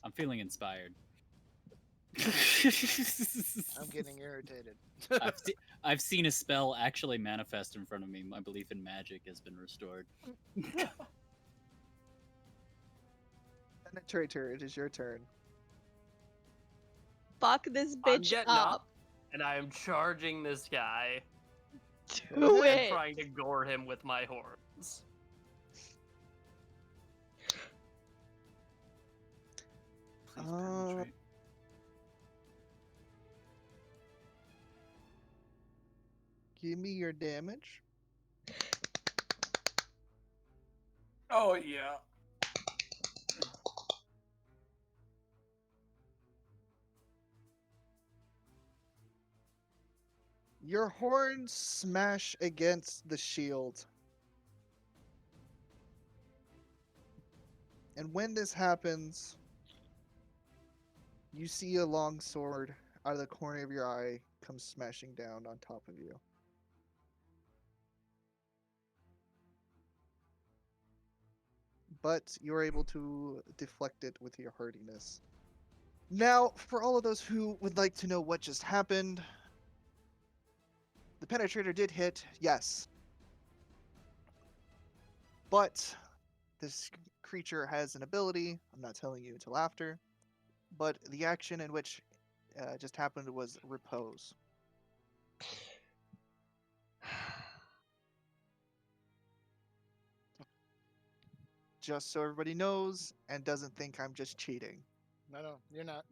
I'm feeling inspired. I'm getting irritated. I've seen a spell actually manifest in front of me. My belief in magic has been restored. Penetrator, it is your turn. fuck this I'm bitch getting up. up, and I am charging this guy. Do and it. trying to gore him with my horns. Please penetrate. Give me your damage. Oh, yeah. Your horns smash against the shield. And when this happens, you see a long sword out of the corner of your eye come smashing down on top of you. But you're able to deflect it with your hardiness. Now, for all of those who would like to know what just happened, the penetrator did hit, yes. But this creature has an ability, I'm not telling you until after, but the action in which just happened was repose. Just so everybody knows and doesn't think I'm just cheating. No, you're not.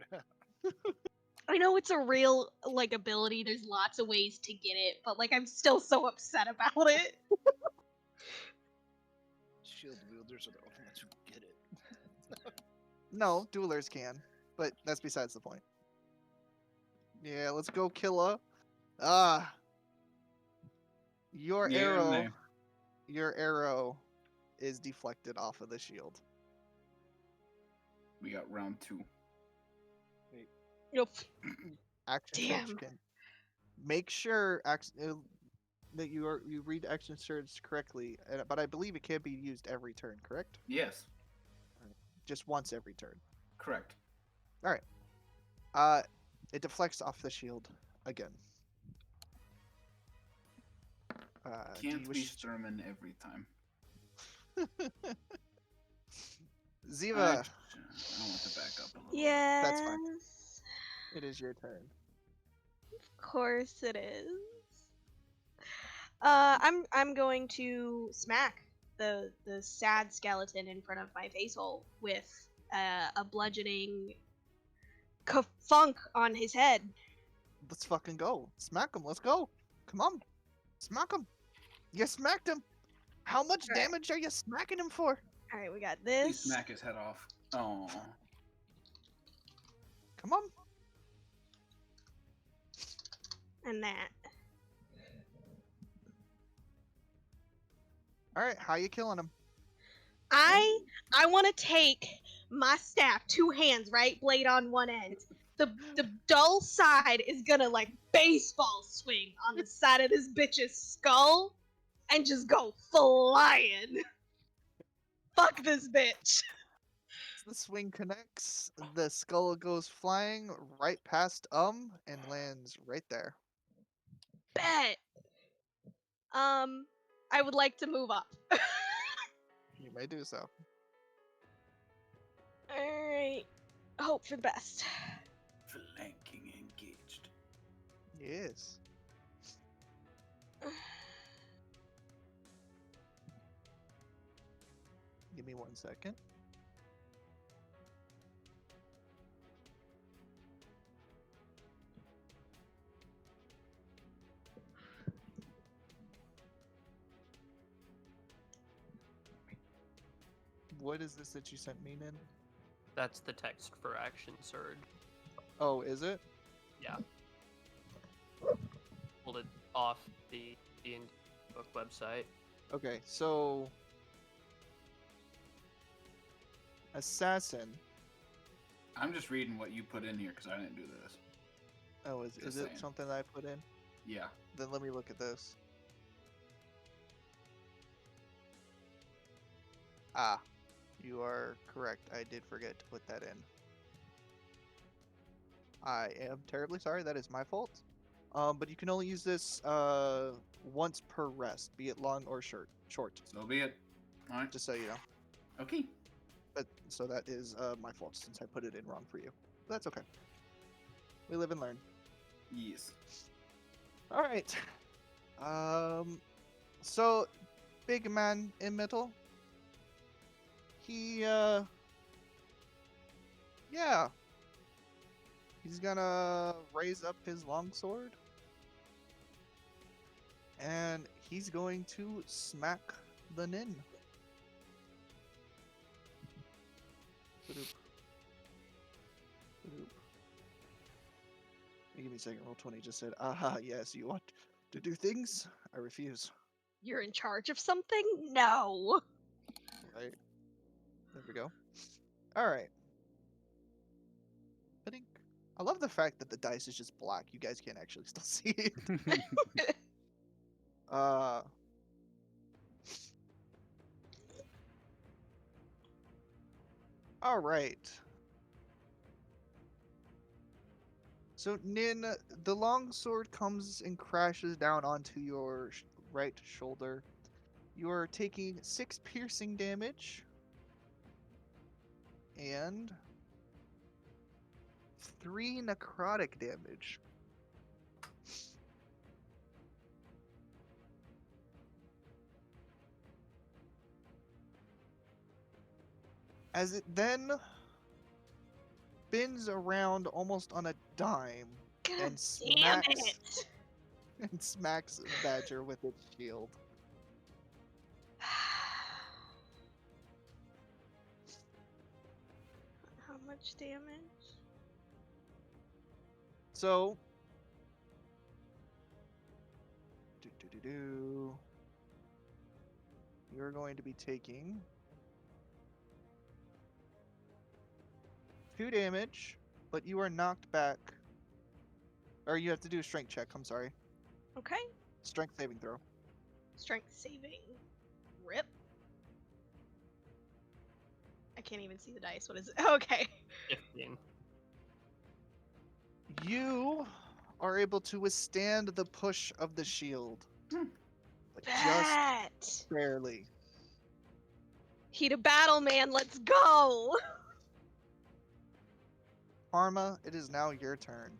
I know it's a real like ability. There's lots of ways to get it, but like I'm still so upset about it. Shield wielders are the only ones who get it. No, duelers can, but that's besides the point. Yeah, let's go, Killa. Ah, your Yeah, arrow, man. your arrow is deflected off of the shield. We got round 2. Nope. Action Damn. search can make sure that you read action search correctly, but I believe it can be used every turn. Correct? Yes, Just once every turn. correct. All right. It deflects off the shield again. Do Can't you be wish Sturman every time. Ziva, I want to back up a little. Yes. That's fine. It is your turn. Of course it is. I'm going to smack the sad skeleton in front of my face hole with a bludgeoning funk on his head. Let's fucking go. Smack him. Let's go. Come on. Smack him. You smacked him. How much All right. damage are you smacking him for? All right, we got Please this smack his head off. Oh, Come on. and that. All right. How you killing him? I want to take my staff, 2 hands, right, blade on one end. The dull side is gonna like baseball swing on the side of this bitch's skull, and just go flying. Fuck this bitch. The swing connects. The skull goes flying right past and lands right there. Bet. I would like to move up. You may do so. Alright. Hope for the best. flanking engaged. Yes. Give me 1 second. What is this that you sent me, Nin? That's the text for action surge. Oh, is it? Yeah. Pulled it off the D&D book website. Okay, so assassin. I'm just reading what you put in here because I didn't do this. Oh, is Just it saying. something that I put in? Yeah. Then let me look at this. Ah, you are correct. I did forget to put that in. I am terribly sorry. That is my fault. But you can only use this once per rest, be it long or short. So be it. All right. Just so you know. Okay. But so that is my fault since I put it in wrong for you. But that's okay. We live and learn. Yes. All right. So big man in middle. He yeah. He's gonna raise up his longsword. And he's going to smack the Nin. Ba-doop. Ba-doop. Give me a second. Roll 20 just said, "Aha, yes, you want to do things? I refuse." You're in charge of something? No. Right? There we go. All right. I love the fact that the dice is just black. You guys can't actually still see it. Uh. All right. So Nin, the longsword comes and crashes down onto your right shoulder. You are taking 6 piercing damage and 3 necrotic damage. As it then spins around almost on a dime God and damn smacks it! and smacks Badger with its shield. How much damage? So, you're going to be taking 2 damage, but you are knocked back. Or you have to do a strength check, I'm sorry. Okay. Strength saving throw. Strength saving. Rip. I can't even see the dice. What is it? Okay. 15. You are able to withstand the push of the shield. But Bet. just barely. Heat of battle, man. Let's go. Karma, it is now your turn.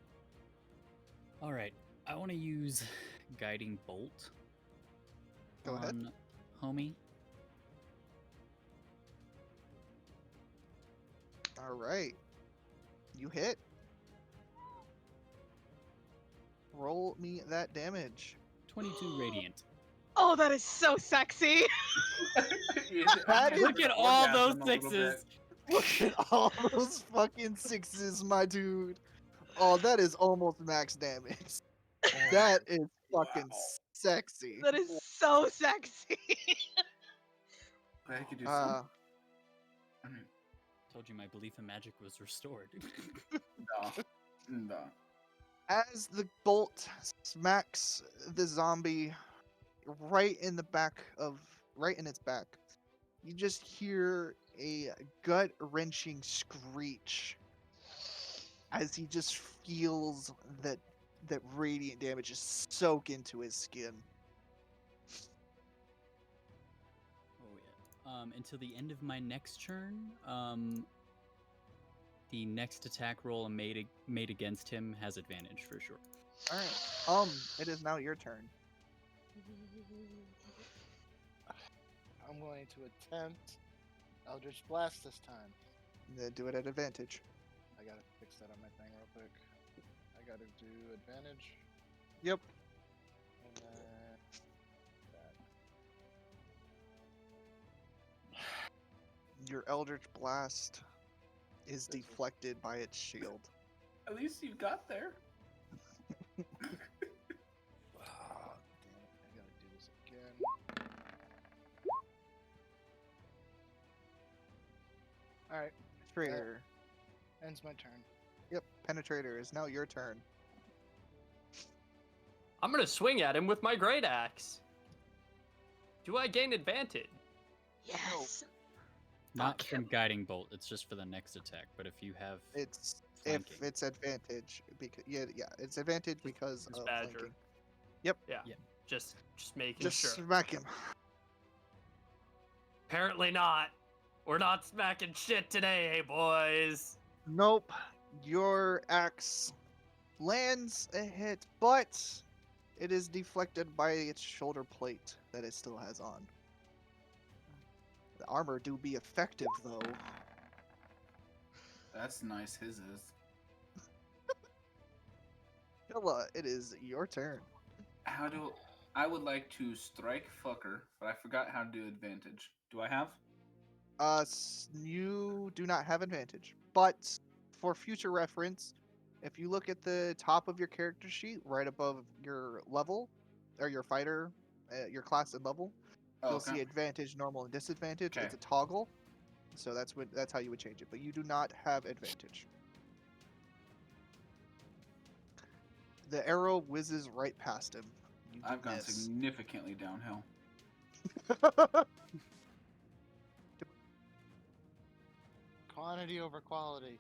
All right, I want to use guiding bolt Go on ahead. homie. All right. You hit. Roll me that damage. 22 radiant. Oh, that is so sexy. That is- Look at all those sixes. Look at all those fucking 6s, my dude. Oh, that is almost max damage. That is fucking sexy. That is so sexy. I could do Uh, some. Told you my belief in magic was restored. No. as the bolt smacks the zombie right in its back, you just hear a gut-wrenching screech as he just feels that radiant damage just soak into his skin. Oh yeah. Until the end of my next turn, the next attack roll made against him has advantage for sure. All right. It is now your turn. I'm going to attempt Eldritch Blast this time. Do it at advantage. I gotta fix that on my thing real quick. I gotta do advantage. Yep. And then that. Your Eldritch Blast is This is- deflected by its shield. At least you got there. Ah, damn it. I gotta do this again. Alright, Penetrator. ends my turn. Yep, Penetrator is now your turn. I'm gonna swing at him with my great axe. Do I gain advantage? Yes. Not Fuck from him. guiding bolt. It's just for the next attack. But if you have It's flanking, if it's advantage because it's advantage because It's of Badger. flanking. Yeah. Yeah. Just making Just sure. smack him. Apparently not. We're not smacking shit today, hey boys. Nope. Your axe lands a hit, but it is deflected by its shoulder plate that it still has on. The armor do be effective though. That's nice. His is. Killa, it is your turn. How do I would like to strike fucker, but I forgot how to do advantage. Do I have? You do not have advantage, but for future reference, if you look at the top of your character sheet, right above your level, or your fighter, your class and level, Oh, you'll okay. see advantage, normal, and disadvantage. Okay. It's a toggle. So that's how you would change it. But you do not have advantage. The arrow whizzes right past him. You I've gone miss. significantly downhill. Quantity over quality.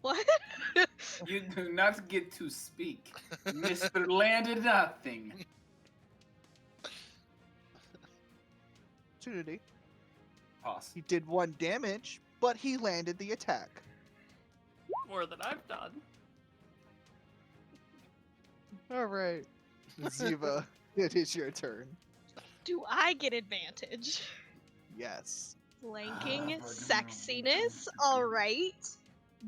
What? You do not get to speak. Mr. Landed Nothing. Opportunity. Pause. He did 1 damage, but he landed the attack. More than I've done. All right, Ziva, it is your turn. Do I get advantage? Yes. Flanking sexiness. All right.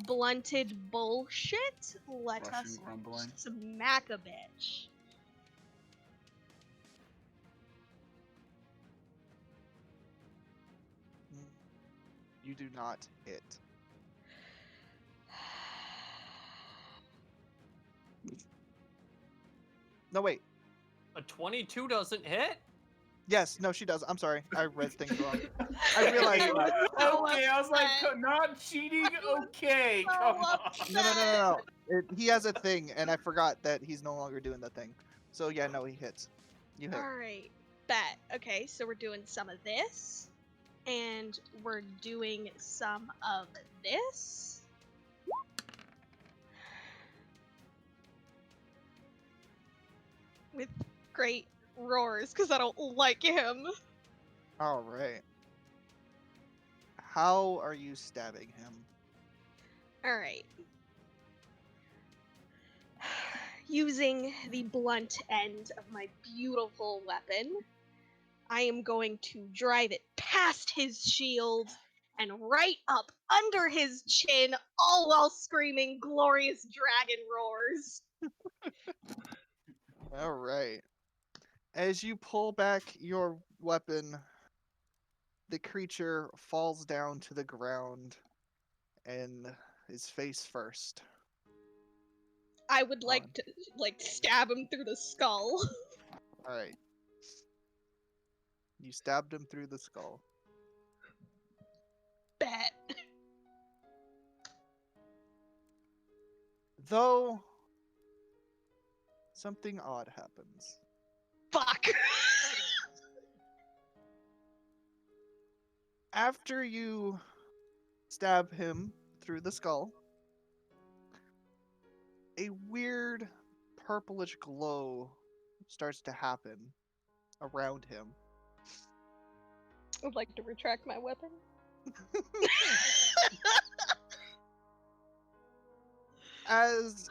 Blunted bullshit. Let Russian us grumbling. smack a bitch. You do not hit. No, wait. A 22 doesn't hit? Yes, no, she does. I'm sorry. I read things wrong. I realized. Okay, I was like, not cheating? Okay, So come on. No. He has a thing, and I forgot that he's no longer doing the thing. So yeah, no, he hits. You hit. Alright. Bet. Okay, so we're doing some of this. And we're doing some of this. With great roars, because I don't like him. All right. How are you stabbing him? Alright. Using the blunt end of my beautiful weapon, I am going to drive it past his shield and right up under his chin, all while screaming glorious dragon roars. All right. As you pull back your weapon, the creature falls down to the ground and is face first. I would On. like to stab him through the skull. All right. You stabbed him through the skull. Bet. Though something odd happens. Fuck. After you stab him through the skull, a weird purplish glow starts to happen around him. I'd like to retract my weapon. As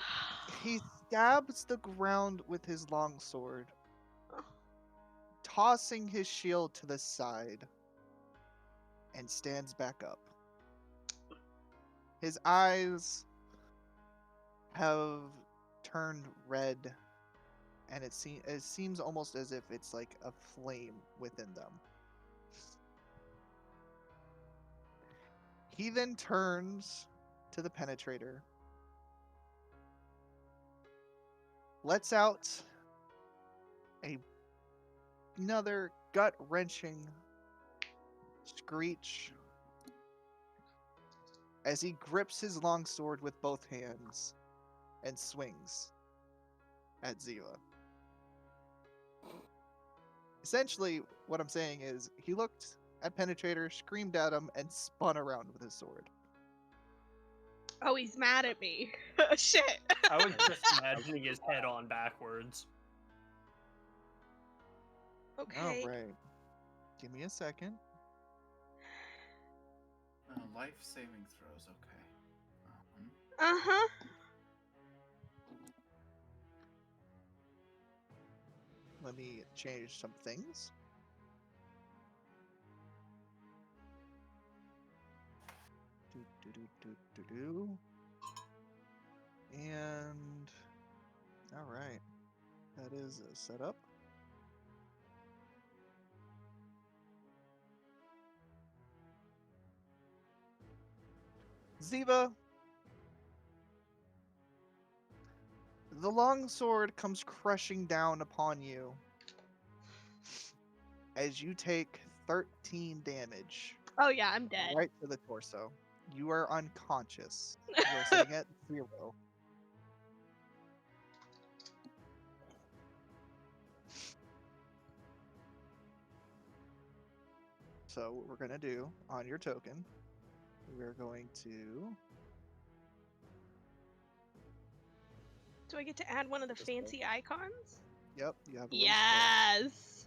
he stabs the ground with his longsword, tossing his shield to the side, and stands back up. His eyes have turned red, and it seems almost as if it's like a flame within them. He then turns to the penetrator, lets out another gut-wrenching screech as he grips his longsword with both hands and swings at Ziva. Essentially, what I'm saying is, he looked at Penetrator, screamed at him, and spun around with his sword. Oh, he's mad at me. Shit. I was just imagining his head on backwards. Okay. Alright. Give me a second. Life saving throws, okay. Uh-huh. Let me change some things. Do. And alright. That is a setup. Ziva, the longsword comes crushing down upon you as you take 13 damage Oh yeah, I'm dead. right to the torso. You are unconscious. You are sitting at 0. So what we're gonna do on your token, we're going to. Do I get to add one of the This way. fancy icons? Yep, you have a little scroll. Yes.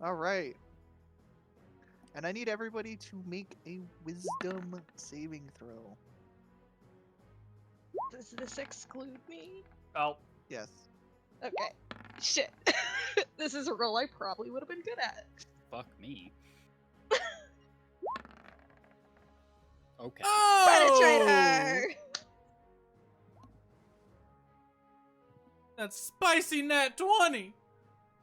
All right. And I need everybody to make a wisdom saving throw. Does this exclude me? Oh, Yes. Okay. Shit. This is a role I probably would have been good at. Fuck me. Okay. Oh! Penetrator! That's spicy nat 20!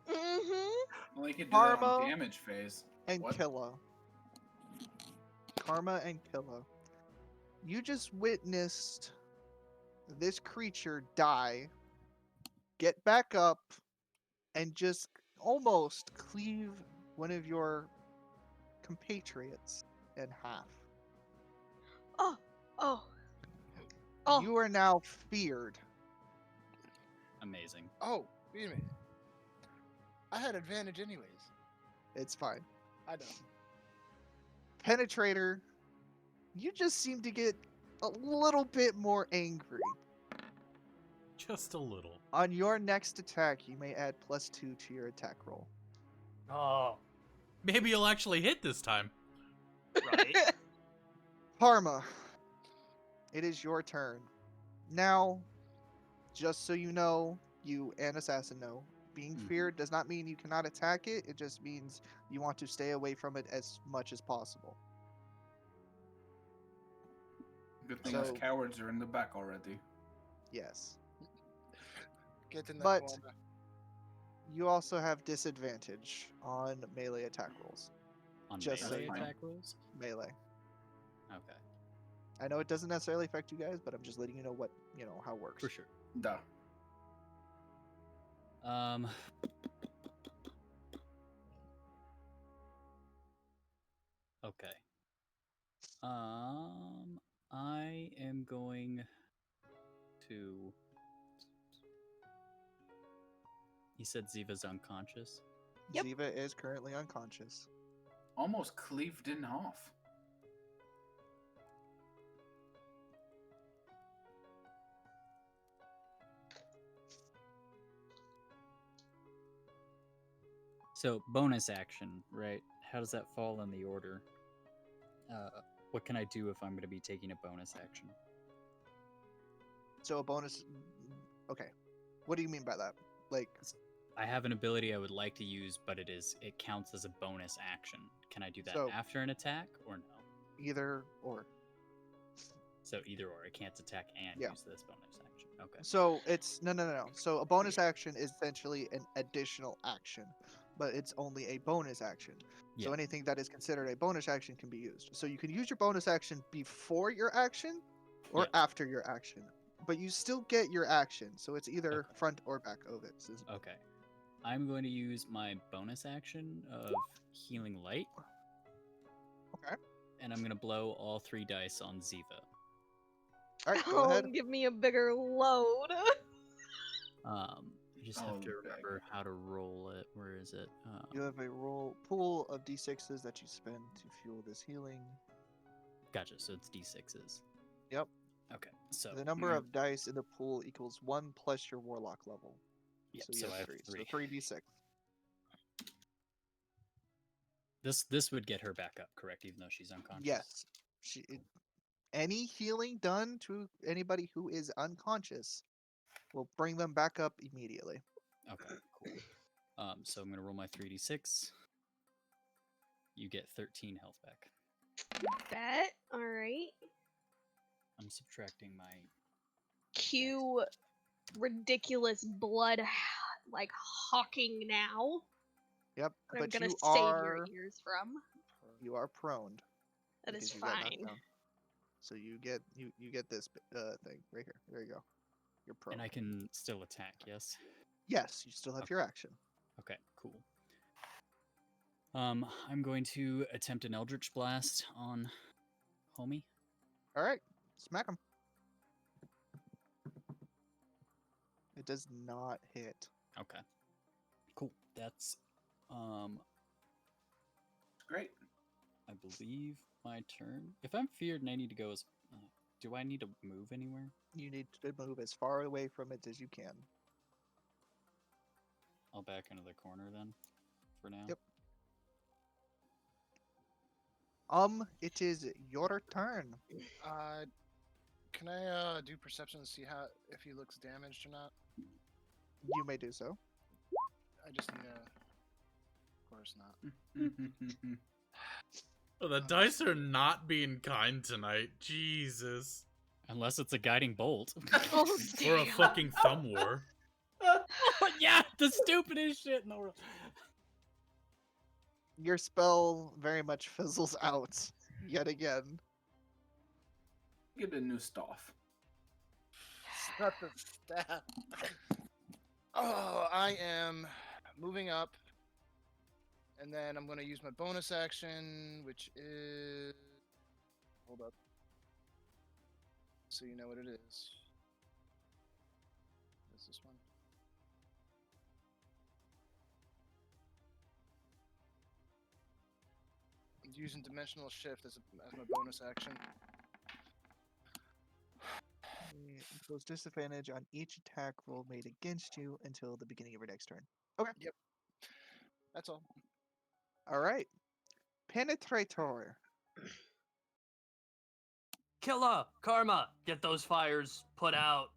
Mm-hmm. Well, you can do that Karma. on damage phase. And What? Killa. Karma and Killa. You just witnessed this creature die, get back up, and just almost cleave one of your compatriots in half. Oh. Oh. Oh. You are now feared. Amazing. Oh, wait a minute. I had advantage anyways. It's fine. I know. Penetrator, you just seem to get a little bit more angry. Just a little. On your next attack, you may add +2 to your attack roll. oh, Maybe you'll actually hit this time. right. Parma, it is your turn. Now, just so you know, you and Assassin know, being Mhm. feared does not mean you cannot attack it. It just means you want to stay away from it as much as possible. Good thing us So- cowards are in the back already. Yes. Get in that But- corner. You also have disadvantage on melee attack rolls. On Just melee so you know. attack rules? Melee. Okay. I know it doesn't necessarily affect you guys, but I'm just letting you know what, how it works. For sure. Duh. Okay. I am going to. He said Ziva's unconscious. Yep. Ziva is currently unconscious. Almost cleaved in half. So bonus action, right? How does that fall in the order? What can I do if I'm going to be taking a bonus action? So a bonus. Okay. What do you mean by that? Like, I have an ability I would like to use, but it counts as a bonus action. Can I do that So- after an attack or no? either or. So either or, I can't attack and Yeah. use this bonus action. Okay. So it's no. So a bonus action is essentially an additional action, but it's only a bonus action. So Yeah. anything that is considered a bonus action can be used. So you can use your bonus action before your action or Yeah. after your action, but you still get your action. So it's either Okay. front or back of it. So Okay. I'm going to use my bonus action of Healing Light. Okay. And I'm going to blow all 3 dice on Ziva. All right, go Oh, ahead. give me a bigger load. You just have to Oh, remember how to roll it. Where is it? You have a pool of d6s that you spend to fuel this healing. Gotcha. So it's D6s. Yep. Okay. So The number of dice in the pool equals 1 plus your warlock level. yeah, So you so have I have 3. 3. So 3d6. This would get her back up, correct? Even though she's unconscious. Yes. Any healing done to anybody who is unconscious will bring them back up immediately. Okay. Cool. So I'm gonna roll my 3d6. You get 13 health back. Bet. Alright. I'm subtracting my. Cue ridiculous blood like hawking now. Yep. That I'm But gonna you save are your ears from. prone. That is because you got knocked fine. down. So you get this thing right here. There you go. You're prone. And I can still attack. Yes. Yes, you still have Okay. your action. Okay. Cool. I'm going to attempt an Eldritch Blast on Homie. All right, smack him. It does not hit. Okay. Cool. That's Great. I believe my turn. If I'm feared and I need to go as do I need to move anywhere? You need to move as far away from it as you can. I'll back into the corner then for now. Yep. It is your turn. Can I do perception to see if he looks damaged or not? You may do so. I just need to. Of course not. Oh, the dice are not being kind tonight. Jesus. Unless it's a guiding bolt. Oh, Or a damn. fucking thumb war. Yeah, the stupidest shit in the world. Your spell very much fizzles out yet again. Get a new staff. Not the staff. Oh, I am moving up. And then I'm going to use my bonus action, which is. Hold up. So you know what it is. What's this one? I'm using Dimensional Shift as my bonus action. It impose disadvantage on each attack roll made against you until the beginning of your next turn. That's all. All right. Penetrator. Killa, Karma, get those fires put out.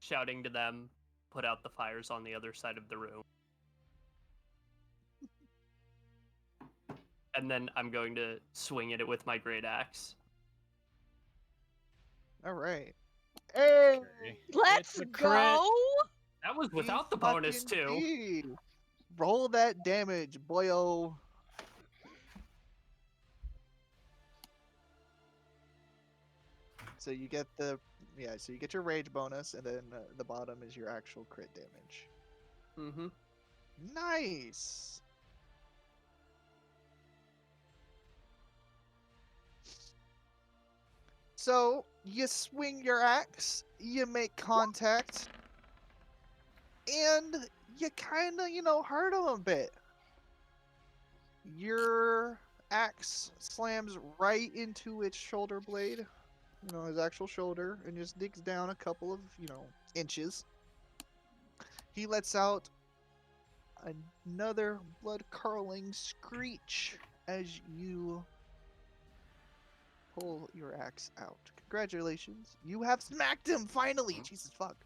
Shouting to them, put out the fires on the other side of the room. And then I'm going to swing at it with my great axe. All right. Hey! Okay. Let's It's a crit. go. That was He without the bonus, fucking too. did. Roll that damage, boyo. So you get so you get your rage bonus, and then the bottom is your actual crit damage. Mm-hmm. Nice. So you swing your axe, you make contact, and you kind of, hurt him a bit. Your axe slams right into its shoulder blade, his actual shoulder, and just digs down a couple of, inches. He lets out another blood-curdling screech as you pull your axe out. Congratulations. You have smacked him, finally! Jesus fuck.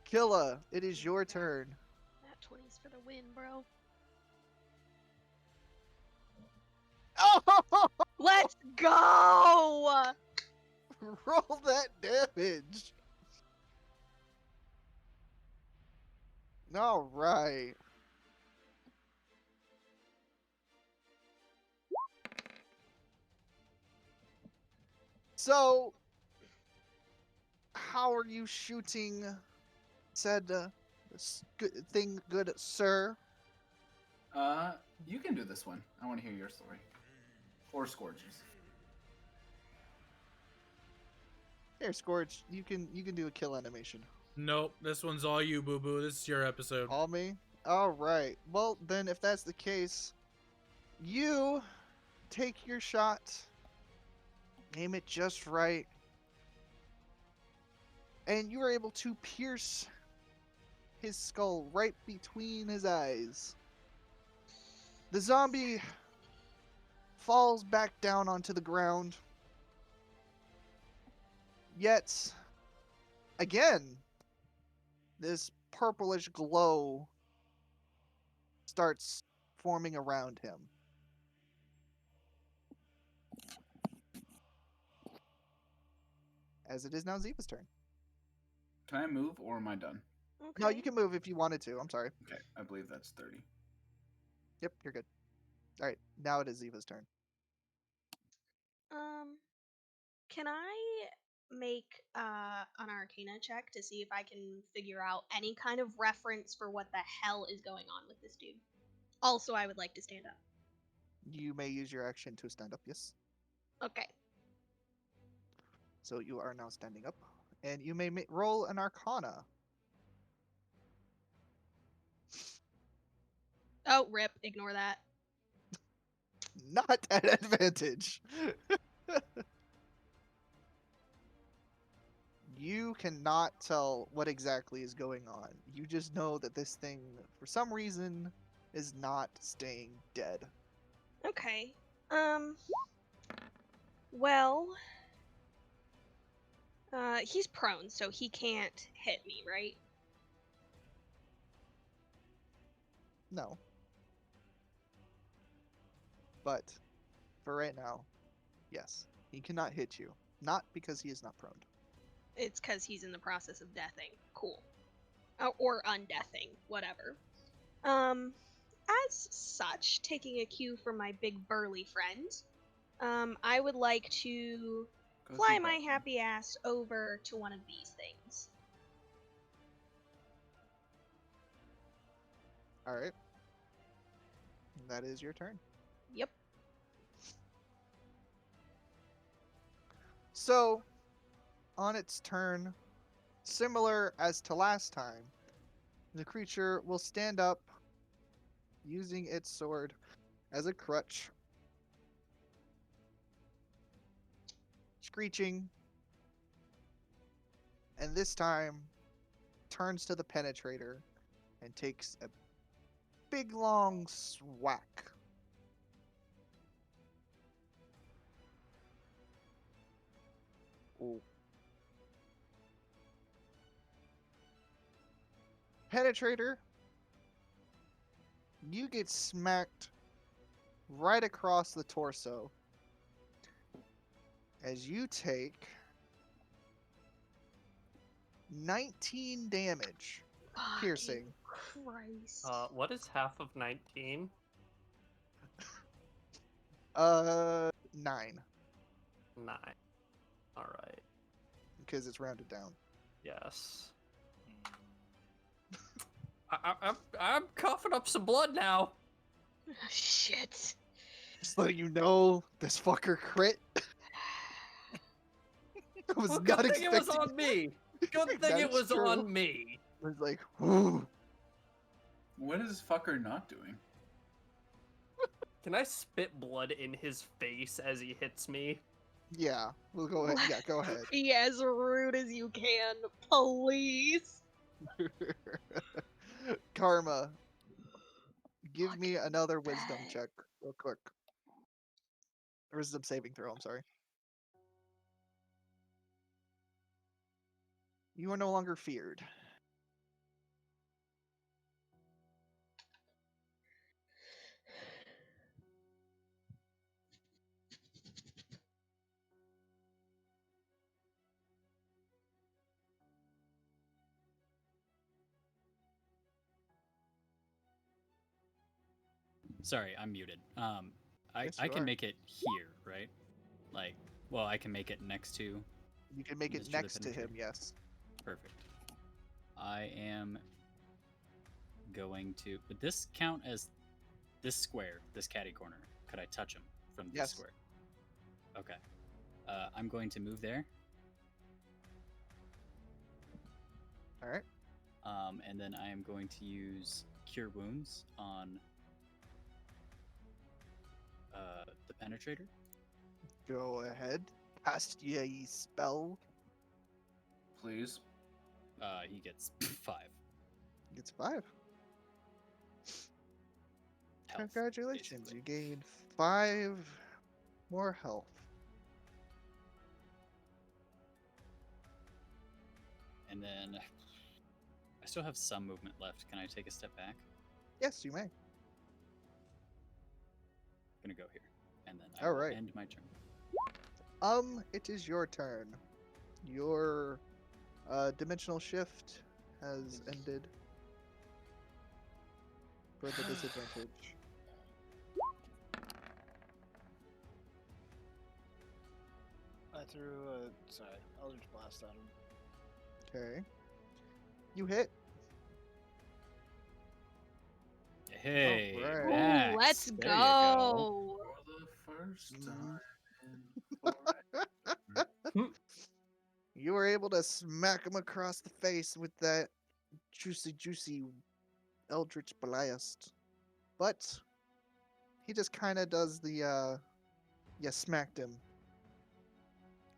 Killa, it is your turn. That 20's for the win, bro. Oh! Let's go! Roll that damage. All right. So, how are you shooting said thing, good sir? You can do this one. I want to hear your story. Or Scourge's. Here, Scourge, you can do a kill animation. Nope, this one's all you, Boo Boo. This is your episode. All me? All right. Well, then, if that's the case, you take your shot, aim it just right, and you are able to pierce his skull right between his eyes. The zombie falls back down onto the ground. Yet, again, this purplish glow starts forming around him. As it is now Ziva's turn. Can I move or am I done? Okay. No, you can move if you wanted to. I'm sorry. Okay, I believe that's 30. Yep, you're good. All right, now it is Ziva's turn. Can I make an Arcana check to see if I can figure out any kind of reference for what the hell is going on with this dude. Also, I would like to stand up. You may use your action to stand up, yes. Okay. So you are now standing up. And you may roll an Arcana. Oh, rip. Ignore that. Not at advantage. You cannot tell what exactly is going on. You just know that this thing, for some reason, is not staying dead. Okay. Well, he's prone, so he can't hit me, right? No. But for right now, yes, he cannot hit you. Not because he is not prone. It's because he's in the process of deathing. Cool. Or undeathing, whatever. As such, taking a cue from my big burly friend, I would like to Go fly see my Batman. happy ass over to one of these things. All right. That is your turn. Yep. So, on its turn, similar as to last time, the creature will stand up using its sword as a crutch, screeching, and this time turns to the penetrator and takes a big long swack. Ooh. Penetrator, you get smacked right across the torso as you take 19 damage, piercing. Christ. What is half of 19? 9, 9. Alright. because it's rounded down. Yes. I'm coughing up some blood now. Shit. Just letting you know, this fucker crit. I was Well, not good thing it was expecting. on me. Good thing That it is was true. on me. I was like, whoo. What is this fucker not doing? Can I spit blood in his face as he hits me? Yeah, we'll go ahead. Yeah, go ahead. Be as rude as you can, please. Karma, give me another wisdom check real quick. Wisdom saving throw, I'm sorry. You are no longer feared. Sorry, I'm muted. I Yes, I you can are. make it here, right? Like, well, I can make it next to. You can make it Mr. the next to him, Penetrator. yes. Perfect. I am going to. Would this count as this square, this catty corner? Could I touch him from this Yes. square? Okay. I'm going to move there. All right. And then I am going to use Cure Wounds on the Penetrator. Go ahead. Cast ye spell. Please. He gets 5 Gets 5. health. Congratulations, basically. you gain 5 more health. And then I still have some movement left. Can I take a step back? Yes, you may. I'm gonna go here, and then I All will right. end my turn. It is your turn. Your dimensional shift has ended for the disadvantage. I threw Eldritch Blast at him. Okay. You hit. Hey, Alright. Ooh, Max. let's There you go. go. For the first Mm. time. You were able to smack him across the face with that juicy Eldritch Blast. But he just kind of does the, you smacked him.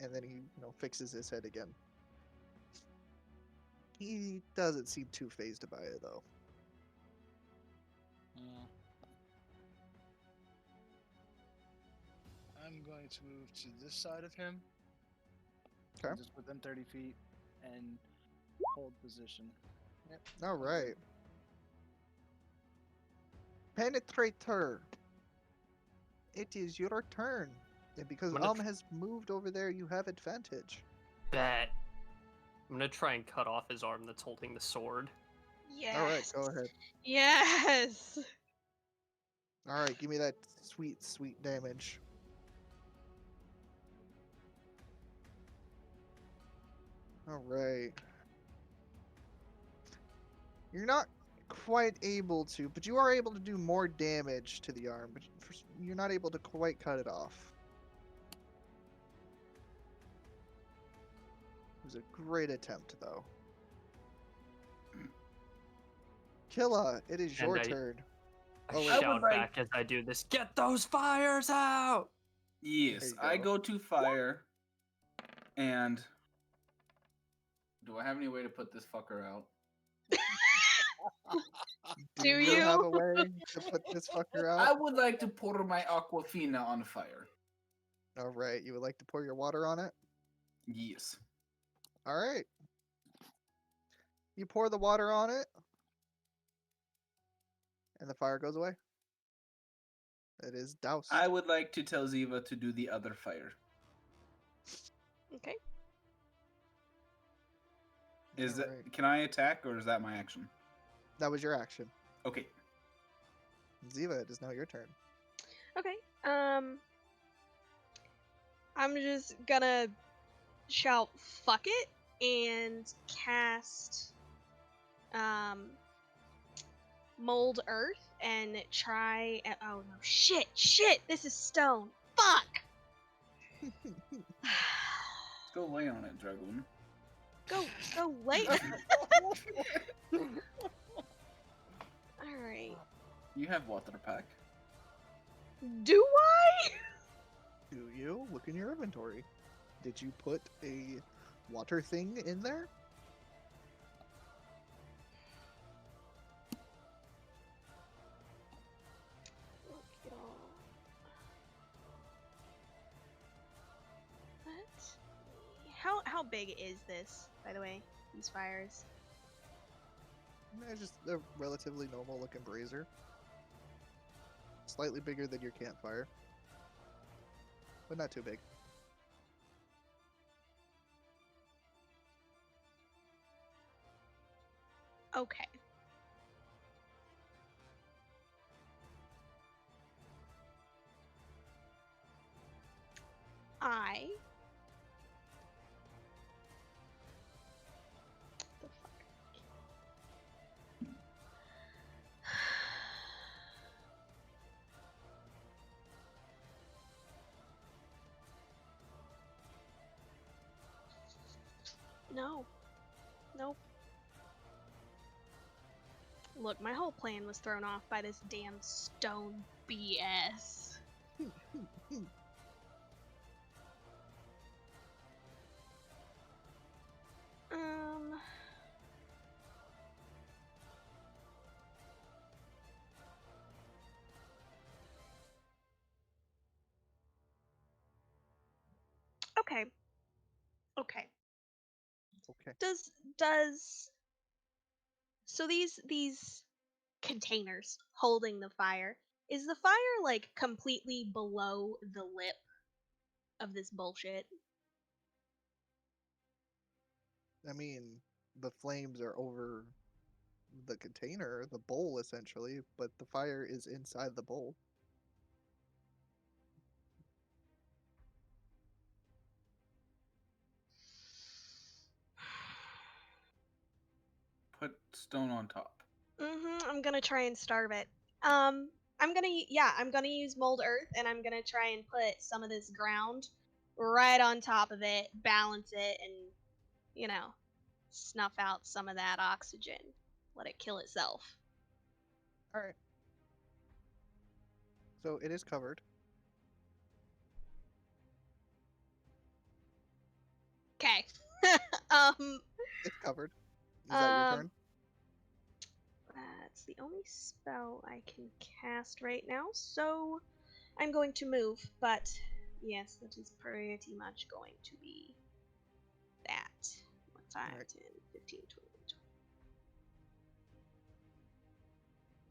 And then he, fixes his head again. He doesn't seem too phased by it, though. I'm going to move to this side of him. Okay. Just within 30 feet and hold position. Yep. All right. Penetrator. It is your turn. And because I'm gonna has moved over there, you have advantage. Bet. I'm gonna try and cut off his arm that's holding the sword. Yes. All right, go ahead. Yes. All right, give me that sweet damage. All right. You're not quite able to, but you are able to do more damage to the arm, but you're not able to quite cut it off. It was a great attempt, though. Killa, it is your And turn. I Oh, wait. I shout would like- back as I do this. Get those fires out! Yes, There you I go. go to fire. And do I have any way to put this fucker out? Do you you? have a way to put this fucker I out? would like to pour my Aquafina on fire. All right, you would like to pour your water on it? Yes. All right. You pour the water on it, and the fire goes away. It is doused. I would like to tell Ziva to do the other fire. Okay. Is that Alright. can I attack or is that my action? That was your action. Okay. Ziva, it is now your turn. Okay. I'm just gonna shout "fuck it" and cast mold earth and try. Oh no! Shit! This is stone. Fuck! Go lay on it, Dragoon. Go late. All right. You have water pack. Do I? Do you? Look in your inventory. Did you put a water thing in there? Look, y'all. What? How big is this, by the way? These fires. It's just a relatively normal looking brazier. Slightly bigger than your campfire. But not too big. Okay. I. The fuck? No. Nope. Look, my whole plan was thrown off by this damn stone BS. Um. Okay. Okay. Okay. Does so these containers holding the fire, is the fire like completely below the lip of this bullshit? I mean, the flames are over the container, the bowl essentially, but the fire is inside the bowl. put stone on top. I'm gonna try and starve it. I'm gonna use mold earth, and I'm gonna try and put some of this ground right on top of it, balance it, and snuff out some of that oxygen. Let it kill itself. All right. So it is covered. Okay. It's covered. Is that your turn? That's the only spell I can cast right now, so I'm going to move, but yes, that is pretty much going to be that. 5, Alright. 10, 15, 20,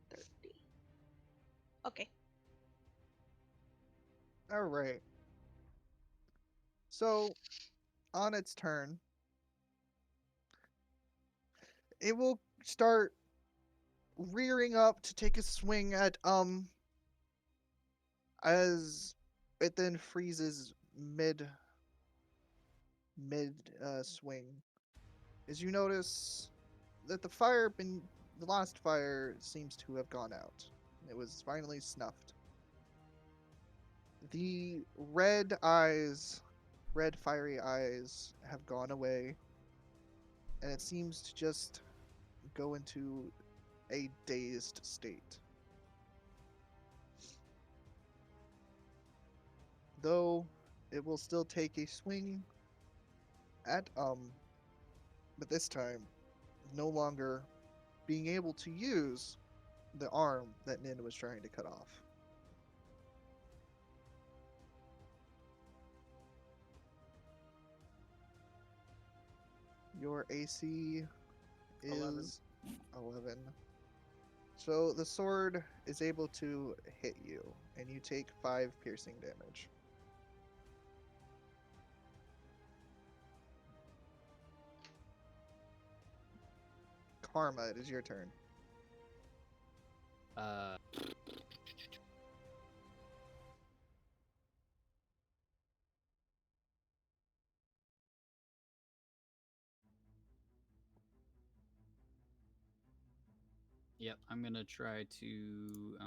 30. Okay. All right. So, on its turn, it will start rearing up to take a swing at as it then freezes mid swing. As you notice that the last fire seems to have gone out. It was finally snuffed. The red fiery eyes have gone away, and it seems to just go into a dazed state. Though it will still take a swing at but this time no longer being able to use the arm that Nin was trying to cut off. Your AC is 11. So the sword is able to hit you, and you take 5 piercing damage. Karma, it is your turn. Yep, I'm gonna try to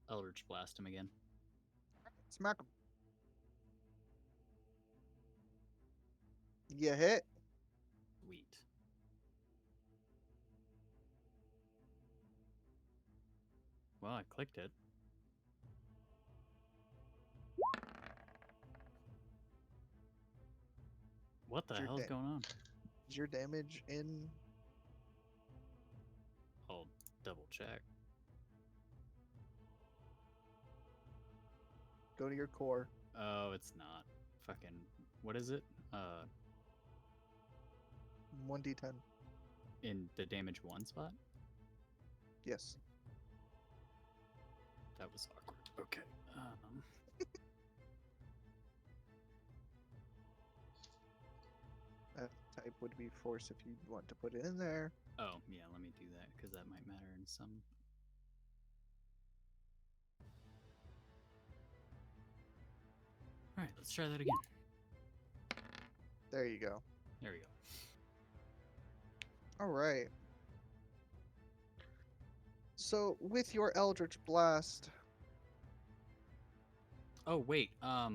Eldritch Blast him again. Smack him. You hit. Sweet. Well, I clicked it. What the hell is going on? Is your damage in? I'll double check. Go to your core. Oh, it's not. Fucking, what is it? 1d10. In the damage 1 spot? Yes. That was awkward. Okay. Type would be force if you want to put it in there. Oh, yeah, let me do that, because that might matter in some... Alright, let's try that again. There you go. There we go. Alright. So, with your Eldritch Blast... Oh, wait, Oh,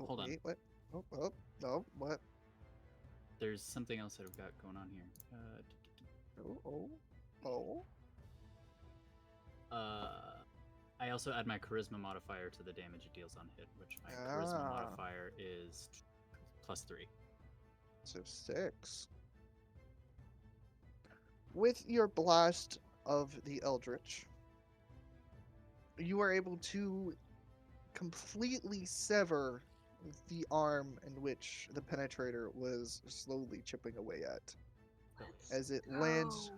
hold on. wait, what? Oh, no, what? There's something else that I've got going on here. I also add my charisma modifier to the damage it deals on hit, which my charisma modifier is +3. So 6. With your blast of the Eldritch, you are able to completely sever the arm in which the penetrator was slowly chipping away at. As it lands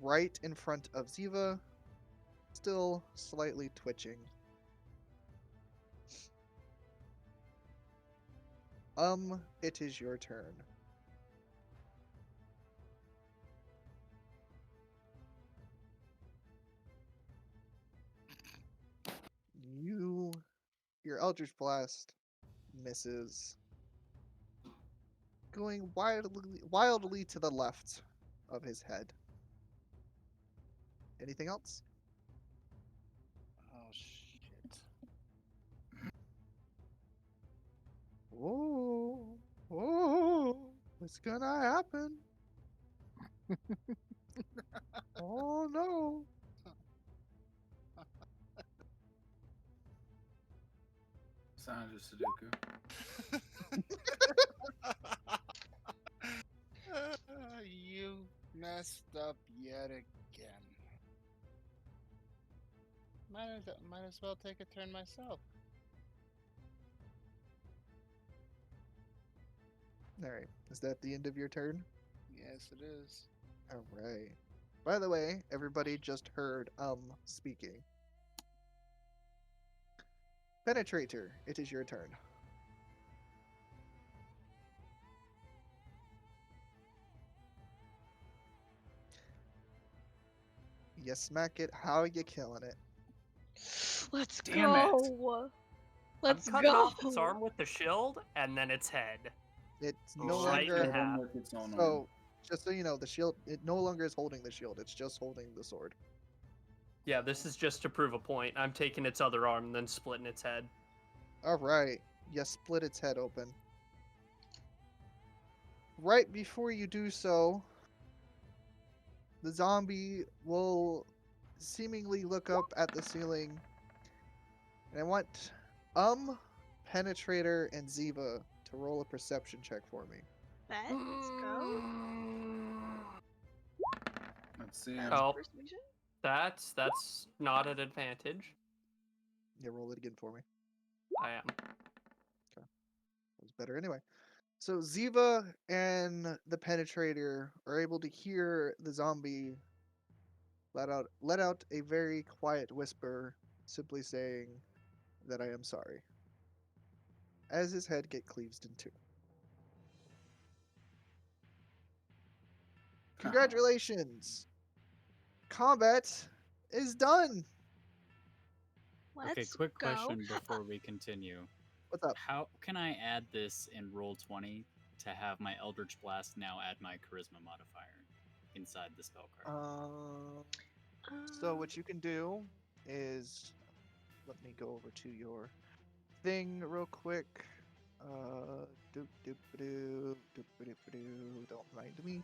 right in front of Ziva, still slightly twitching. It is your turn. Your Eldritch Blast misses, going wildly to the left of his head. Anything else? Oh shit. Oh, oh, what's gonna happen? Oh no. Sounds just Sudoku. You messed up yet again. Might as well take a turn myself. All right. Is that the end of your turn? Yes, it is. All right. By the way, everybody just heard speaking. Penetrator, it is your turn. You smack it. How you killing it? Let's Damn it. go. Let's I'm cutting go. off its arm with the shield and then its head. It's no Right in longer. half. With its own arm. So, just so you know, the shield. It no longer is holding the shield. It's just holding the sword. Yeah, this is just to prove a point. I'm taking its other arm and then splitting its head. All right. You split its head open. Right before you do so, the zombie will seemingly look up at the ceiling. And I want Penetrator and Ziva to roll a perception check for me. Bet. Let's go. Let's see. Oh. Persuasion. That's not an advantage. Yeah, roll it again for me. I am. That was better anyway. So Ziva and the Penetrator are able to hear the zombie let out a very quiet whisper, simply saying that I am sorry. As his head get cleaved in two. Congratulations! Combat is done. Let's Okay, quick go. question before we continue. What's up? How can I add this in roll 20 to have my Eldritch Blast now add my Charisma modifier inside the spell card? So what you can do is, let me go over to your thing real quick. Doop doop doo doop doop doo. Don't mind me.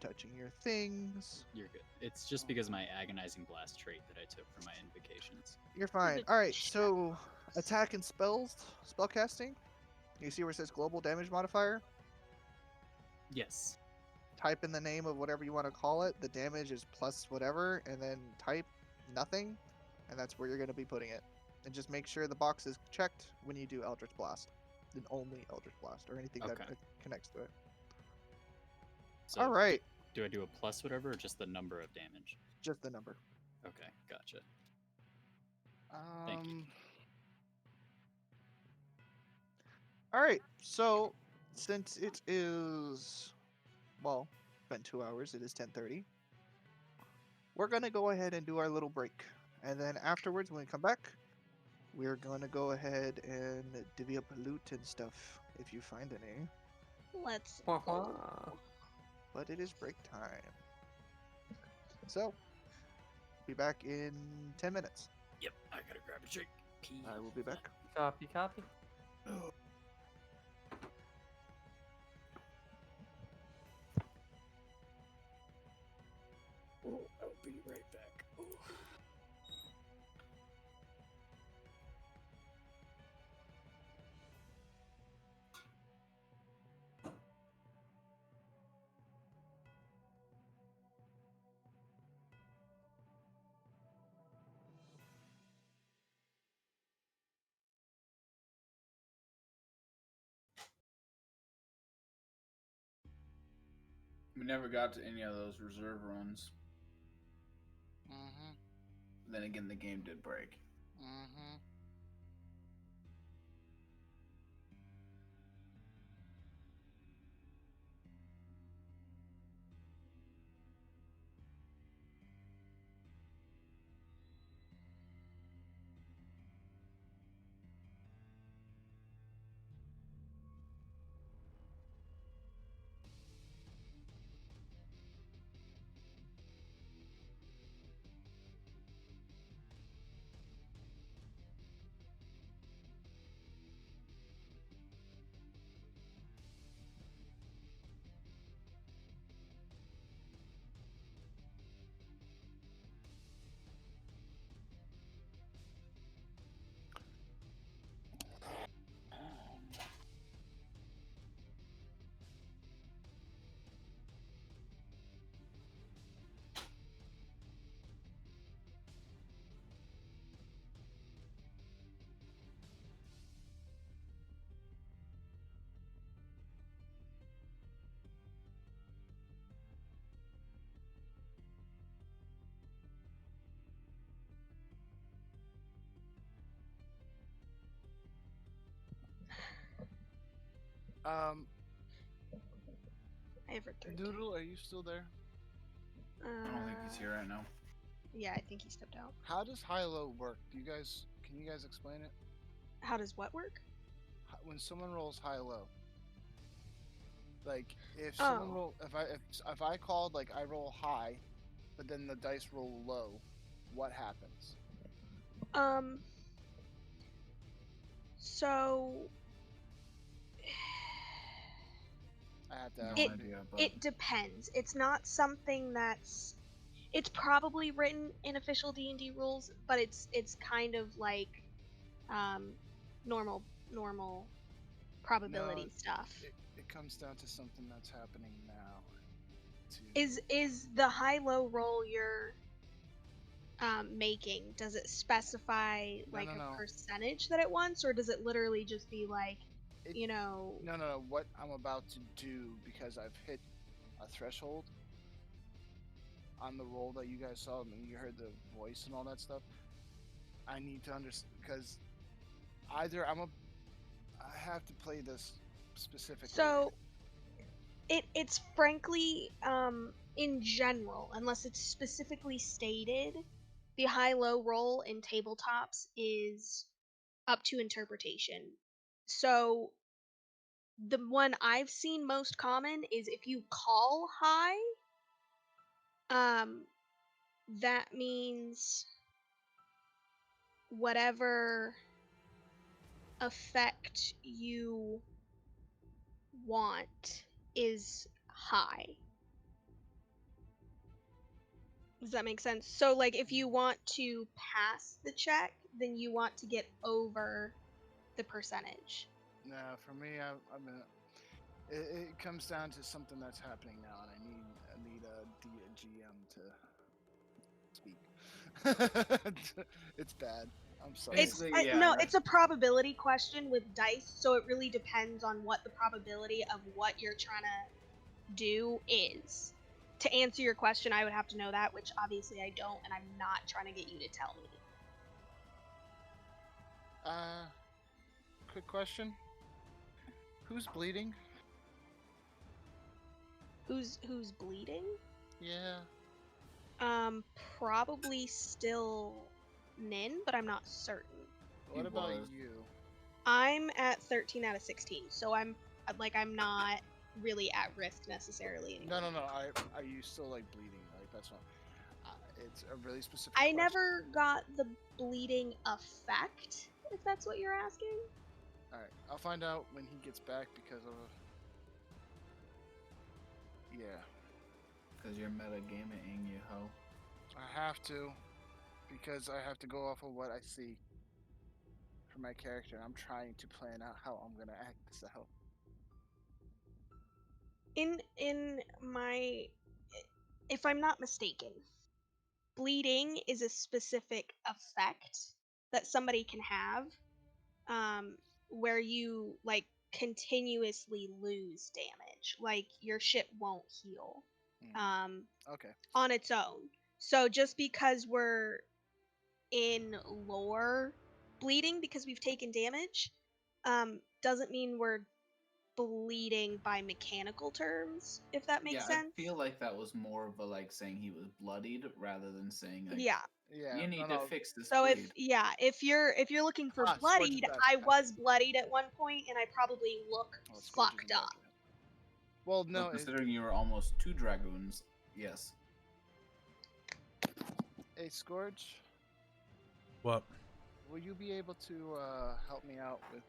Touching your things. You're good. It's just because of my Agonizing Blast trait that I took for my invocations. You're fine. The All right. chat So box. attack and spellcasting. You see where it says global damage modifier? Yes. Type in the name of whatever you want to call it. The damage is plus whatever, and then type nothing, and that's where you're going to be putting it. And just make sure the box is checked when you do Eldritch Blast. Then only Eldritch Blast or anything that Okay. connects to it. So All right. Do I do a plus whatever or just the number of damage? Just the number. Okay, gotcha. Thank you. All right. So since it is, well, been 2 hours, it is 10:30. We're gonna go ahead and do our little break, and then afterwards, when we come back, we're gonna go ahead and divvy up loot and stuff if you find any. Let's Wah, go. wah. But it is break time. So, be back in 10 minutes. Yep, I gotta grab a drink. Pee. I will be back. Copy, copy. Oh, I'll be right back. Oh. We never got to any of those reserve runs. Mm-hmm. Then again, the game did break. Mm-hmm. I have a 13. Noodle, are you still there? I don't think he's here right now. Yeah, I think he stepped out. How does high-low work? Can you guys explain it? How does what work? When someone rolls high-low, like if someone roll, if I called like I roll high, but then the dice roll low, what happens? So I have to No ask. idea, but it depends. It's not something that's. It's probably written in official D&D rules, but it's kind of like normal probability No, stuff. It comes down to something that's happening now. Is the high-low roll you're making? Does it specify like No. a percentage that it wants, or does it literally just be like, No. What I'm about to do, because I've hit a threshold on the roll that you guys saw and you heard the voice and all that stuff. I need to understand, because either I have to play this specifically. So it's frankly in general, unless it's specifically stated, the high-low roll in tabletops is up to interpretation. So the one I've seen most common is if you call high, that means whatever effect you want is high. Does that make sense? So, like, if you want to pass the check, then you want to get over the percentage. No, for me, I'm gonna. It comes down to something that's happening now, and I need a GM to speak. It's bad. I'm sorry. Basically, yeah, No, right. it's a probability question with dice, so it really depends on what the probability of what you're trying to do is. To answer your question, I would have to know that, which obviously I don't, and I'm not trying to get you to tell me. Quick question. Who's bleeding? Who's bleeding? Yeah. Probably still Nin, but I'm not certain. What about you? I'm at 13 out of 16, so I'm not really at risk necessarily anymore. No. Are you still like bleeding? Like that's not. It's a really specific. I question. never got the bleeding effect, if that's what you're asking. All right, I'll find out when he gets back because of. Yeah. Because you're metagaming, you hoe. I have to, because I have to go off of what I see for my character. I'm trying to plan out how I'm gonna act this out. In my, if I'm not mistaken, bleeding is a specific effect that somebody can have, where you like continuously lose damage, like your ship won't heal, Okay. on its own. So just because we're in lore bleeding because we've taken damage, doesn't mean we're bleeding by mechanical terms, if that makes sense. I feel like that was more of a like saying he was bloodied rather than saying like Yeah. you need to fix this So bleed. if you're looking for bloodied, I was bloodied at one point and I probably look fucked up. Well, no. Considering you were almost 2 dragoons, yes. Hey, Scourge. What? Will you be able to help me out with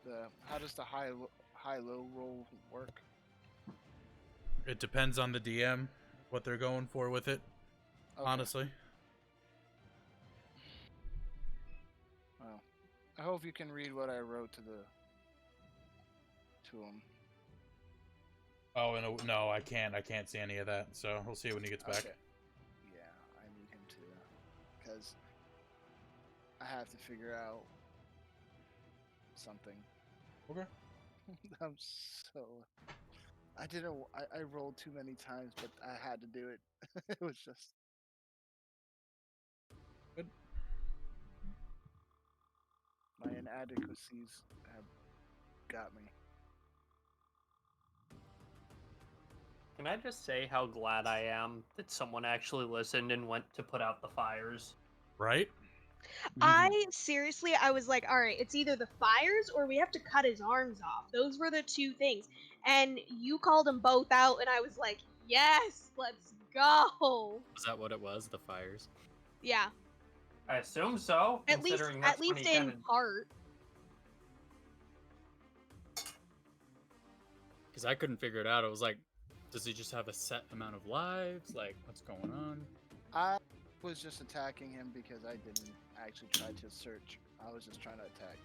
how does the high-low roll work? It depends on the DM, what they're going for with it. Okay. Honestly. Well, I hope you can read what I wrote to him. Oh, no, I can't. I can't see any of that. So we'll see when he gets back. Yeah, I need him to, because I have to figure out something. Okay. I'm so. I didn't. I rolled too many times, but I had to do it. It was just. Good. My inadequacies have got me. Can I just say how glad I am that someone actually listened and went to put out the fires? Right? I seriously, I was like, all right, it's either the fires or we have to cut his arms off. Those were the two things. And you called them both out, and I was like, yes, let's go. Was that what it was? The fires? Yeah, I assume so, at least considering that's when he in kind of... part. Because I couldn't figure it out. I was like, does he just have a set amount of lives? Like, what's going on? I was just attacking him because I didn't actually try to search. I was just trying to attack.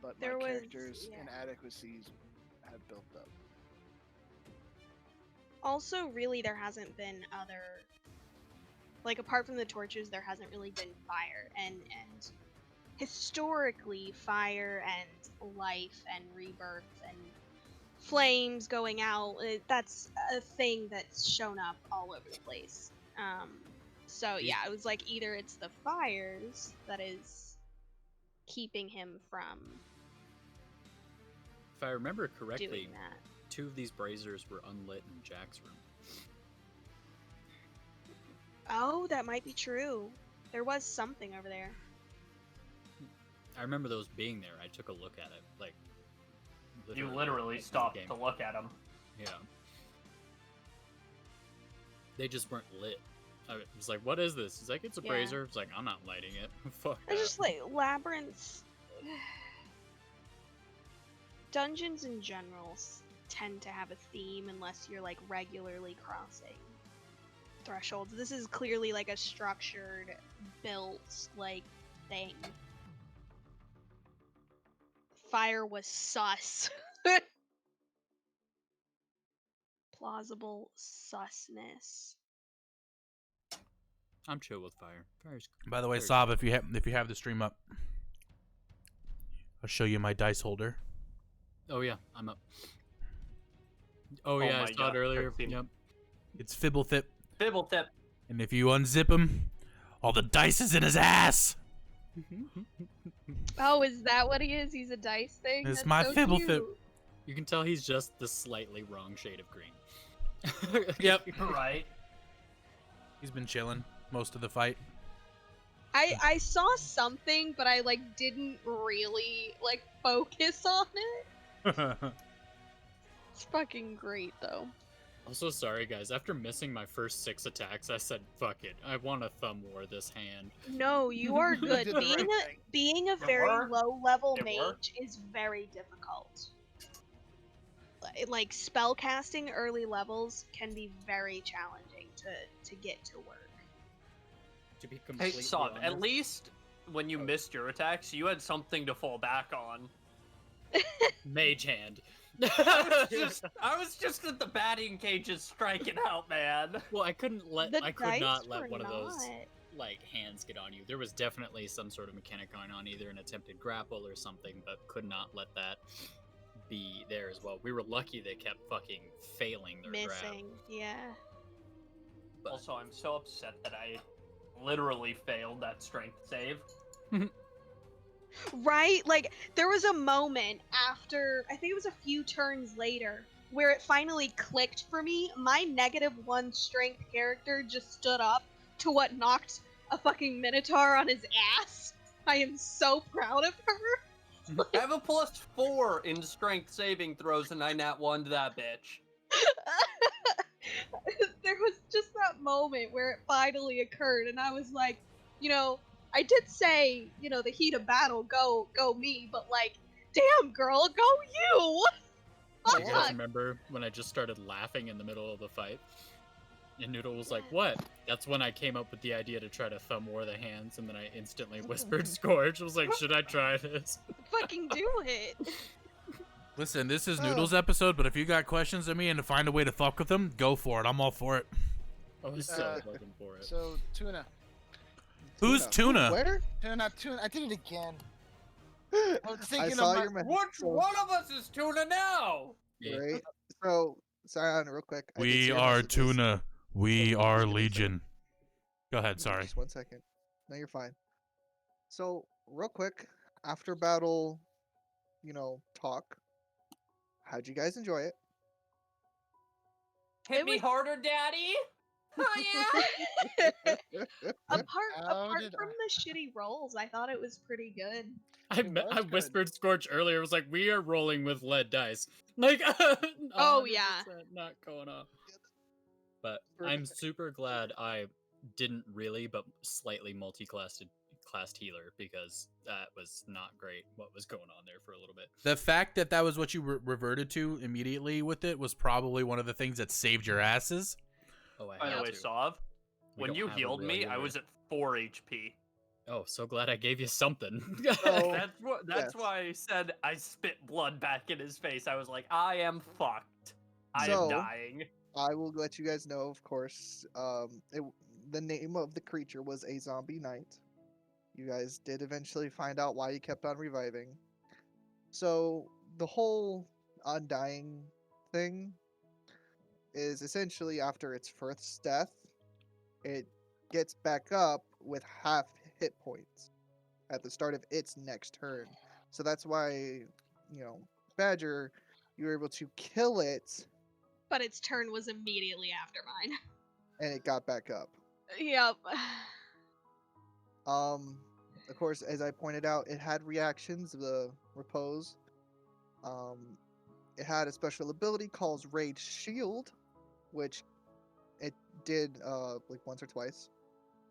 But There my was- character's yeah. inadequacies have built up. Also, really, there hasn't been other, like, apart from the torches, there hasn't really been fire. And historically, fire and life and rebirth and flames going out, that's a thing that's shown up all over the place. So yeah, it was like either it's the fires that is keeping him from If I remember correctly, doing that. 2 of these braziers were unlit in Jack's room. Oh, that might be true. There was something over there. I remember those being there. I took a look at it. Like, You literally in the stopped game. to look at him. Yeah. They just weren't lit. I was like, what is this? He's like, it's a Yeah. brazier. It's like, I'm not lighting it. Fuck I that. just like labyrinths. Dungeons in general tend to have a theme unless you're like regularly crossing thresholds. This is clearly like a structured, built like thing. Fire was sus. Plausible susness. I'm chill with fire. Fire's By the way, Very Sob, if you have the stream up, I'll show you my dice holder. Oh yeah, I'm up. Oh Oh yeah, I my saw God, it earlier. 13. Yep. It's Fibblethip, Bibble tip. and if you unzip him, all the dice is in his ass. Oh, is that what he is? He's a dice thing? It's That's my so Fibblethip. cute. You can tell he's just the slightly wrong shade of green. Yep. Right. He's been chilling most of the fight. I saw something, but I like didn't really like focus on it. It's fucking great though. Also, sorry guys. After missing my first 6 attacks, I said, "Fuck it. I want to thumb war this hand." No, you are good. did the right thing. Being a It very worked. low level It mage worked. is very difficult. Like spell casting early levels can be very challenging to get to work. To be Hey, completely Sob, honest, at least when you missed your attacks, you had something to fall back on. mage hand. I was just at the batting cages striking out, man. Well, I couldn't let. The I could dice not were let one of those not. like hands get on you. There was definitely some sort of mechanic going on, either an attempted grapple or something, but could not let that be there as well. We were lucky they kept fucking failing their grab. Missing, yeah. But Also, I'm so upset that I literally failed that strength save. Right? Like, there was a moment after, I think it was a few turns later, where it finally clicked for me. My -1 strength character just stood up to what knocked a fucking Minotaur on his ass. I am so proud of her. I have a +4 in strength saving throws, and I nat 1'd that bitch. There was just that moment where it finally occurred, and I was like, you know, I did say, you know, the heat of battle, go me, but like, damn girl, go you! do you guys Fuck. remember when I just started laughing in the middle of the fight? And Noodle was like, "What?" That's when I came up with the idea to try to thumb war the hands, and then I instantly whispered Scourge. I was like, "Should I try this?" Fucking do it. Listen, this is Noodle's episode, but if you got questions of me and to find a way to fuck with them, go for it. I'm all for it. I was so looking for it. So tuna, Who's Tuna? Where? tuna. I did it again. I was I thinking saw of your message. Which one of us is Tuna now? Yeah. Right. So, Sion, real quick. I did see We your are messages. Tuna. We So, are give me a second. Legion. Go ahead, sorry. Just 1 second. No, you're fine. So, real quick, after battle, talk. How'd you guys enjoy it? Hit It me was- harder, daddy! Oh yeah! apart How apart did from the shitty rolls, I thought it was pretty good. I, It was I good. whispered Scorch earlier. It was like, we are rolling with lead dice. Like, Oh, 100% yeah. not going off. But Perfect. I'm super glad I didn't really, but slightly multi-classed healer, because that was not great what was going on there for a little bit. The fact that that was what you reverted to immediately with it was probably one of the things that saved your asses. Oh, I By the had way, to. Sov, We when don't you have a healed real me, I healer. was at 4 HP. Oh, so glad I gave you something. So- That's yes. why I said I spit blood back in his face. I was like, I am fucked. I So- am dying. I will let you guys know, of course. The name of the creature was a zombie knight. You guys did eventually find out why he kept on reviving. So the whole undying thing is essentially after its first death, it gets back up with half hit points at the start of its next turn. So that's why, Badger, you were able to kill it But its turn was immediately after mine. and it got back up. Yep. Of course, as I pointed out, it had reactions, the repose. It had a special ability called Rage Shield, which it did like once or twice.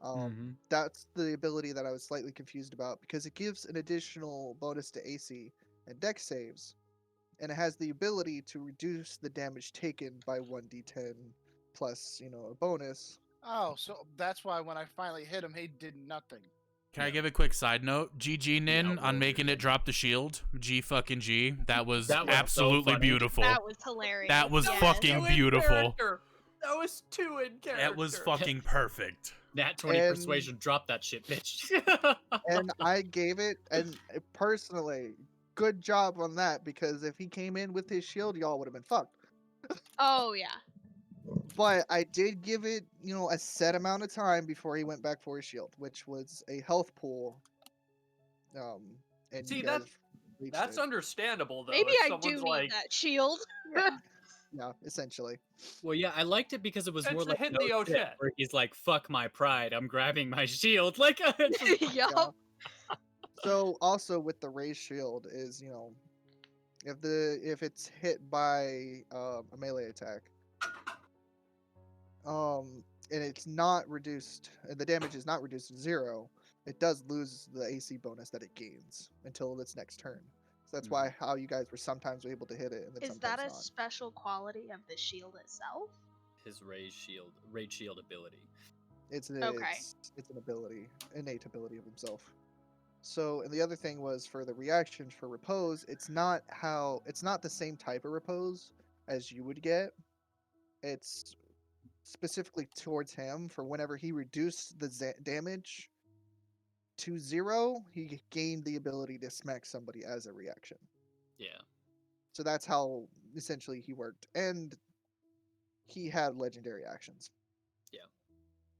Mhm. That's the ability that I was slightly confused about because it gives an additional bonus to AC and Dex saves, and it has the ability to reduce the damage taken by 1d10 plus, a bonus. Oh, so that's why when I finally hit him, he did nothing. Can I Yeah. give a quick side note? GG Nin on outrolled making your it drop the shield. G fucking G. That was That was so absolutely funny. beautiful. That was hilarious. That was yes. fucking Two in beautiful. character. That was 2 in character. That was fucking perfect. Nat 20 And- persuasion, drop that shit, bitch. And I gave it, and personally, good job on that because if he came in with his shield, y'all would have been fucked. Oh yeah. But I did give it, a set amount of time before he went back for his shield, which was a health pool. And See, you guys reached That's it. understandable, though. Maybe if I do someone's need like, that shield. Yeah, essentially. Well, yeah, I liked it because it was more It's like hit no the shit, O'Shea. where he's like, "Fuck my pride, I'm grabbing my shield." Like, it's just- Yup. Yeah. So also with the raised shield is, if it's hit by a melee attack, and it's not reduced, and the damage is not reduced to 0, it does lose the AC bonus that it gains until its next turn. So that's why how you guys were sometimes able to hit it and then Is sometimes that a not. special quality of the shield itself? his rage shield ability. It's Okay. it's an ability, innate ability of himself. So, and the other thing was for the reaction for repose, it's not the same type of repose as you would get. It's specifically towards him for whenever he reduced the damage to 0, he gained the ability to smack somebody as a reaction. Yeah. So that's how essentially he worked, and he had legendary actions. Yeah.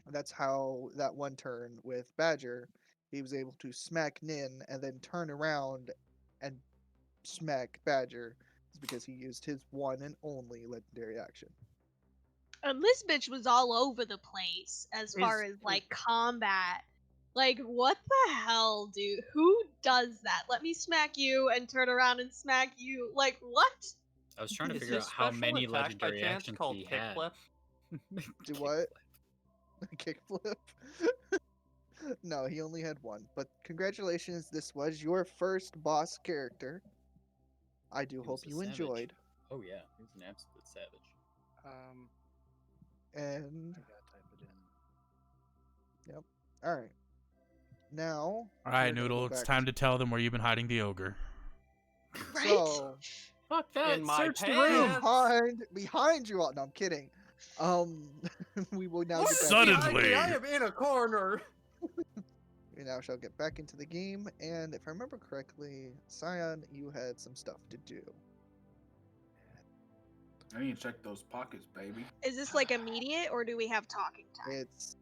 And that's how that one turn with Badger, he was able to smack Nin and then turn around and smack Badger, is because he used his one and only legendary action. And this bitch was all over the place as far Is- as like combat. Like, what the hell, dude? Who does that? Let me smack you and turn around and smack you. Like, what? I was trying to is figure his out how special many attack by legendary chance actions called he had. kickflip? Do what? Kickflip? No, he only had one. But congratulations, this was your first boss character. I do He hope was a you savage. enjoyed. Oh yeah, he's an absolute savage. And I gotta type it in. all right, now All we're right, gonna Noodle, go it's back time to tell them where you've been hiding the ogre. Right? So Fuck that! In my Search the pants. room. behind you all. No, I'm kidding. We will now Look get back. Suddenly. behind me, I am in a corner. We now shall get back into the game, and if I remember correctly, Scion, you had some stuff to do. I need to check those pockets, baby. Is this like immediate or do we have talking time? It's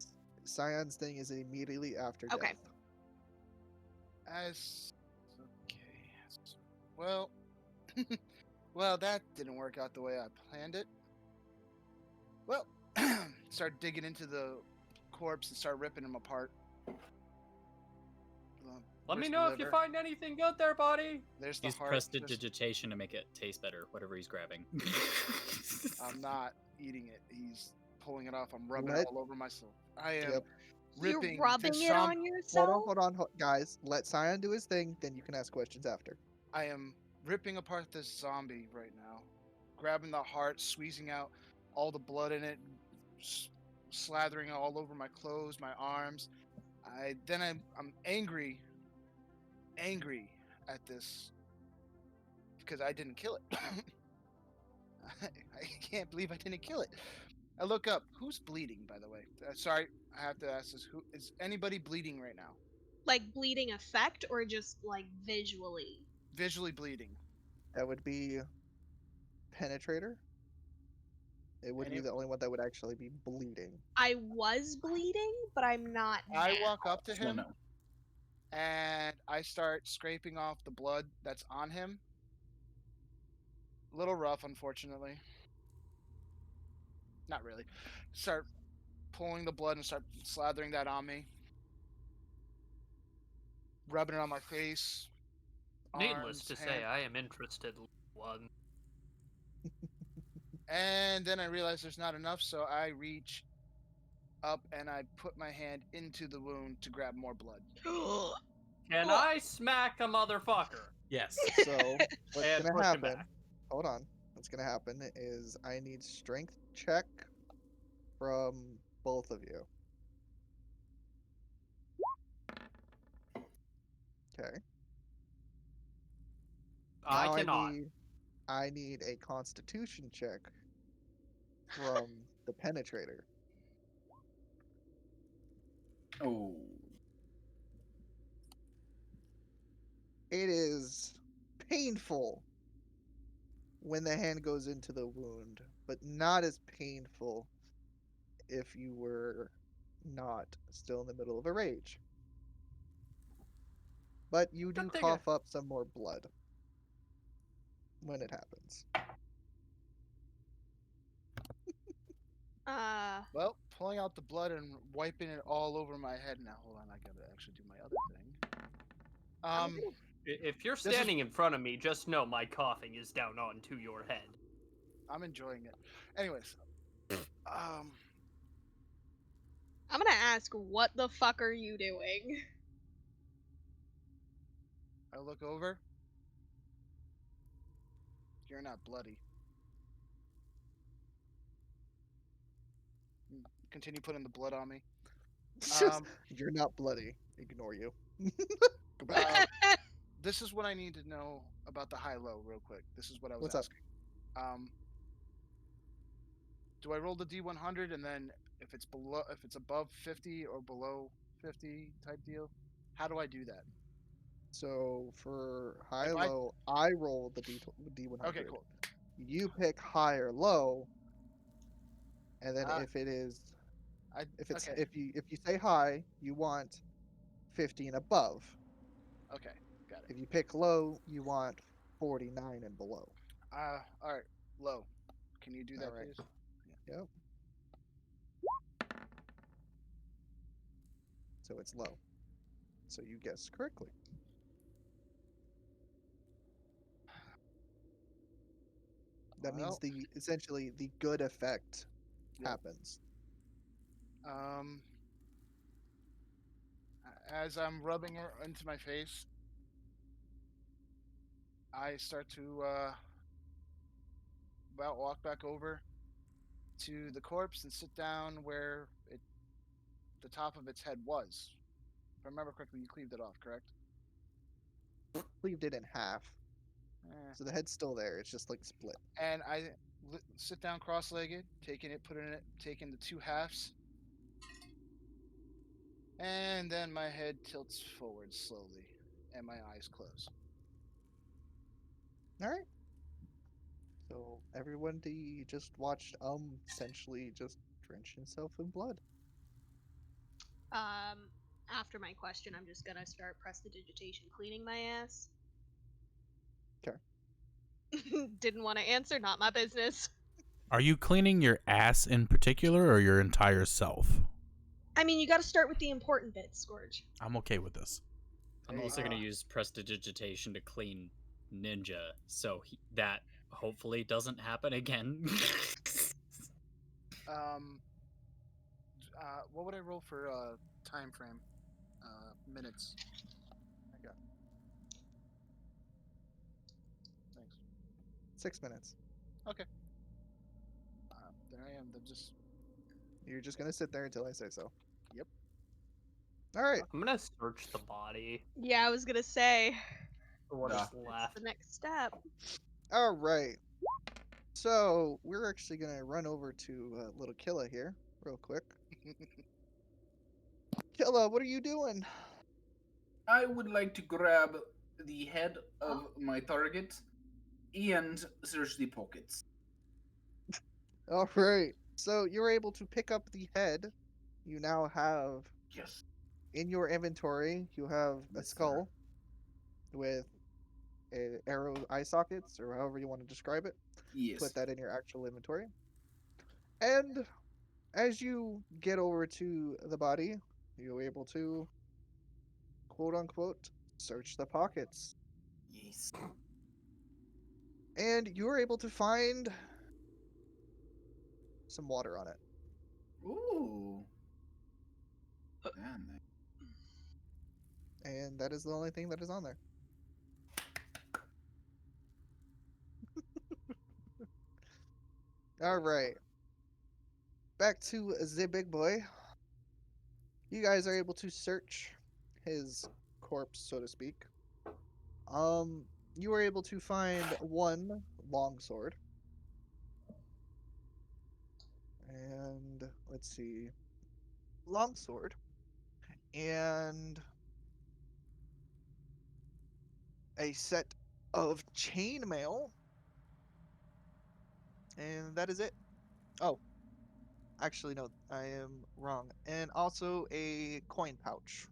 Scion's thing is immediately after Okay. death. As okay. Well, well, that didn't work out the way I planned it. Well, start digging into the corpse and start ripping him apart. Let me Where's the know if you liver? find anything good there, buddy. There's the Use heart. There's- prestidigitation to make it taste better, whatever he's grabbing. I'm not eating it. He's pulling it off. I'm rubbing Let- it all over myself. I am Yep. ripping You're rubbing this it on yourself? Hold on, guys. Let Scion do his thing, then you can ask questions after. I am ripping apart this zombie right now, grabbing the heart, squeezing out all the blood in it, slathering it all over my clothes, my arms. I'm angry at this because I didn't kill it. I can't believe I didn't kill it. I look up. Who's bleeding, by the way? Sorry, I have to ask this. Who is anybody bleeding right now? Like bleeding effect or just like visually? Visually bleeding. That would be Penetrator. It would be Any- the only one that would actually be bleeding. I was bleeding, but I'm not I now. walk up to So him no. and I start scraping off the blood that's on him. A little rough, unfortunately. Not really. Start pulling the blood and start slathering that on me. Rubbing it on my face. Needless arms, to hand. say, I am interested. One. And then I realize there's not enough, so I reach up and I put my hand into the wound to grab more blood. Can I smack a motherfucker? Yes. So what's And gonna push him happen? back. Hold on. What's gonna happen is I need strength check from both of you. Okay. I Now cannot. I need a Constitution check from the Penetrator. Oh. It is painful when the hand goes into the wound, but not as painful if you were not still in the middle of a rage. But you do Good thing cough up some more blood when it happens. Well, pulling out the blood and wiping it all over my head. Now, hold on, I gotta actually do my other thing. If you're is- standing in front of me, just know my coughing is down onto your head. I'm enjoying it. Anyways, I'm gonna ask, what the fuck are you doing? I look over. You're not bloody. Continue putting the blood on me. You're not bloody. Ignore you. Go Uh, back. this is what I need to know about the high-low real quick. This is what I was What's up? asking. Do I roll the D100 and then if it's above 50 or below 50 type deal? How do I do that? So for high If I- low, I roll the D100. Okay, cool. You pick high or low, and then if it is Okay. if you say high, you want 50 and above. Okay, got it. If you pick low, you want 49 and below. All right, low. Can you do that, All right. please? Yep. So it's low. So you guessed correctly. That means Well, essentially the good effect Yep. happens. As I'm rubbing it into my face, I start to about walk back over to the corpse and sit down where the top of its head was. If I remember correctly, you cleaved it off, correct? Cleaved it in half. Eh. So the head's still there. It's just like split. And I sit down cross-legged, taking the two halves, and then my head tilts forward slowly, and my eyes close. All right. So everyone just watched essentially just drench himself in blood. After my question, I'm just gonna start prestidigitation cleaning my ass. 'Kay. Didn't want to answer, not my business. Are you cleaning your ass in particular or your entire self? I mean, you got to start with the important bits, Scourge. I'm okay with this. I'm There you also going to go. use prestidigitation to clean Ninja, so that hopefully doesn't happen again. Um, what would I roll for time frame? Minutes. I got. Thanks. 6 minutes. Okay. There I am. Then just. You're just gonna sit there until I say so. Yep. All right. I'm gonna search the body Yeah, I was gonna say for what Nah. is that's left. the next step. All right. So we're actually gonna run over to little Killa here, real quick. Killa, what are you doing? I would like to grab the head of my target and search the pockets. All right. So you're able to pick up the head. You now have Yes. in your inventory. You have a Yes, sir. skull with arrow eye sockets, or however you want to describe it. Yes. Put that in your actual inventory. And as you get over to the body, you're able to, quote unquote, search the pockets. Yes. And you're able to find some water on it. Ooh. Man, And that is the only thing that is on there. All right. Back to the big boy. You guys are able to search his corpse, so to speak. You were able to find one longsword. And let's see. Longsword. And a set of chainmail. And that is it. Oh, actually, no, I am wrong. And also a coin pouch.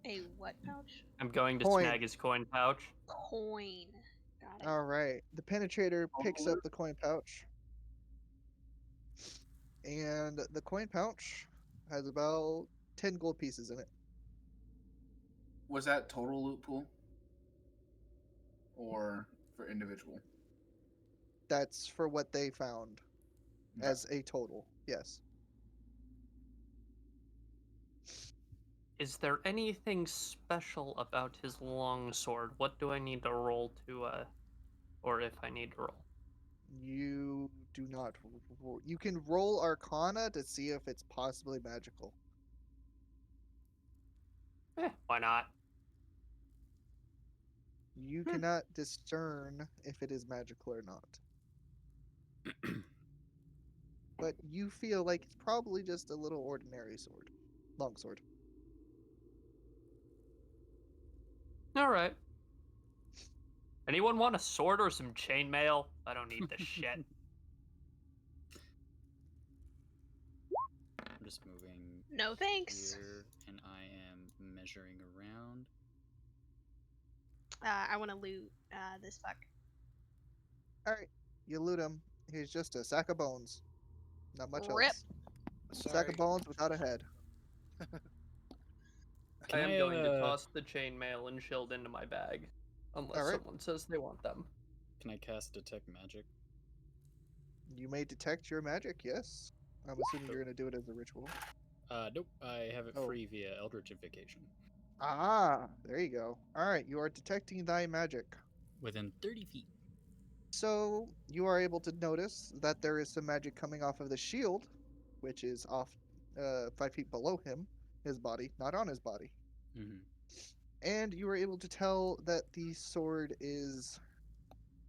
A what pouch? I'm going to Coin. snag his coin pouch. Coin. Got it. All right. The penetrator picks Holder? up the coin pouch. And the coin pouch has about 10 gold pieces in it. was that total loot pool? Or for individual? That's for what they found Okay. as a total. Yes. Is there anything special about his longsword? What do I need to roll to, or if I need to roll? You do not. You can roll Arcana to see if it's possibly magical. Why not? You cannot discern if it is magical or not. But you feel like it's probably just a little ordinary sword. Longsword. Alright. Anyone want a sword or some chainmail? I don't need this shit. I'm just moving No thanks. here, and I am measuring around. I want to loot this fuck. Alright. You loot him. He's just a sack of bones. Not much Rip. else. Sack Sorry. of bones without a head. I am I, going to toss the chainmail and shield into my bag. Unless Alright. someone says they want them. Can I cast Detect Magic? You may detect your magic, yes. I'm assuming you're going to do it as a ritual. Nope. I have it Oh. free via Eldritchification. Ah, there you go. Alright, you are detecting thy magic. Within 30 feet. So you are able to notice that there is some magic coming off of the shield, which is off 5 feet below him, his body, not on his body. Mm-hmm. And you are able to tell that the sword is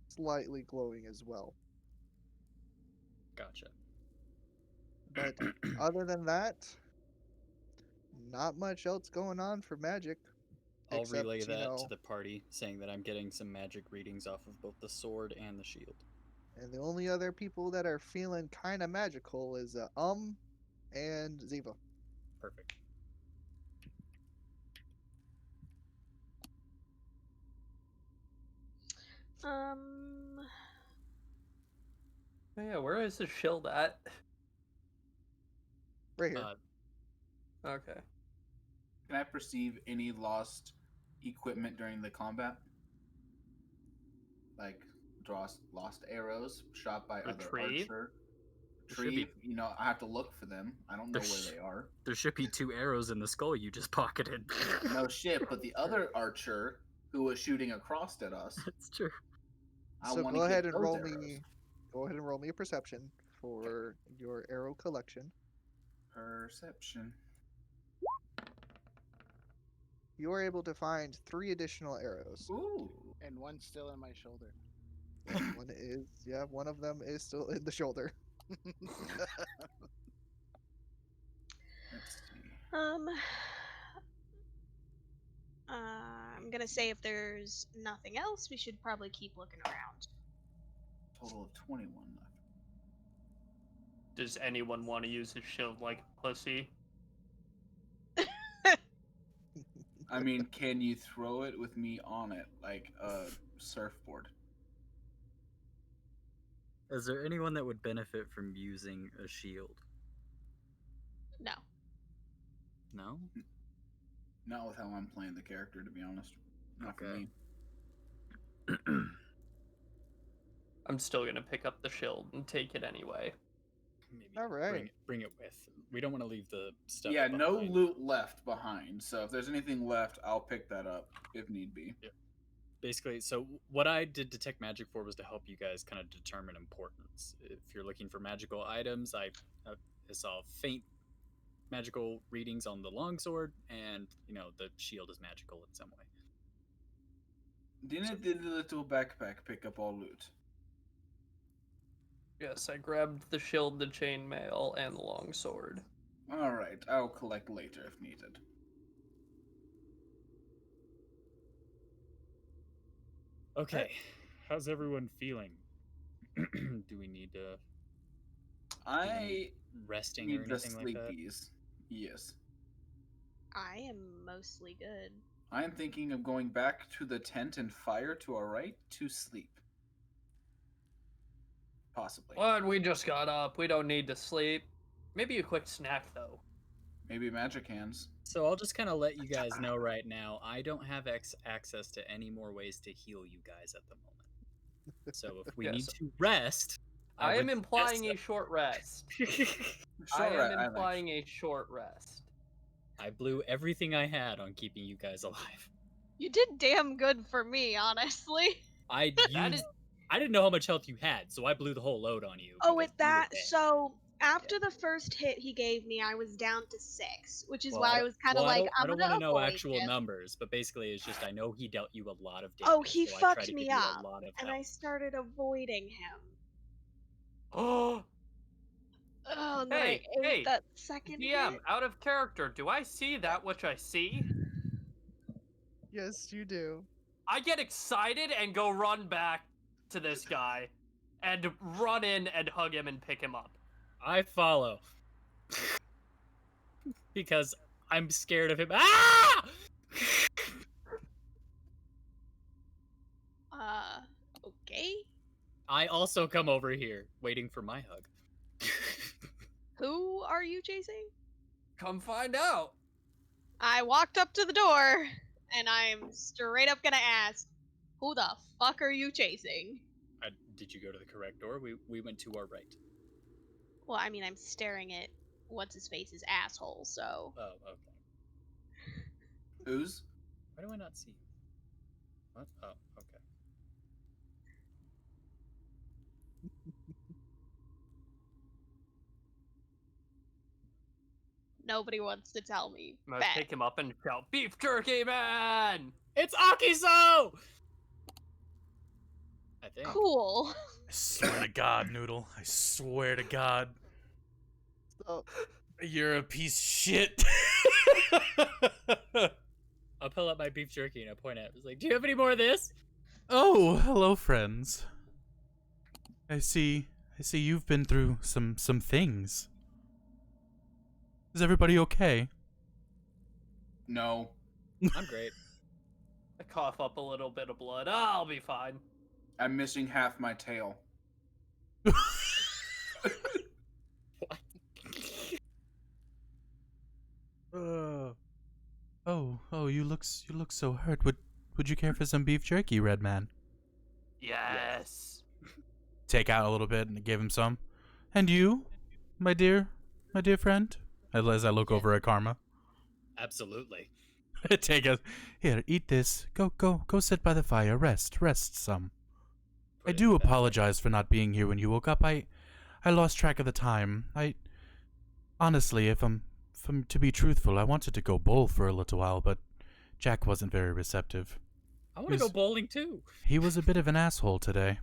slightly glowing as well. Gotcha. But other than that, not much else going on for magic. I'll Except, relay you that know, to the party, saying that I'm getting some magic readings off of both the sword and the shield. and the only other people that are feeling kind of magical is and Ziva. Perfect. Um, Yeah, where is the shield at? Right here. Okay. Can I perceive any lost equipment during the combat? Like lost arrows shot by other Retrieve? archer. There should be- Retrieve. I have to look for them. I don't know There where sh- they are. There should be 2 arrows in the skull you just pocketed. No shit, but the other archer who was shooting across at us, That's true. I So want go to ahead get and those roll arrows. me. Go ahead and roll me a perception for your arrow collection. Perception. You are able to find 3 additional arrows. Ooh. And one's still in my shoulder. And one is, yeah, one of them is still in the shoulder. Let's see. I'm gonna say if there's nothing else, we should probably keep looking around. Total of 21 left. Does anyone want to use his shield like a pussy? I mean, can you throw it with me on it like a surfboard? Is there anyone that would benefit from using a shield? No. No? Not with how I'm playing the character, to be honest. Not for Okay. me. I'm still gonna pick up the shield and take it anyway. Maybe All right. bring it with. We don't want to leave the stuff. Yeah, no behind. loot left behind. So if there's anything left, I'll pick that up if need be. Basically, so what I did detect magic for was to help you guys kind of determine importance. If you're looking for magical items, I saw faint magical readings on the longsword, and the shield is magical in some way. Didn't the little backpack pick up all loot? Yes, I grabbed the shield, the chainmail, and the longsword. Alright, I'll collect later if needed. Okay, how's everyone feeling? Do we need to I resting or need the anything like that? sleepies. Yes. I am mostly good. I am thinking of going back to the tent and fire to our right to sleep. Possibly. Well, we just got up. We don't need to sleep. Maybe a quick snack, though. Maybe magic hands. So I'll just kind of let you guys know right now, I don't have access to any more ways to heal you guys at the moment. So if we Yes. need to rest, I am would implying suggest a short rest. Sure, I am I like. implying a short rest. I blew everything I had on keeping you guys alive. You did damn good for me, honestly. I That used. I didn't know how much health you had, so I blew the whole load on you. Oh, because with you were that, dead. so after the first hit he gave me, I was down to 6, which is Well, why I was kind of like, I I'm don't gonna want to know avoid actual him. numbers, but basically it's just I know he dealt you a lot of damage. Oh, he so I try fucked to me give you up, a lot of and health. I started avoiding him. Oh, Oh, and then I ate hey, that second DM, hit. out of character, do I see that which I see? Yes, you do. I get excited and go run back to this guy and run in and hug him and pick him up. I follow. Because I'm scared of him. Ah! Okay. I also come over here, waiting for my hug. Who are you chasing? Come find out. I walked up to the door, and I'm straight up gonna ask, who the fuck are you chasing? Did you go to the correct door? We went to our right. Well, I mean, I'm staring at what's-his-face's asshole, so... Oh, okay. Who's? Why do I not see you? What? Oh, okay. Nobody wants to tell me. I'm gonna pick him up and shout, "Beef jerky, man!" It's Akiso! I think. Cool. I swear to God, Noodle. I swear to God. So, You're a piece of shit. I'll pull up my beef jerky and I point at it. It's like, do you have any more of this? Oh, hello, friends. I see you've been through some things. Is everybody okay? No. I'm great. I cough up a little bit of blood. I'll be fine. I'm missing half my tail. you look so hurt. Would you care for some beef jerky, Red Man? Yes. Take out a little bit and give him some. And you, my dear friend, as I look Yeah. over at Karma. Absolutely. Take us here. Eat this. Go sit by the fire. Rest some. Put I it do in the backpack. apologize for not being here when you woke up. I lost track of the time. Honestly, if I'm to be truthful, I wanted to go bowl for a little while, but Jack wasn't very receptive. I want to go bowling too. He was a bit of an asshole today.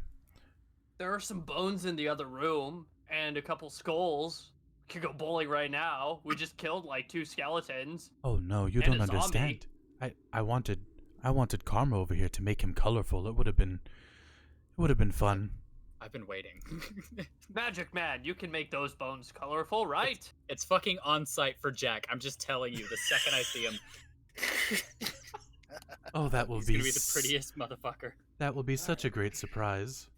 There are some bones in the other room and a couple skulls. We could go bowling right now. We just killed like 2 skeletons. Oh no, you And don't a zombie. understand. I wanted Karma over here to make him colorful. It would have been fun. I've been waiting. Magic Man, you can make those bones colorful, right? It's fucking on site for Jack. I'm just telling you. The second I see him, Oh, that will he's be gonna be the prettiest motherfucker. That will be such a great surprise.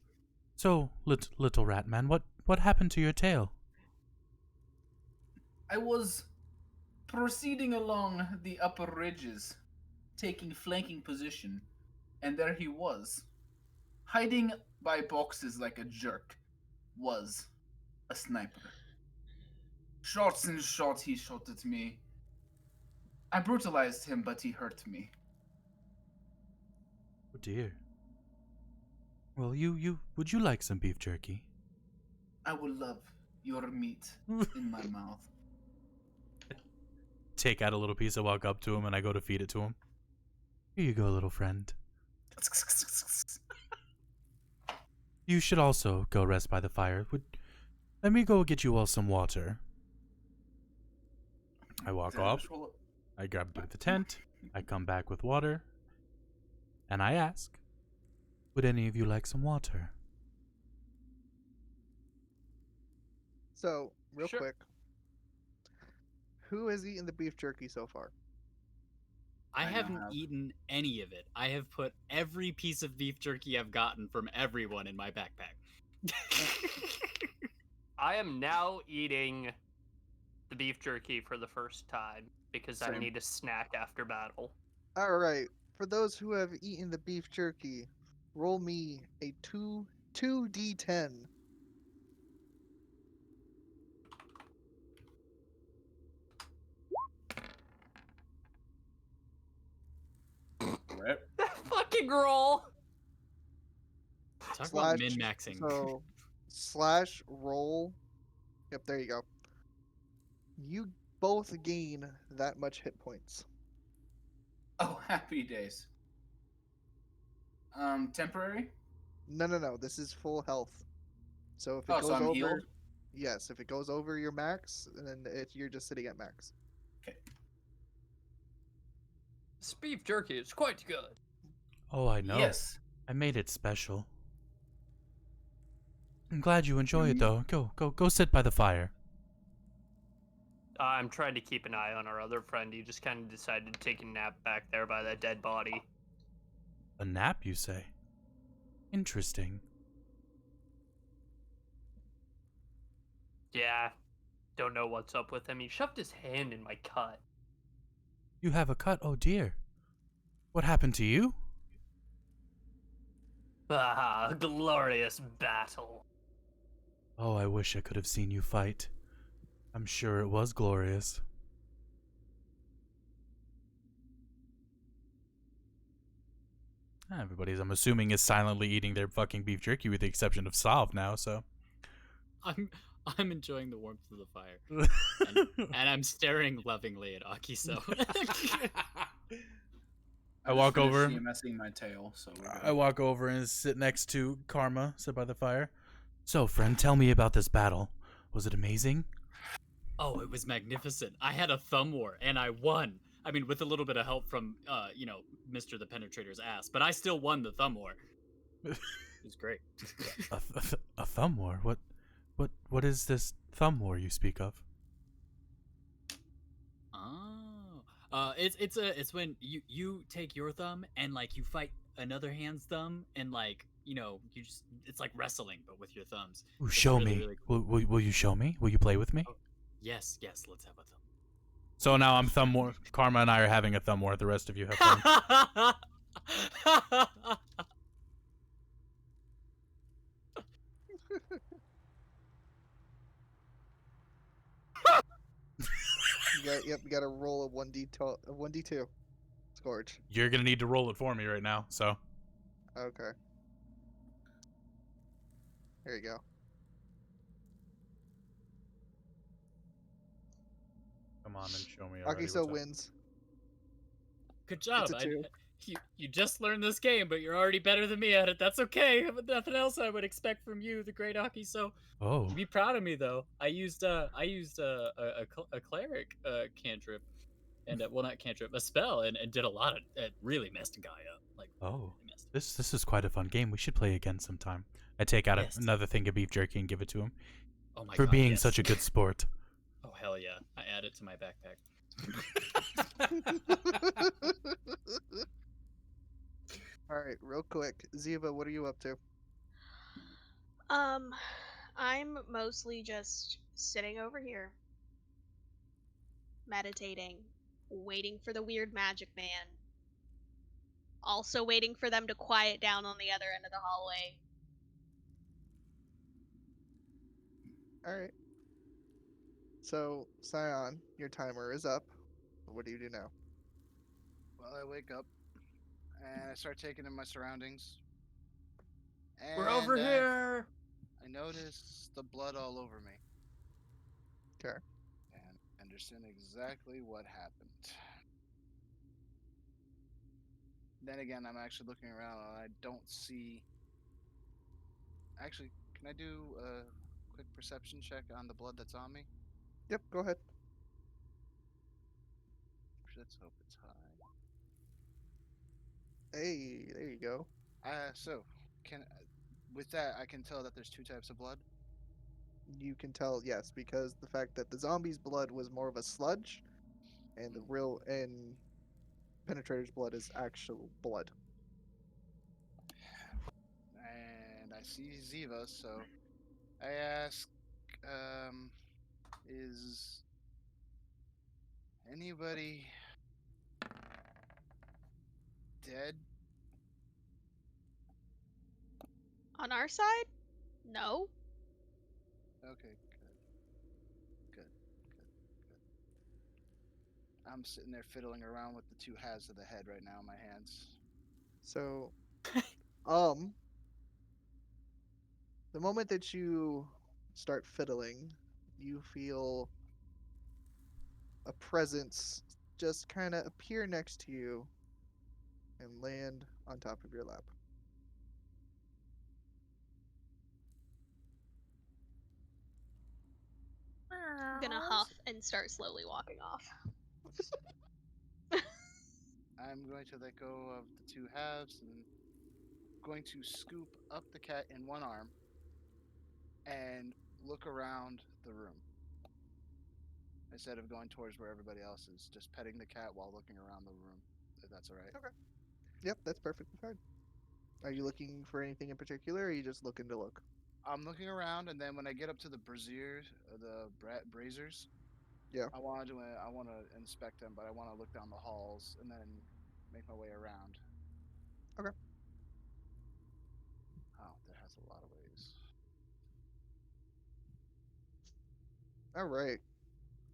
So, little rat man, what happened to your tail? I was proceeding along the upper ridges, taking flanking position, and there he was. Hiding by boxes like a jerk was a sniper. Shots and shots he shot at me. I brutalized him, but he hurt me. Oh dear. Well, would you like some beef jerky? I will love your meat in my mouth. Take out a little piece, I walk up to him, and I go to feed it to him. Here you go, little friend. You should also go rest by the fire. Let me go get you all some water. I walk Then off. just roll up. I grab the tent. I come back with water. And I ask, would any of you like some water? So, real Sure. quick, who has eaten the beef jerky so far? I I now haven't have- eaten any of it. I have put every piece of beef jerky I've gotten from everyone in my backpack. I am now eating the beef jerky for the first time because I Same. need a snack after battle. All right, for those who have eaten the beef jerky, roll me a 2d10. Right. That fucking roll! Talk about Slash- min-maxing. So, slash roll. Yep, there you go. You both gain that much hit points. Oh, happy days. Temporary? No. This is full health. So if it Oh, goes so I'm over, healed? yes, if it goes over your max, then you're just sitting at max. This beef jerky is quite good. Oh, I know. Yes. I made it special. I'm glad you enjoy it, though. Go sit by the fire. I'm trying to keep an eye on our other friend. He just kind of decided to take a nap back there by that dead body. A nap, you say? Interesting. Yeah, don't know what's up with him. He shoved his hand in my cut. You have a cut? Oh dear. What happened to you? Ah, glorious battle. Oh, I wish I could have seen you fight. I'm sure it was glorious. Everybody's, I'm assuming, is silently eating their fucking beef jerky with the exception of Salv now, so. I'm enjoying the warmth of the fire, and I'm staring lovingly at Akiso. I walk over. CMSing my tail, so we're good. I walk over and sit next to Karma, sit by the fire. So, friend, tell me about this battle. Was it amazing? Oh, it was magnificent. I had a thumb war, and I won. I mean, with a little bit of help from, Mr. the Penetrator's ass, but I still won the thumb war. It was great. A thumb war? What is this thumb war you speak of? Oh, it's when you take your thumb and like you fight another hand's thumb and like it's like wrestling but with your thumbs. Ooh, It's show really, me. really cool. Will you show me? Will you play with me? Oh. Yes, let's have a thumb. So now I'm thumb war. Karma and I are having a thumb war. The rest of you have fun. You got to roll a 1d2 Scourge. You're gonna need to roll it for me right now. So Okay. Here you go. come on and show me already. Akiso What's up. wins. Good job. It's a 2. You just learned this game, but you're already better than me at it. That's okay. But nothing else I would expect from you, the great Aki. So Oh. be proud of me, though. I used a cleric cantrip, and well, not cantrip, a spell, and did a lot of it. Really messed a guy up. Like, Oh. really messed him This is quite a fun game. We should play again sometime. I take out Yes. another thing of beef jerky and give it to him up. Oh my for god, being yes. such a good sport. Oh hell yeah! I add it to my backpack. All right, real quick, Ziva, what are you up to? I'm mostly just sitting over here, meditating, waiting for the weird magic man. Also waiting for them to quiet down on the other end of the hallway. All right. So, Scion, your timer is up. What do you do now? Well, I wake up and I start taking in my surroundings. We're over And here. I notice the blood all over me. Okay. And I understand exactly what happened. Then again, I'm actually looking around and I don't see. Actually, can I do a quick perception check on the blood that's on me? Yep, go ahead. Let's hope it's high. Hey, there you go. So, with that, I can tell that there's 2 types of blood. You can tell, yes, because the fact that the zombie's blood was more of a sludge, and the real and Penetrator's blood is actual blood. And I see Ziva, so I ask, is anybody dead? On our side? No. Okay, good. I'm sitting there fiddling around with the 2 halves of the head right now in my hands. So, the moment that you start fiddling, you feel a presence just kind of appear next to you and land on top of your lap. I'm gonna huff and start slowly walking off. I'm going to let go of the 2 halves and going to scoop up the cat in one arm and look around the room. Instead of going towards where everybody else is, just petting the cat while looking around the room, if that's all right. Okay. Yep, that's perfectly fine. Are you looking for anything in particular, or are you just looking to look? I'm looking around, and then when I get up to the braziers, Yeah. I want to inspect them, but I want to look down the halls and then make my way around. Okay. Oh, that has a lot of ways. All right.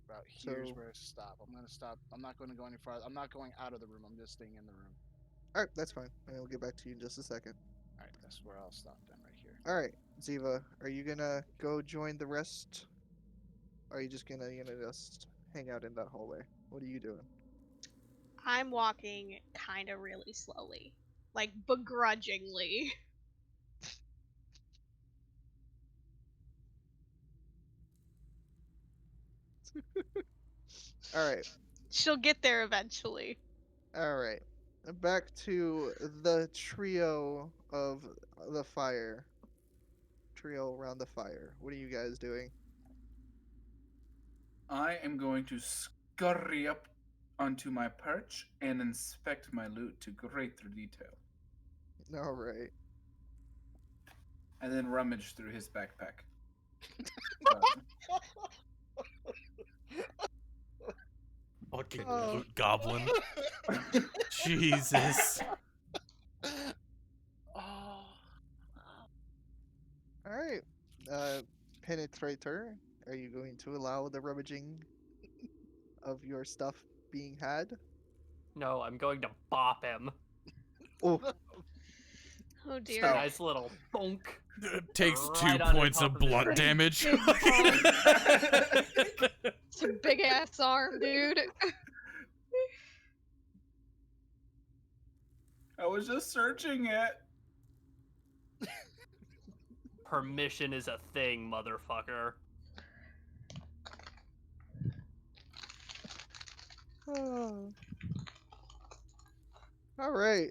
About here's So- where I stop. I'm gonna stop. I'm not going to go any farther. I'm not going out of the room. I'm just staying in the room. All right, that's fine. And we'll get back to you in just a second. All right, that's where I'll stop then, right here. All right, Ziva, are you gonna go join the rest? Or are you just gonna, just hang out in that hallway? What are you doing? I'm walking kind of really slowly. Like, begrudgingly. All right. She'll get there eventually. All right. Back to the trio of the fire. Trio around the fire. What are you guys doing? I am going to scurry up onto my perch and inspect my loot to great detail. All right. And then rummage through his backpack. Fucking Oh. loot goblin. Jesus. Oh. All right, Penetrator, are you going to allow the rummaging of your stuff being had? No, I'm going to bop him. Oh, Oh Just a dear. nice little bonk. Takes Right 2 on the points top of of his blunt brain. damage. Big It's a big ass arm, dude. I was just searching it. Permission is a thing, motherfucker. oh. All right.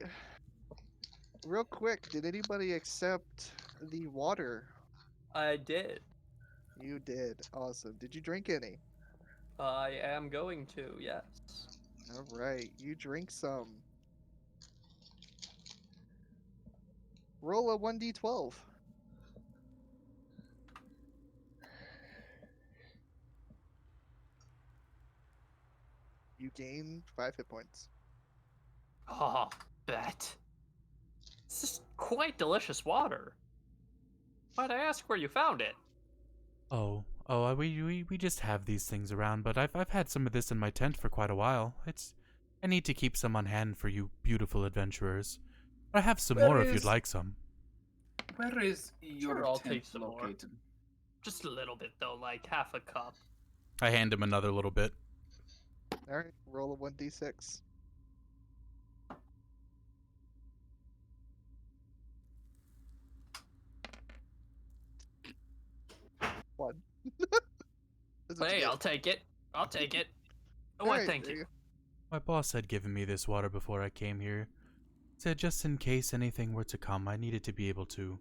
Real quick, did anybody accept the water? I did. You did. Awesome. Did you drink any? I am going to, yes. All right. You drink some. Roll a 1d12. You gain 5 hit points. Oh, bet. This is quite delicious water. Might I ask where you found it? We just have these things around, but I've had some of this in my tent for quite a while. I need to keep some on hand for you beautiful adventurers. I have some more if you'd like some. Where is your Sure, I'll tent take some more. located? Just a little bit though, like half a cup. I hand him another little bit. All right. Roll a 1d6. One. That's what you Hey, get. I'll take it. I'll take it. Oh, All why, right, thank there you. My boss had given me this water before I came here. Said just in case anything were to come, I needed to be able to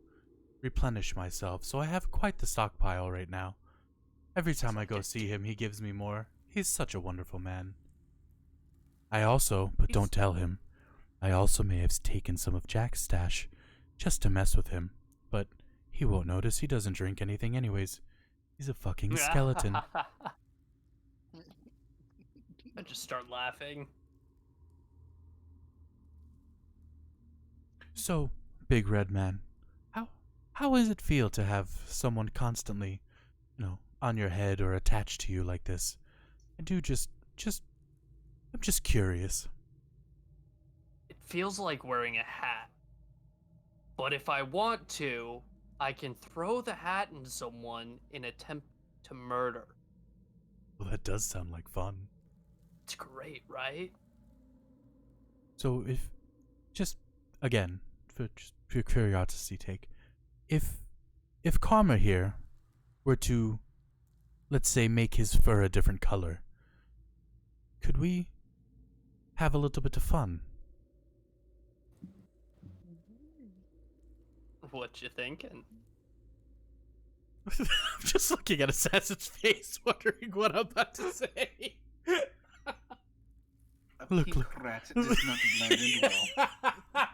replenish myself, so I have quite the stockpile right now. Every time I go see him, he gives me more. He's such a wonderful man. I also, but don't tell him, I also may have taken some of Jack's stash, just to mess with him. But he won't notice, he doesn't drink anything anyways. He's a fucking skeleton. I just start laughing. So, Big Red Man, how does it feel to have someone constantly, on your head or attached to you like this? I'm just curious. It feels like wearing a hat. But if I want to, I can throw the hat into someone in attempt to murder. Well, that does sound like fun. It's great, right? So if, just, again, for curiosity's sake, if Karma here were to, let's say, make his fur a different color, could we have a little bit of fun? What you thinking? I'm just looking at Assassin's face, wondering what I'm about to say. A pink rat does not blend in well.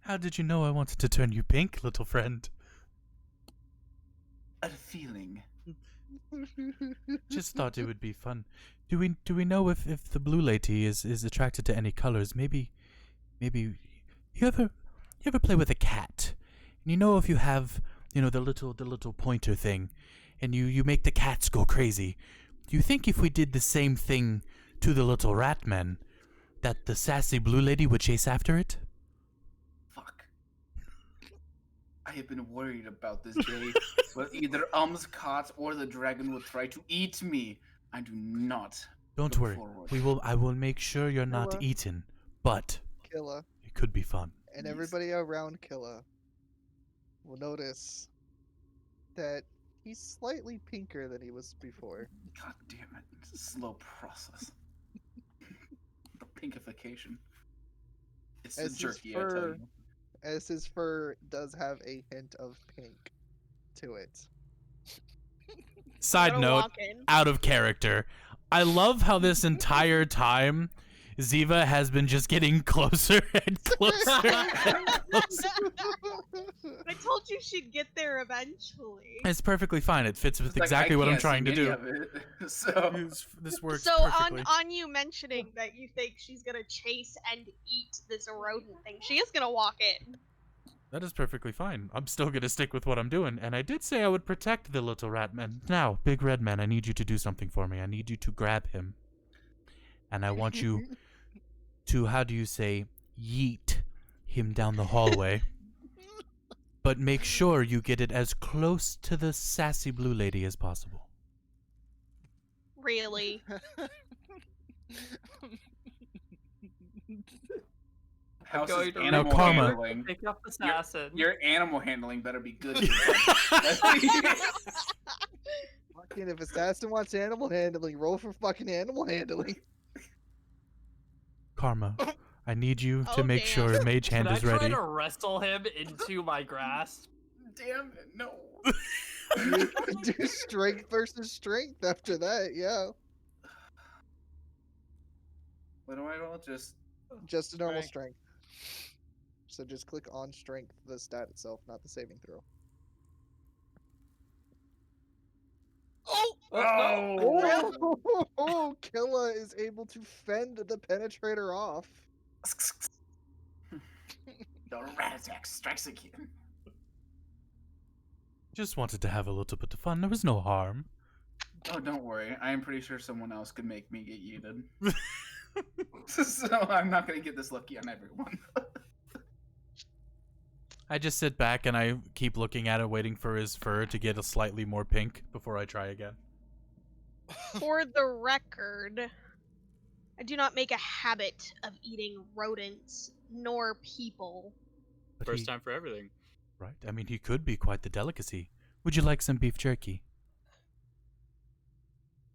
How did you know I wanted to turn you pink, little friend? A feeling. Just thought it would be fun. Do we know if the blue lady is attracted to any colors? Maybe you ever play with a cat? And you know if you have the little pointer thing, and you make the cats go crazy. Do you think if we did the same thing to the little rat men, that the sassy blue lady would chase after it? Fuck. I have been worried about this day, where either cat or the dragon will try to eat me. I do not. Don't look worry. forward. I will make sure you're not Killa. eaten, but Killa. it could be fun. And Yes. everybody around Killa will notice that he's slightly pinker than he was before. God damn it. It's a slow process. The pinkification. It's the As his jerky, I tell fur- you. As his fur does have a hint of pink to it. Side Gotta note, walk in. out of character. I love how this entire time Ziva has been just getting closer and closer and closer. I told you she'd get there eventually. It's perfectly fine. It fits with It's like, exactly I what I'm can't trying to see any do. of it, so This works So perfectly. on you mentioning that you think she's gonna chase and eat this rodent thing, she is gonna walk in. That is perfectly fine. I'm still gonna stick with what I'm doing, and I did say I would protect the little rat man. Now, Big Red Man, I need you to do something for me. I need you to grab him. And I want you to, how do you say, yeet him down the hallway. But make sure you get it as close to the sassy blue lady as possible. Really? How's going his to animal Karma. handling? Pick up assassin. Your animal handling better be good. Fucking if assassin wants animal handling, roll for fucking animal handling. Karma, I need you to Oh, make damn. sure Mage Hand Can I is try ready. to wrestle him into my grasp? Damn it, no. You can do strength versus strength after that, yeah. What do I roll? Just a normal strength. So just click on strength, the stat itself, not the saving throw. Oh, Killa is able to fend the penetrator off. The rat attack strikes again. Just wanted to have a little bit of fun. There was no harm. Oh, don't worry. I am pretty sure someone else could make me get yeeted. So I'm not gonna get this lucky on everyone. I just sit back and I keep looking at it, waiting for his fur to get a slightly more pink before I try again. For the record, I do not make a habit of eating rodents nor people. But First he- time for everything. Right. I mean, he could be quite the delicacy. Would you like some beef jerky?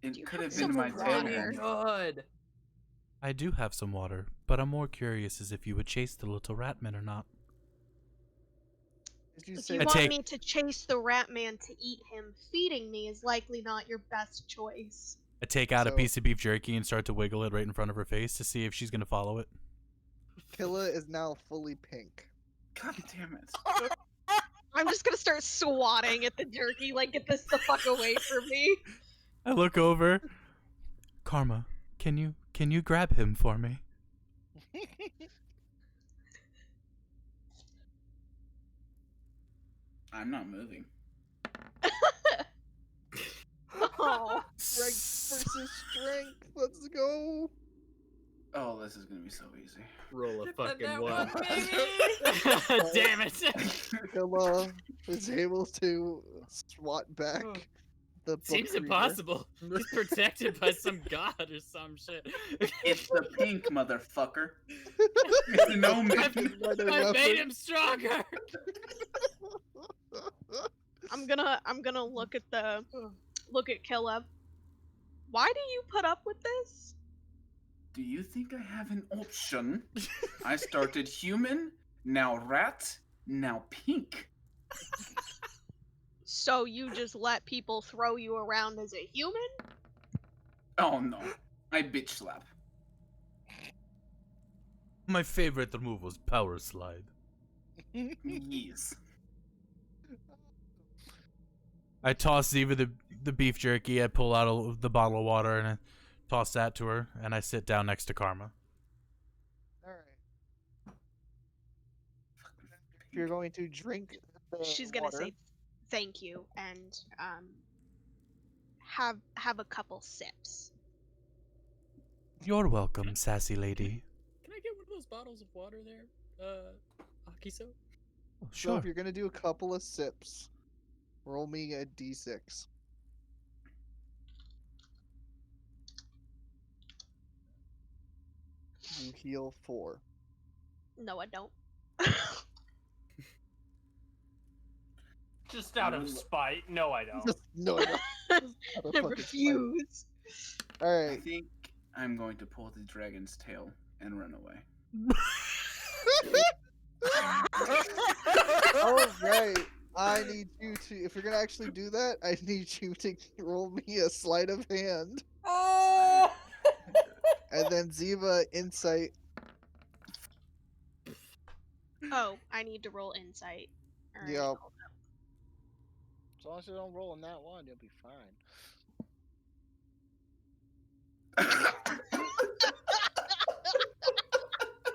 Do you It could have have been some my water? tail. Good. I do have some water, but I'm more curious as if you would chase the little ratman or not. Did you If say you I want take- me to chase the rat man to eat him, feeding me is likely not your best choice. I take out a So- piece of beef jerky and start to wiggle it right in front of her face to see if she's gonna follow it. Killa is now fully pink? God damn it. I'm just gonna start swatting at the jerky, like, get this the fuck away from me. I look over. Karma, can you grab him for me? I'm not moving. Oh. Strength versus strength. Let's go. Oh, this is gonna be so easy. Roll a Get the fucking network, one. baby! Damn it! Killa is able to swat back the book Seems reader. impossible. He's protected by some god or some shit. It's the pink motherfucker. It's an omen. I made him stronger. I'm gonna look at Killa. Why do you put up with this? Do you think I have an option? I started human, now rat, now pink. So you just let people throw you around as a human? Oh no. I bitch slap. My favorite move was power slide. Yes. I toss Ziva the beef jerky. I pull out the bottle of water and I toss that to her, and I sit down next to Karma. Alright. If you're going to drink the She's gonna water, say thank you and have a couple sips. You're welcome, sassy lady. Can I get one of those bottles of water there, Akiso? Oh, So sure. if you're gonna do a couple of sips, roll me a d6. You heal 4. No, I don't. Just out of spite. No, I don't. No, I don't. Out of I fucking spite. refuse. I Alright. think I'm going to pull the dragon's tail and run away. Alright. I need you to, if you're gonna actually do that, I need you to roll me a sleight of hand. Oh! And then Ziva, insight. Oh, I need to roll insight. All right. Yup. As long as you don't roll in that one, you'll be fine.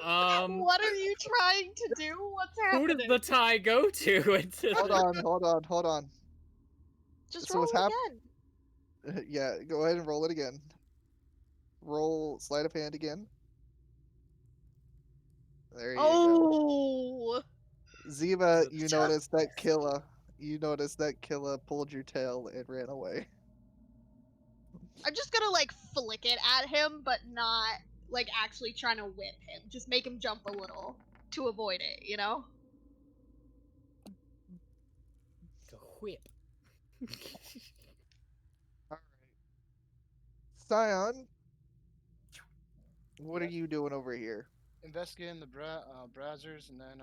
What are you trying to do? What's Who happening? did the tie go to? Hold on. Just So roll what's it again. Yeah, go ahead and roll it again. Roll sleight of hand again. There you go. Oh, Ziva, Is it you the noticed that Killa pulled your tail and ran away. I'm just gonna like flick it at him, but not like actually trying to whip him. Just make him jump a little to avoid it, you know? a whip? Alright. Scion, what are Yep. you doing over here? Investigating the brazzers and then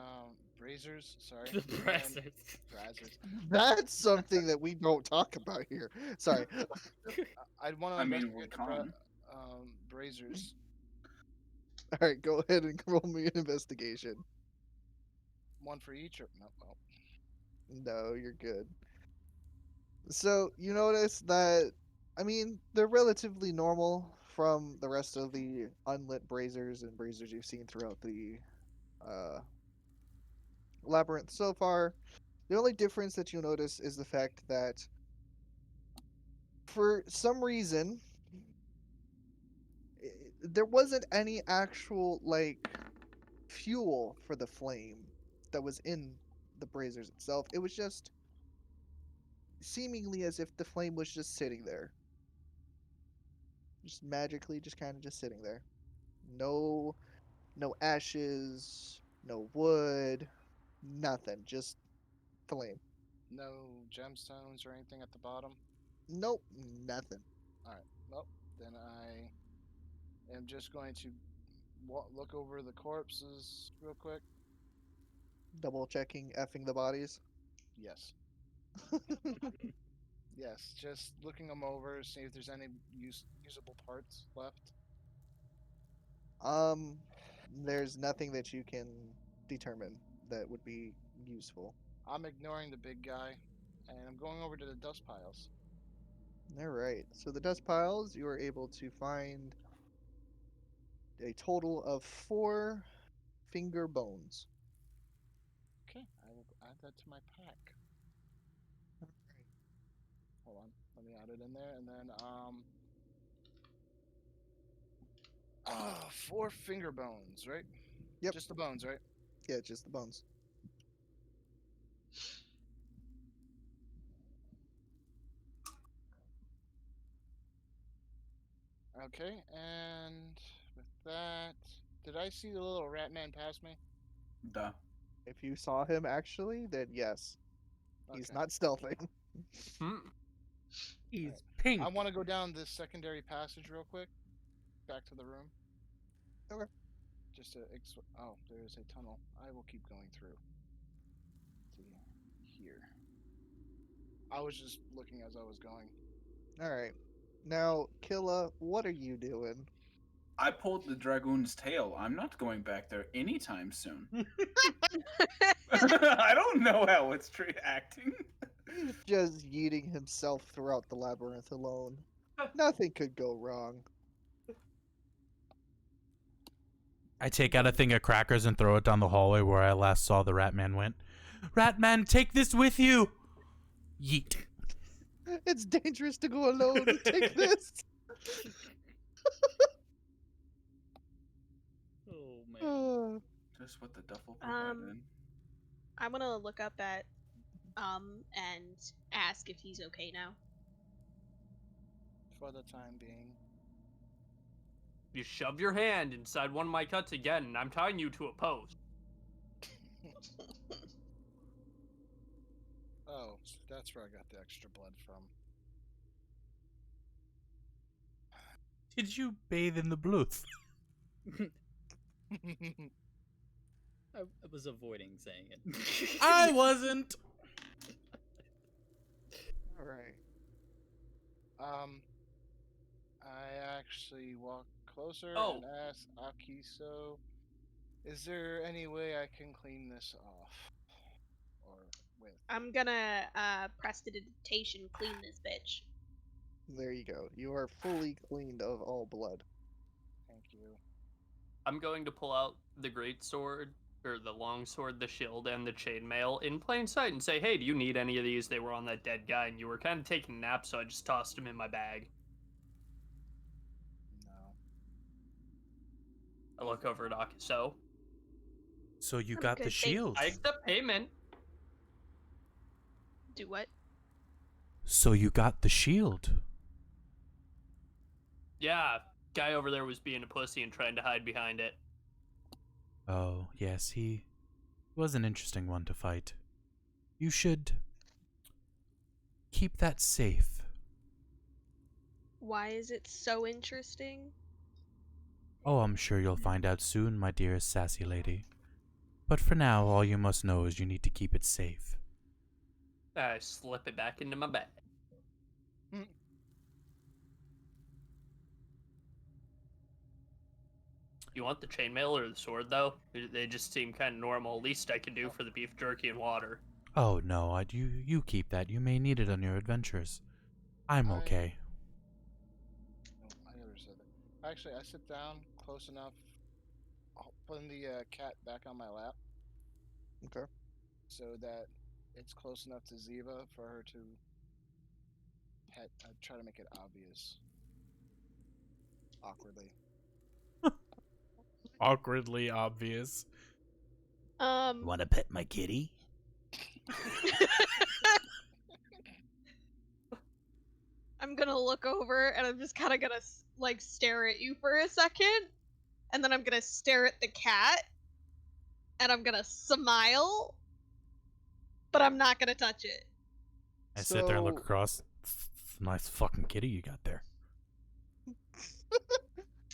brazers. Sorry. The and then- brassers. Brazzers. That's something that we don't talk about here. Sorry. I'd want to I mean, investigate we the can. brazers. Alright, go ahead and roll me an investigation. One for each, or no? Oh. No, you're good. So you notice that, I mean, they're relatively normal from the rest of the unlit brazers and brazers you've seen throughout the uh, labyrinth so far. The only difference that you notice is the fact that for some reason there wasn't any actual like fuel for the flame that was in the brazers itself. It was just seemingly as if the flame was just sitting there. Just magically just kind of just sitting there. No ashes, no wood, nothing, just flame. No gemstones or anything at the bottom. Nope, nothing. All right. Well, then I am just going to look over the corpses real quick. Double checking effing the bodies. Yes. Yes, just looking them over, see if there's any usable parts left. um there's nothing that you can determine that would be useful. I'm ignoring the big guy, and I'm going over to the dust piles. All right. So the dust piles, you are able to find a total of 4 finger bones. Okay, I will add that to my pack. Hold on, let me add it in there, and then 4 finger bones, right? Yep. Just the bones, right? Yeah, just the bones. Okay, and with that, did I see the little rat man pass me? Duh. If you saw him actually, then yes. He's Okay. not stealthing. Hmm. He's Alright. pink. I want to go down this secondary passage real quick, back to the room. Okay. Just to oh, there's a tunnel. I will keep going through. To here. I was just looking as I was going. All right. Now, Killa, what are you doing? I pulled the dragoon's tail. I'm not going back there anytime soon. I don't know how it's acting. He's just yeeting himself throughout the labyrinth alone. Nothing could go wrong. I take out a thing of crackers and throw it down the hallway where I last saw the Ratman went. Ratman, take this with you! Yeet. It's dangerous to go alone. Take this. Oh man. Uh, Just what the duffel Um, provided. I'm gonna look up at and ask if he's okay now. For the time being. You shove your hand inside one of my cuts again, and I'm tying you to a post. Oh, that's where I got the extra blood from. Did you bathe in the bluth? I was avoiding saying it. I wasn't! all right. I actually walk closer Oh. and ask Akiso, is there any way I can clean this off? Or with? I'm gonna prestidigitation clean this bitch. There you go. You are fully cleaned of all blood. Thank you. I'm going to pull out the great sword, or the long sword, the shield, and the chainmail in plain sight and say, hey, do you need any of these? They were on that dead guy, and you were kind of taking naps, so I just tossed them in my bag. No. I look over at Akiso. So you I'm got the good, shield. I accept payment. Do what? So you got the shield. Yeah, guy over there was being a pussy and trying to hide behind it. Oh, yes, he was an interesting one to fight. You should keep that safe. Why is it so interesting? Oh, I'm sure you'll find out soon, my dearest sassy lady. But for now, all you must know is you need to keep it safe. I slip it back into my bag. You want the chainmail or the sword, though? They just seem kind of normal. Least I can do for the beef jerky and water. Oh no, you keep that. You may need it on your adventures. I'm okay. No, I never said that. Actually, I sit down close enough, putting the cat back on my lap. Okay. So that it's close enough to Ziva for her to pet. I try to make it obvious. Awkwardly. Awkwardly obvious. Wanna pet my kitty? I'm gonna look over and I'm just kind of gonna like stare at you for a second, and then I'm gonna stare at the cat, and I'm gonna smile, but I'm not gonna touch it. I sit there and look So- across. It's a nice fucking kitty you got there.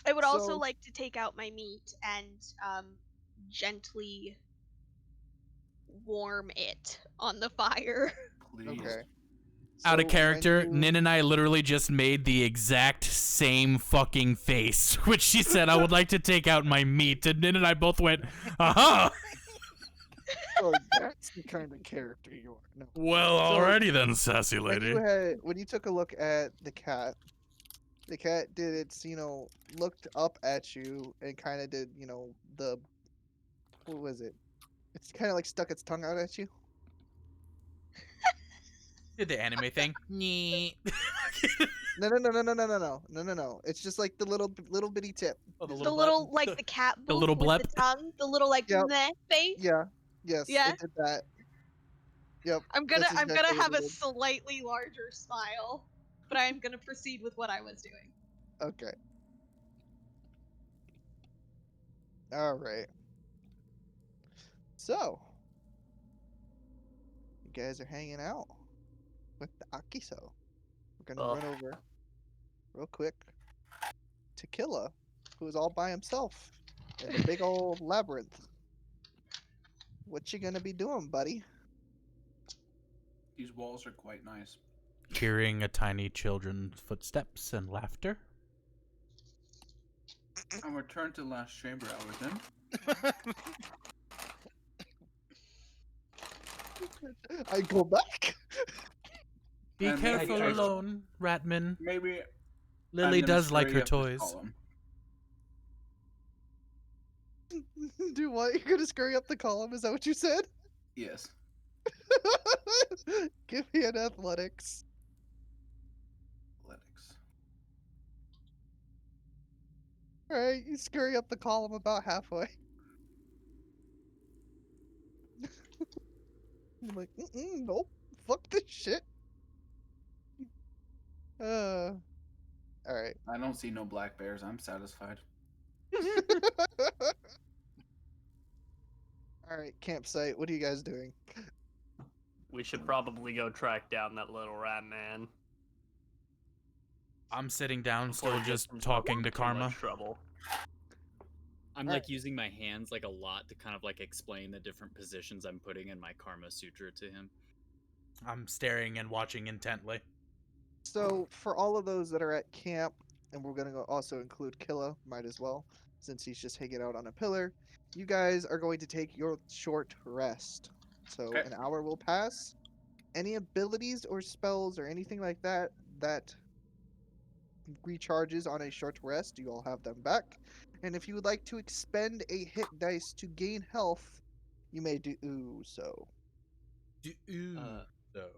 I would also So- like to take out my meat and gently warm it on the fire. Please. Okay. Out So of character, when Nin and I literally just made the exact same fucking face, which she said, I would like to take out my meat. And Nin and I both went, aha! Oh, that's the kind of character you are. No. Well, So, alrighty then, sassy lady. When you took a look at the cat did its, looked up at you and kind of did, what was it? It's kind of like stuck its tongue out at you. Did the anime thing? Nyeh. No. It's just like the little bitty tip. Oh, The little butt. like the cat The boof little with blep? the tongue, the little like Yep. meh face. Yeah. Yes. Yeah. It did that. Yep. I'm gonna that's exactly what have it a did. slightly larger smile, but I am gonna proceed with what I was doing. Okay. All right. So, you guys are hanging out with the Akiso. We're gonna Oh. run over real quick to Killa, who is all by himself in the big old labyrinth. What you gonna be doing, buddy? These walls are quite nice. Hearing a tiny children's footsteps and laughter. I'll return to the last chamber hour then. I go back. Be And careful maybe I- alone, Ratman. Maybe Lily I'm gonna does like scurry her up this toys. column. Do what? You're gonna scurry up the column? Is that what you said? Yes. Give me an athletics. Athletics. Alright, you scurry up the column about halfway. I'm like, nope. Fuck this shit. Alright. I don't see no black bears. I'm satisfied. Alright, campsite. What are you guys doing? We should probably go track down that little rat man. I'm sitting down, before still he gets just in talking to too much Karma. trouble. I'm Alright. like using my hands like a lot to kind of like explain the different positions I'm putting in my Karma Sutra to him. I'm staring and watching intently. So, for all of those that are at camp, and we're gonna also include Killa, might as well, since he's just hanging out on a pillar. You guys are going to take your short rest. So Okay. an hour will pass. Any abilities or spells or anything like that that recharges on a short rest, you all have them back. And if you would like to expend a hit dice to gain health, you may do so. Uh, So.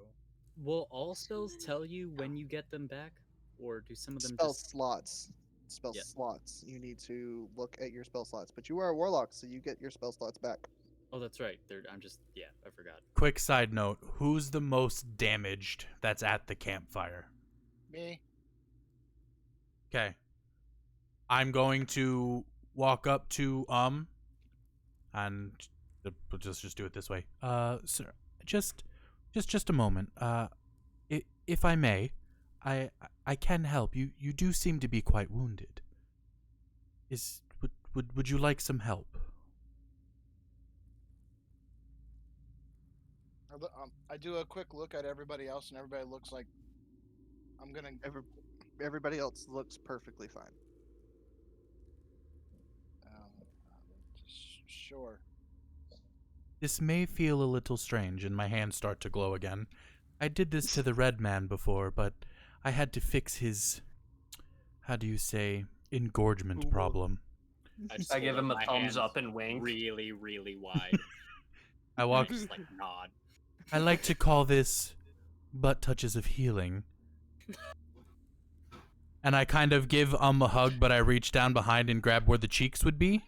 Will all spells tell you when you get them back, or do some of them Spell just? slots. Spell Yeah. slots. You need to look at your spell slots. But you are a warlock, so you get your spell slots back. Oh, that's right. I'm just I forgot. Quick side note: who's the most damaged that's at the campfire? Me. Okay. I'm going to walk up to and we'll just do it this way. Sir, just a moment. If I may, I I can help you. You do seem to be quite wounded. Would you like some help? I do a quick look at everybody else, and everybody looks like I'm gonna. Everybody else looks perfectly fine. Sure. This may feel a little strange, and my hands start to glow again. I did this to the red man before, but I had to fix his, how do you say, engorgement problem. just I hold give up him a my thumbs hands up and wink. really, really wide. I And walk. just like nod. I like to call this butt touches of healing. And I kind of give a hug, but I reach down behind and grab where the cheeks would be.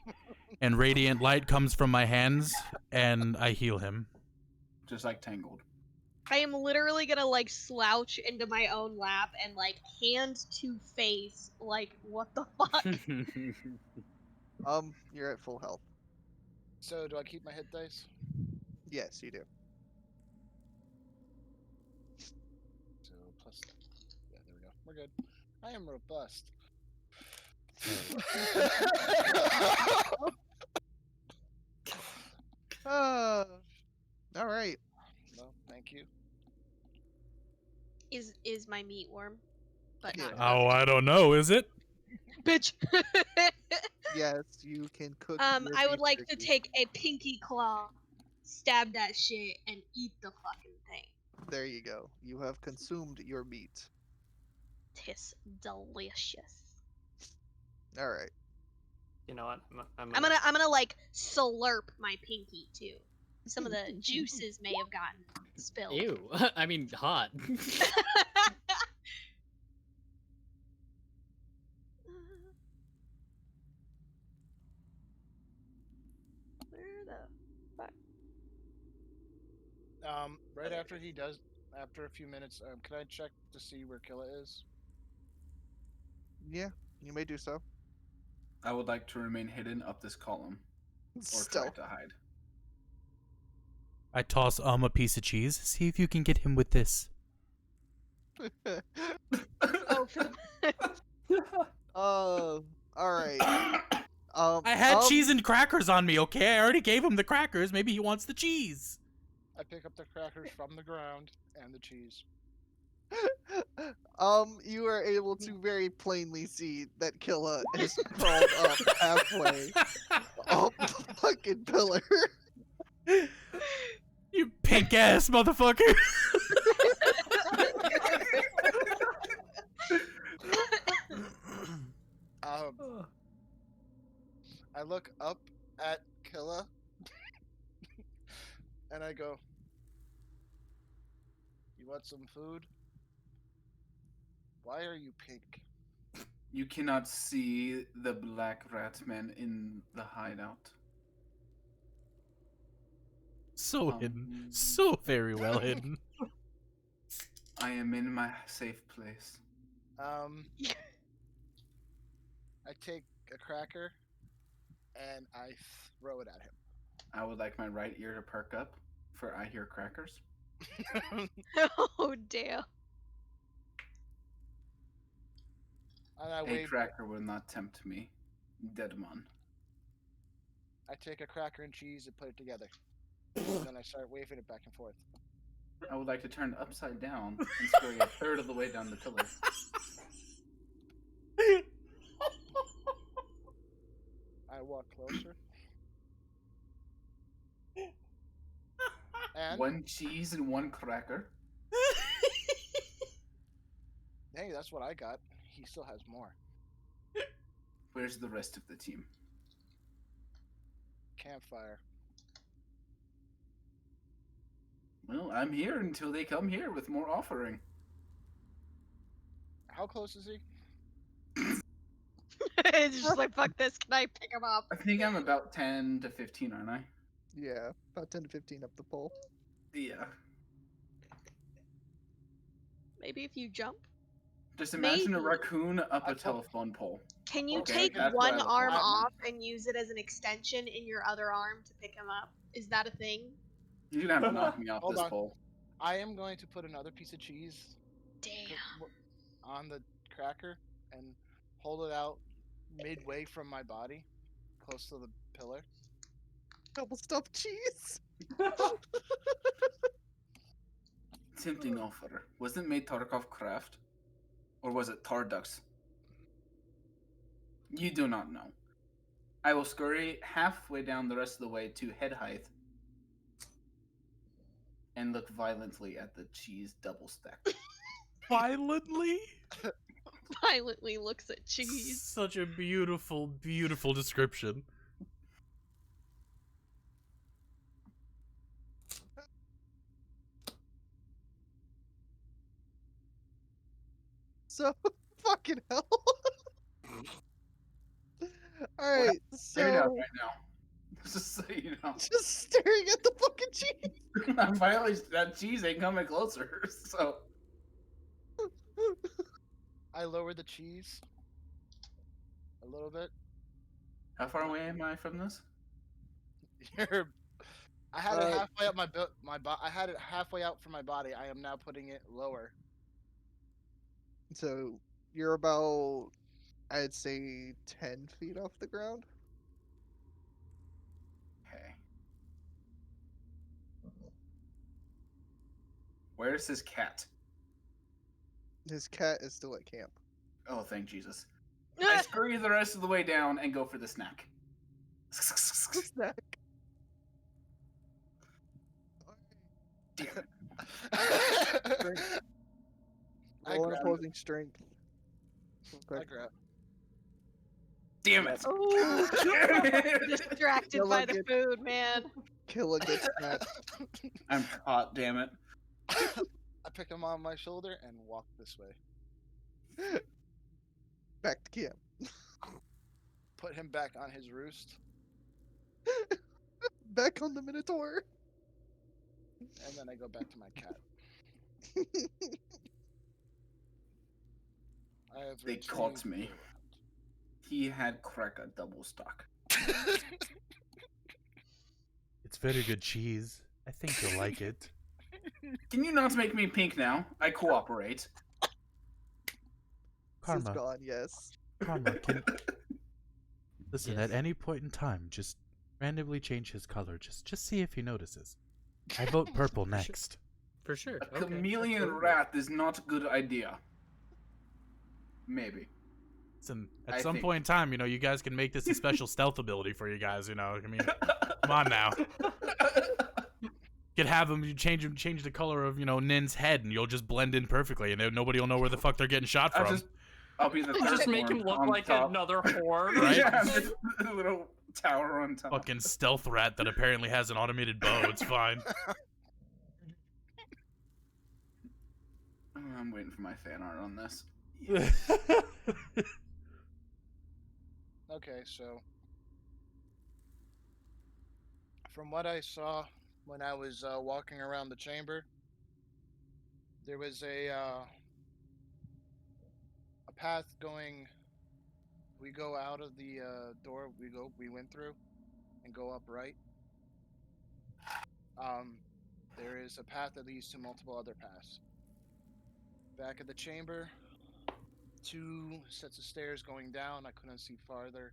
And radiant light comes from my hands, and I heal him. Just like Tangled. I am literally gonna like slouch into my own lap and like hand to face, like what the fuck? You're at full health. So do I keep my hit dice? Yes, you do. So plus. Yeah, there we go. We're good. I am robust. All right. Well, thank you. Is my meat warm? But Yeah. not Oh, cooked. I don't know, is it? Bitch. Yes, you can cook. your I would beef like to jerky. take a pinky claw, stab that shit, and eat the fucking thing. There you go. You have consumed your meat. Tis delicious. All right. You know what? I'm I'm gonna like slurp my pinky too. Some of the juices may have gotten spilled. Ew. I mean, hot. Where the fuck? Right after he does, after a few minutes, can I check to see where Killa is? Yeah, you may do so. I would like to remain hidden up this column. Or try Stealth. to hide. I toss a piece of cheese. See if you can get him with this. Oh, for the All right. I had cheese and crackers on me, okay? I already gave him the crackers. Maybe he wants the cheese. I pick up the crackers from the ground and the cheese. You are able to very plainly see that Killa is crawled up halfway up the fucking pillar. You pink ass motherfucker. I look up at Killa and I go, "You want some food? Why are you pink?" You cannot see the black ratman in the hideout. So hidden. So very well hidden. I am in my safe place. I take a cracker and I throw it at him. I would like my right ear to perk up, for I hear crackers. Oh damn. And I A wave. cracker will not tempt me, Deadmon. I take a cracker and cheese and put it together. And then I start waving it back and forth. I would like to turn upside down and scurry a third of the way down the pillar. walk closer. And One cheese and one cracker. hey, that's what I got. He still has more. Where's the rest of the team? Campfire. Well, I'm here until they come here with more offering. How close is he? It's just like, fuck this, can I pick him up? I think I'm about 10 to 15, aren't I? Yeah, about 10 to 15 up the pole. Yeah. Maybe if you jump? Just imagine a Maybe. raccoon up I a told- telephone pole. Can you Okay, take that's what I one look arm like. off and use it as an extension in your other arm to pick him up? Is that a thing? You're gonna have to knock me off Hold this on. pole. I am going to put another piece of cheese Damn. on the cracker and hold it out midway from my body, close to the pillar. Double stuffed cheese. Tempting offer. Wasn't made Tarkov craft? Or was it Tardux? You do not know. I will scurry halfway down the rest of the way to head height and look violently at the cheese double stack. Violently? Violently looks at cheese. Such a beautiful, beautiful description. So fucking hell. All right, Maybe not so right now. Just so you know. just staring at the fucking cheese. I'm finally, that cheese ain't coming closer, so. I lower the cheese a little bit. How far away am I from this? You're. I had it Uh, halfway up I had it halfway out from my body. I am now putting it lower. So you're about, I'd say, 10 feet off the ground. Okay. Where's his cat? His cat is still at camp. Oh, thank Jesus. I scurry the rest of the way down and go for the snack. Snack. Damn it. I Roll an grab. opposing strength. I Okay. grab. Damn it. Oh, Damn it. distracted Yellow by the gets- food, man. Kill a good snack. I'm caught, damn it. I pick him on my shoulder and walk this way. Back to camp. Put him back on his roost, Back on the Minotaur. and then I go back to my cat. I have They caught me. He had crack a double stock. It's very good cheese. I think you'll like it. Can you not make me pink now? I cooperate. This is Karma, gone, yes. Karma, listen, Yes. at any point in time, just randomly change his color. Just see if he notices. I vote purple next. For sure. A chameleon absolutely. rat is not a good idea. Maybe. Listen, I at some think- point in time, you guys can make this a special stealth ability for you guys, I mean, come on now. You could have them, you change the color of, Nin's head, and you'll just blend in perfectly, and then nobody will know where the fuck they're getting shot from. I'll be the third Just make him one look on like top. another horn. Right? Yeah, just a little tower on top. Fucking stealth rat that apparently has an automated bow. It's fine. I'm waiting for my fan art on this. Okay, so from what I saw when I was walking around the chamber, there was a path going. We go out of the door we went through, and go up right. There is a path that leads to multiple other paths. Back at the chamber, 2 sets of stairs going down. I couldn't see farther.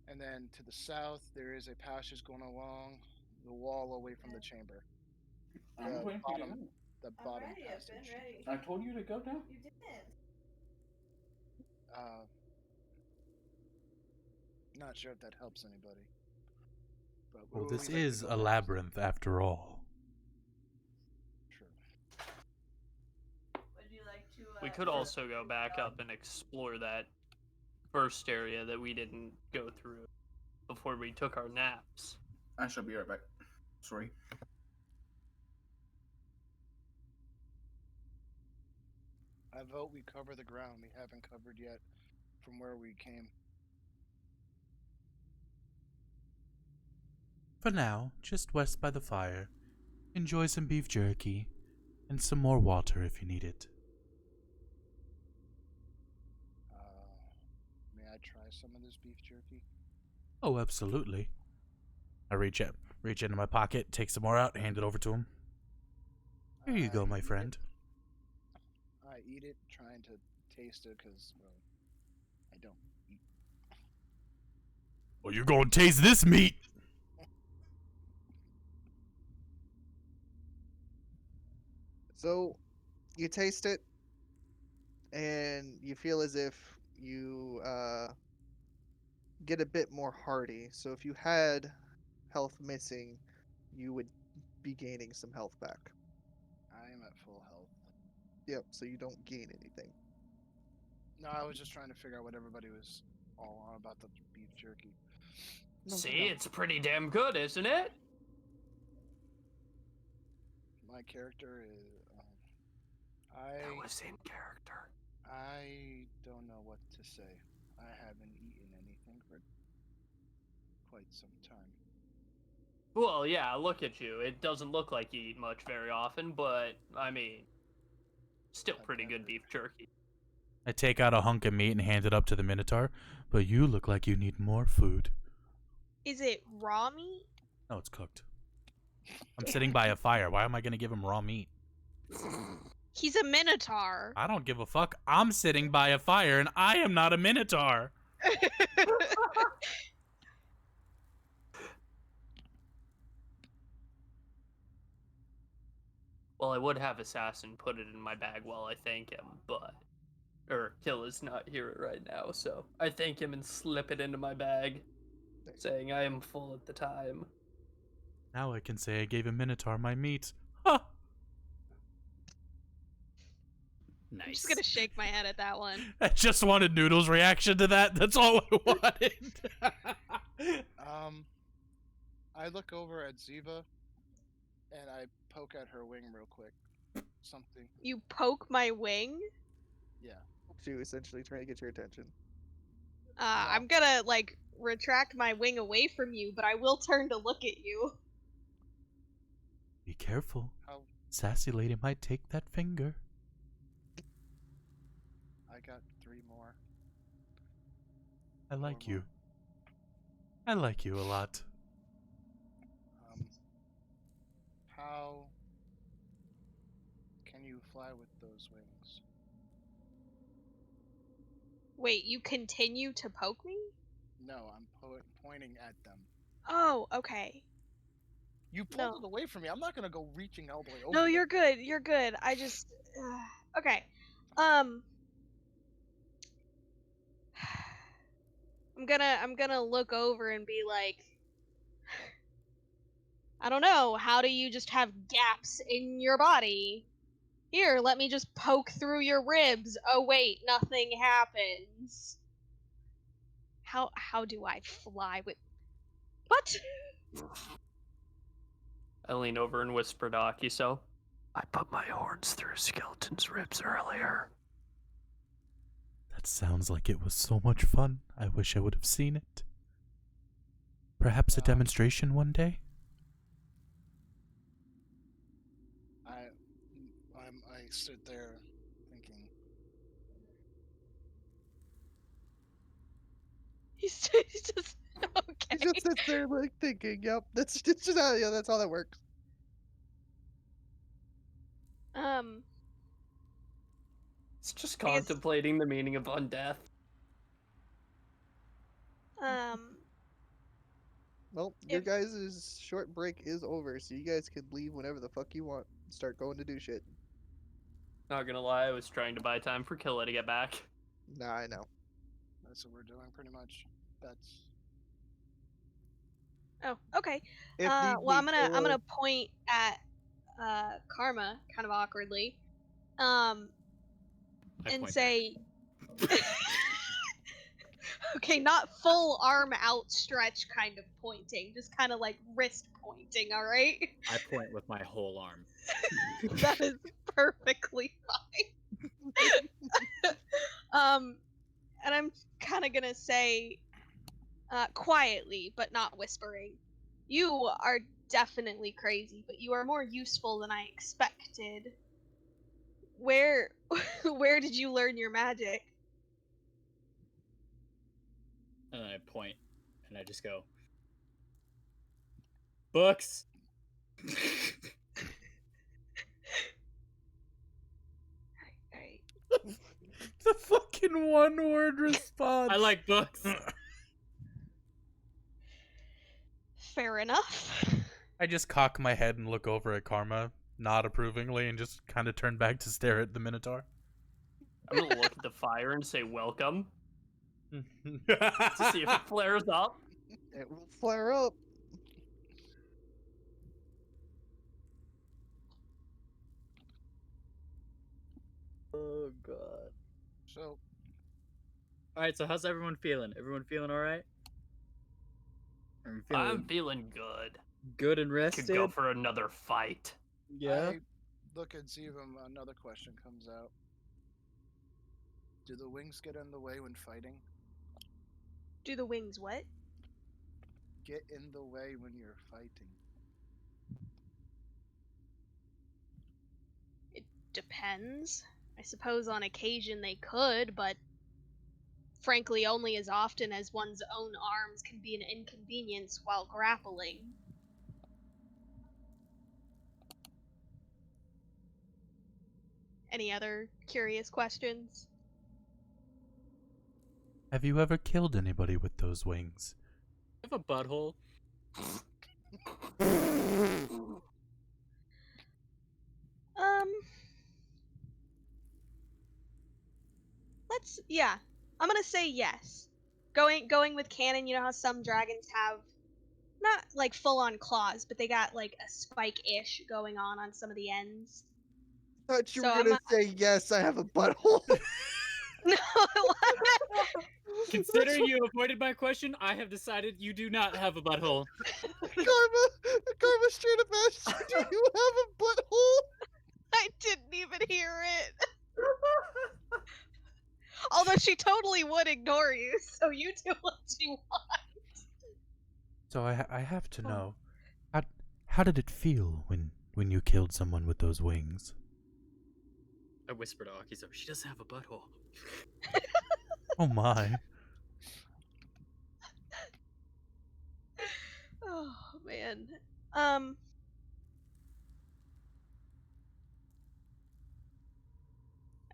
And then to the south, there is a passage going along the wall away from the chamber. I'm The waiting for you to bottom- go. The I'm bottom ready, I've been passage. ready. I told you to go down. You didn't. Not sure if that helps anybody. But Well, where would this we like to is go a next? labyrinth after all. Sure. Would you like to? We could also go back up and explore that first area that we didn't go through before we took our naps. I shall be right back. Sorry. I vote we cover the ground we haven't covered yet from where we came. For now, just west by the fire. Enjoy some beef jerky and some more water if you need it. May I try some of this beef jerky? Oh, absolutely. I reach into my pocket, take some more out, hand it over to him. Here you go, my friend. I eat it, trying to taste it, because, well, I don't eat. Well, you're gonna taste this meat! So, you taste it, and you feel as if you get a bit more hearty. So if you had health missing, you would be gaining some health back. I am at full health. Yep, so you don't gain anything. No, I was just trying to figure out what everybody was all on about the beef jerky. No, See, no. it's pretty damn good, isn't it? My character is. That was in character. I don't know what to say. I haven't eaten anything for quite some time. Well, yeah, look at you. It doesn't look like you eat much very often, but, I mean, still I've pretty good never- beef jerky. I take out a hunk of meat and hand it up to the Minotaur, but you look like you need more food. Is it raw meat? No, it's cooked. I'm sitting by a fire. Why am I gonna give him raw meat? He's a minotaur. I don't give a fuck. I'm sitting by a fire and I am not a Minotaur. Well, I would have Assassin put it in my bag while I thank him, but... Kill is not here right now, so I thank him and slip it into my bag, saying I am full at the time. Now I can say I gave a Minotaur my meat. Ha! Nice. I'm just gonna shake my head at that one. I just wanted Noodle's reaction to that. That's all I wanted. I look over at Ziva, and I poke at her wing real quick. Something. You poke my wing? Yeah. To essentially try to get your attention. I'm gonna, like, retract my wing away from you, but I will turn to look at you. Be careful. How? Sassy lady might take that finger. I got 3 more. I like 4 you. I like you a lot. How can you fly with those wings? Wait, you continue to poke me? No, I'm pointing at them. Oh, okay. You pulled No. it away from me. I'm not gonna go reaching all the way over. No, there. you're good. You're good. I just okay. I'm gonna look over and be like, I don't know, how do you just have gaps in your body? Here, let me just poke through your ribs. Oh wait, nothing happens. How do I fly with what? I lean over and whisper to Akiso, I put my horns through Skeleton's ribs earlier. That sounds like it was so much fun. I wish I would have seen it. Perhaps a demonstration one day? I sit there thinking. He's just okay. He just sits there like thinking, yep, that's just how, yeah, that's how that works. It's just I guess- contemplating the meaning of undeath. Well, your If- guys' short break is over, so you guys can leave whenever the fuck you want. Start going to do shit. Not gonna lie, I was trying to buy time for Killa to get back. Nah, I know. That's what we're doing, pretty much. That's Oh, okay. If need Well, be, I'm gonna point at Karma kind of awkwardly, I and point say, okay, not full arm outstretched kind of pointing, just kind of like wrist pointing. All right, back. I point with my whole arm. that is perfectly fine. And I'm kind of gonna say, quietly but not whispering, you are definitely crazy, but you are more useful than I expected. Where where did you learn your magic? And then I point, and I just go, books. Alright. The fucking one-word response. I like books. Fair enough. I just cock my head and look over at Karma, nod approvingly, and just kind of turn back to stare at the Minotaur. I'm gonna look at the fire and say welcome to see if it flares up. it will flare up. Oh god. So, All right, so how's everyone feeling? Everyone feeling all right? I'm feeling I'm feeling good. good and Could rested. go for another fight. Yeah. I look and see if another question comes out. Do the wings get in the way when fighting? Do the wings what? Get in the way when you're fighting. It depends. I suppose on occasion they could, but frankly only as often as one's own arms can be an inconvenience while grappling. Any other curious questions? Have you ever killed anybody with those wings? I have a butthole. Um, yeah. I'm gonna say yes. Going with canon, you know how some dragons have not like full on claws, but they got like a spike-ish going on some of the ends. Thought you So were I'm gonna not- say yes. I have a butthole. No, Considering you avoided my question, I have decided you do not have a butthole. Karma straight up asked you, do you have a butthole? I didn't even hear it. Although she totally would ignore you, so you do what you want. So I have to Oh. know, how did it feel when you killed someone with those wings? I whispered to Aki, so she doesn't have a butthole. Oh my. Oh man. Um.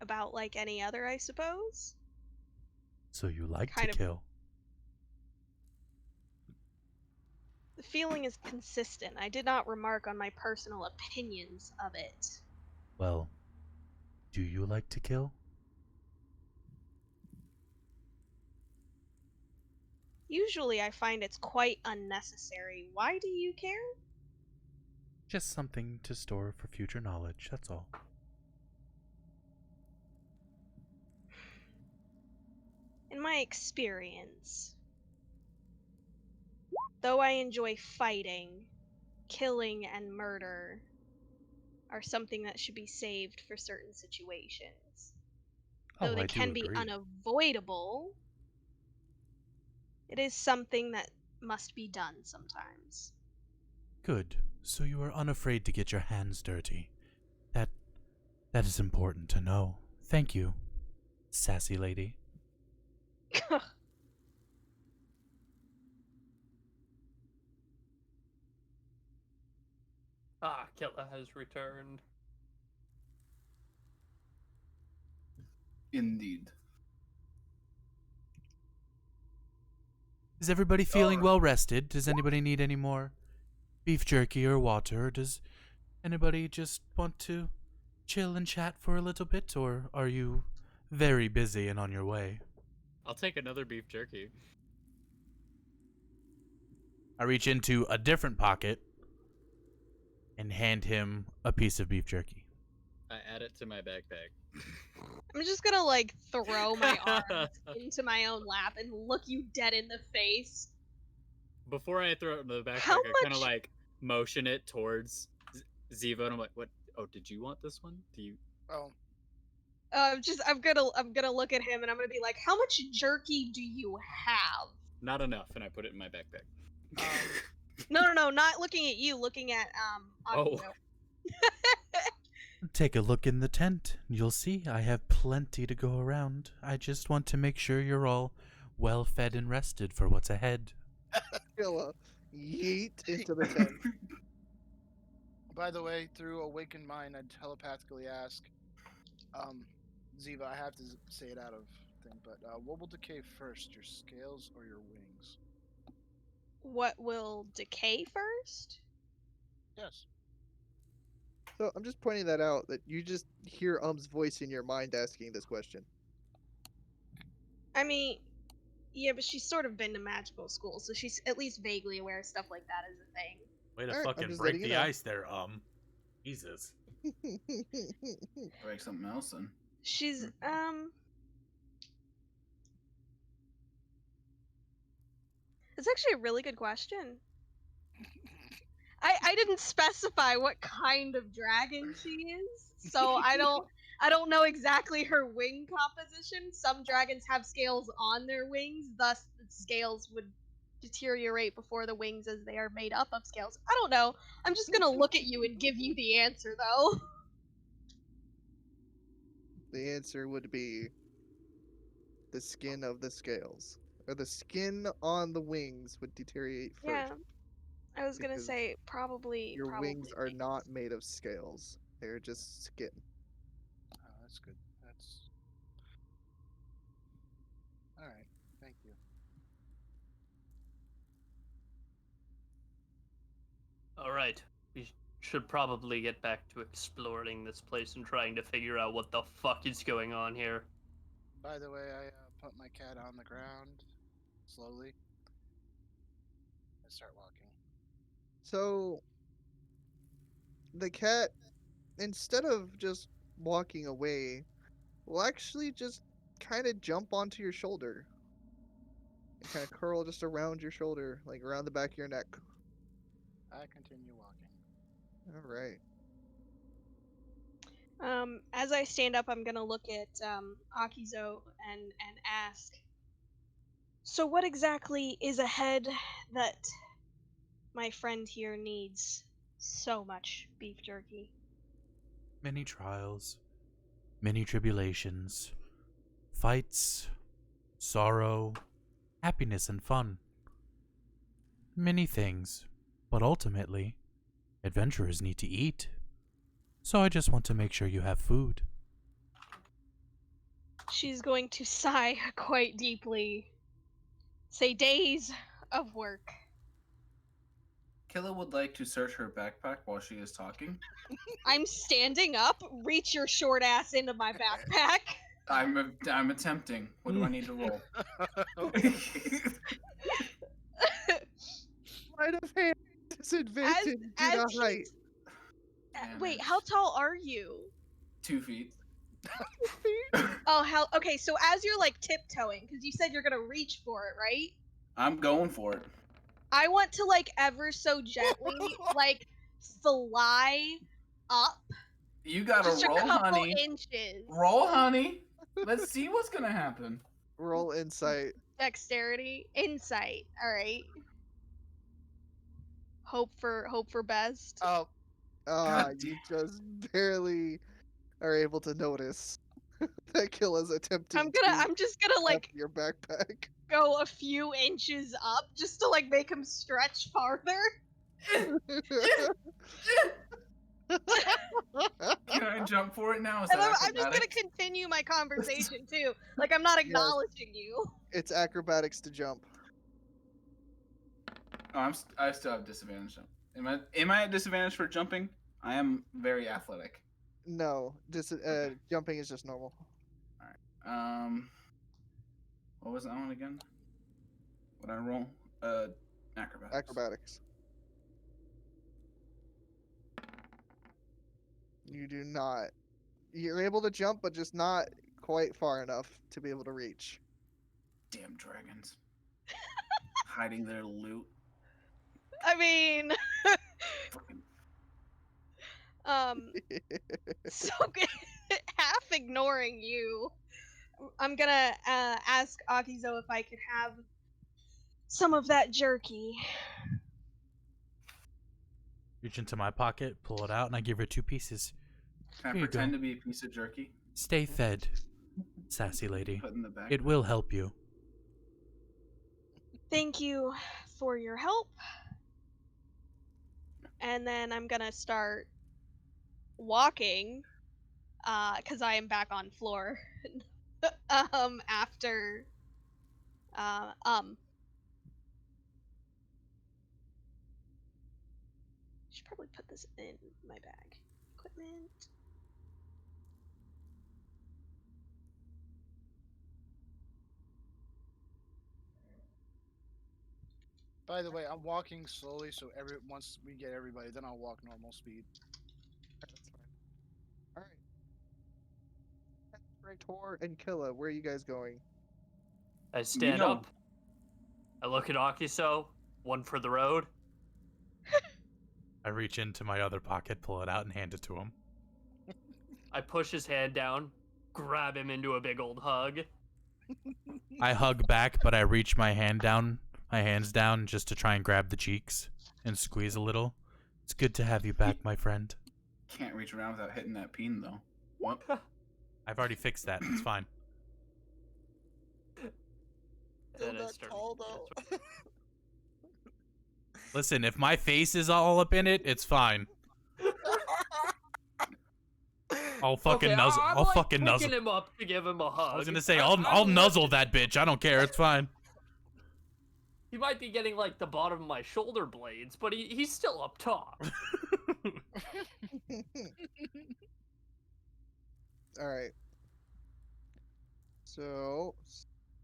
About like any other, I suppose. So you like Kind to of. kill? The feeling is consistent. I did not remark on my personal opinions of it. Well, do you like to kill? Usually, I find it's quite unnecessary. Why do you care? Just something to store for future knowledge, that's all. In my experience, though I enjoy fighting, killing and murder are something that should be saved for certain situations. Though Oh, they I do can be agree. unavoidable, it is something that must be done sometimes. Good. So you are unafraid to get your hands dirty. That is important to know. Thank you, sassy lady. Ah, Killa has returned. Indeed. Is everybody feeling Alright. well rested? Does anybody need any more beef jerky or water? Does anybody just want to chill and chat for a little bit? Or are you very busy and on your way? I'll take another beef jerky. I reach into a different pocket and hand him a piece of beef jerky. I add it to my backpack. I'm just gonna like throw my arms into my own lap and look you dead in the face. Before I throw it in the backpack, How I kind of much- like motion it towards Ziva, and I'm like, "What? Oh, did you want this one? Do you?" Oh, I'm gonna look at him and I'm gonna be like, how much jerky do you have? Not enough, and I put it in my backpack. No, not looking at you, looking at Oh. Akizo. Take a look in the tent. You'll see I have plenty to go around. I just want to make sure you're all well fed and rested for what's ahead. Killa, yeet into the tent. by the way, through awakened mind, I telepathically ask, Ziva, I have to say it out of thing, but what will decay first, your scales or your wings? What will decay first? Yes. So I'm just pointing that out, that you just hear voice in your mind asking this question. I mean, yeah, but she's sort of been to magical school, so she's at least vaguely aware stuff like that is a thing. Way to Alright, I'm fucking just break letting you the know. ice there, Jesus. Break something else then. She's It's actually a really good question. I didn't specify what kind of dragon she is, so I don't know exactly her wing composition. Some dragons have scales on their wings, thus the scales would deteriorate before the wings as they are made up of scales. I don't know. I'm just gonna look at you and give you the answer though. The answer would be the skin of the scales. Or the skin on the wings would deteriorate first. Yeah. I was gonna Because say probably Your wings are wings. not made of scales. They're just skin. Oh, that's good. That's all right. Thank you. Alright, we should probably get back to exploring this place and trying to figure out what the fuck is going on here. By the way, I put my cat on the ground slowly and start walking. So the cat, instead of just walking away, will actually just kind of jump onto your shoulder and kind of curl just around your shoulder, like around the back of your neck. I continue walking. All right. As I stand up, I'm gonna look at Akizo and ask. So what exactly is ahead that my friend here needs so much beef jerky? Many trials, many tribulations, fights, sorrow, happiness, and fun. Many things, but ultimately, adventurers need to eat. So I just want to make sure you have food. She's going to sigh quite deeply. Say days of work. Killa would like to search her backpack while she is talking. I'm standing up, reach your short ass into my backpack. I'm attempting. What do I need to roll? Sleight of hand disadvantage due to height. Wait, how tall are you? 2 feet. Oh, hell. Okay, so as you're like tiptoeing, because you said you're gonna reach for it, right? I'm going for it. I want to like ever so gently like fly up You gotta just roll, a couple honey. inches. Roll, honey. Let's see what's gonna happen. Roll insight. Dexterity, insight. All right. Hope for best. Oh, You just barely are able to notice that Killa's attempting I'm just gonna to like your backpack. go a few inches up just to like make him stretch farther. Can I jump for it now? Is And that I'm just gonna acrobatics? continue my conversation too. Like I'm not acknowledging you. It's acrobatics to jump. Oh, I still have disadvantage. Am I at disadvantage for jumping? I am very athletic. No, jumping is just normal. What was that one again? What I roll? Acrobatics. Acrobatics. You do not. You're able to jump, but just not quite far enough to be able to reach. Damn dragons. Hiding their loot. I mean, Fucking so half ignoring you, I'm gonna ask Akizo if I could have some of that jerky. Reach into my pocket, pull it out, and I give her 2 pieces. Can I Here you pretend go. to be a piece of jerky? Stay fed, sassy lady. Put in the back. It will help you. Thank you for your help. And then I'm gonna start walking, cause I am back on floor. After, should probably put this in my bag. Equipment. By the way, I'm walking slowly, so once we get everybody, then I'll walk normal speed. That's fine. All right. Tor and Killa, where are you guys going? I stand up. I look at Akiso. One for the road. I reach into my other pocket, pull it out, and hand it to him. I push his hand down, grab him into a big old hug. I hug back, but I reach my hands down just to try and grab the cheeks and squeeze a little. It's good to have you back, my friend. Can't reach around without hitting that peen, though. What? I've already fixed that. It's fine. Then I start. Listen, if my face is all up in it, it's fine. I'll fucking nuzzle. I'll fucking nuzzle him up to give him a hug. I was gonna say I'll nuzzle that bitch. I don't care. It's fine. He might be getting like the bottom of my shoulder blades, but he's still up top. All right. So,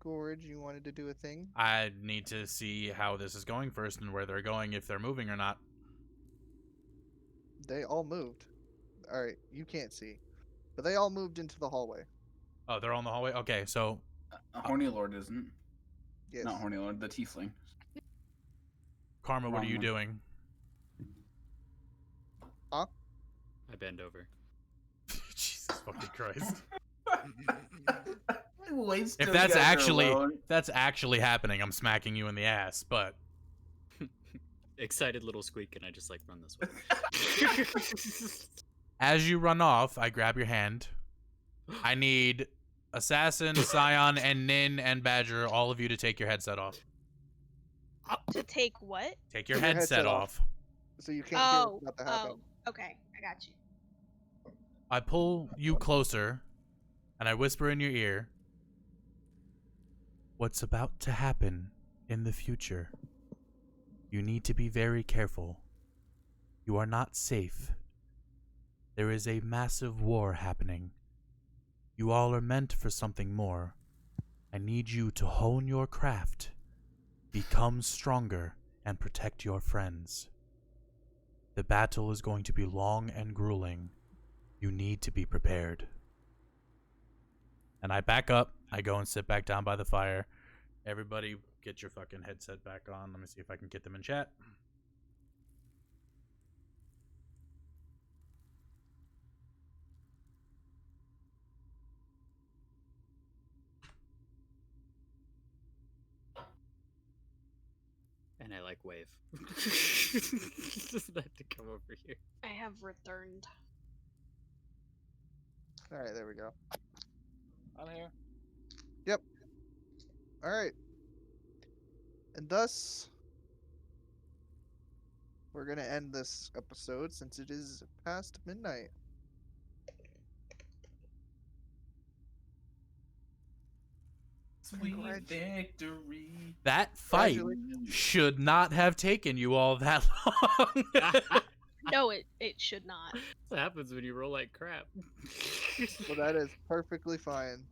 Gorge, you wanted to do a thing? I need to see how this is going first and where they're going, if they're moving or not. They all moved. All right, you can't see, but they all moved into the hallway. Oh, they're all in the hallway? Okay, so... A Horny Lord isn't. Yes. Not Horny Lord, the Tiefling. Karma, what are you Wrong doing? I bend over. Jesus fucking Christ. Wait If till that's you guys are actually alone. happening, I'm smacking you in the ass, but... Excited little squeak, and I just like run this way. As you run off, I grab your hand. I need Assassin, Scion, and Nin, and Badger, all of you to take your headset off. To take what? Take your Your headset headset off. off. So you can't hear what's about to happen. Okay, I got you. I pull you closer, and I whisper in your ear, what's about to happen in the future. You need to be very careful. You are not safe. There is a massive war happening. You all are meant for something more. I need you to hone your craft, become stronger, and protect your friends. The battle is going to be long and grueling. You need to be prepared. And I back up. I go and sit back down by the fire. Everybody get your fucking headset back on. Let me see if I can get them in chat. And I like wave. Doesn't have to come over here. I have returned. All right, there we go. I'm here. Yep. All right. And thus, we're going to end this episode since it is past midnight. Sweet victory. That fight Congratulations. should not have taken you all that long. No, it should not. What happens when you roll like crap? Well, that is perfectly fine.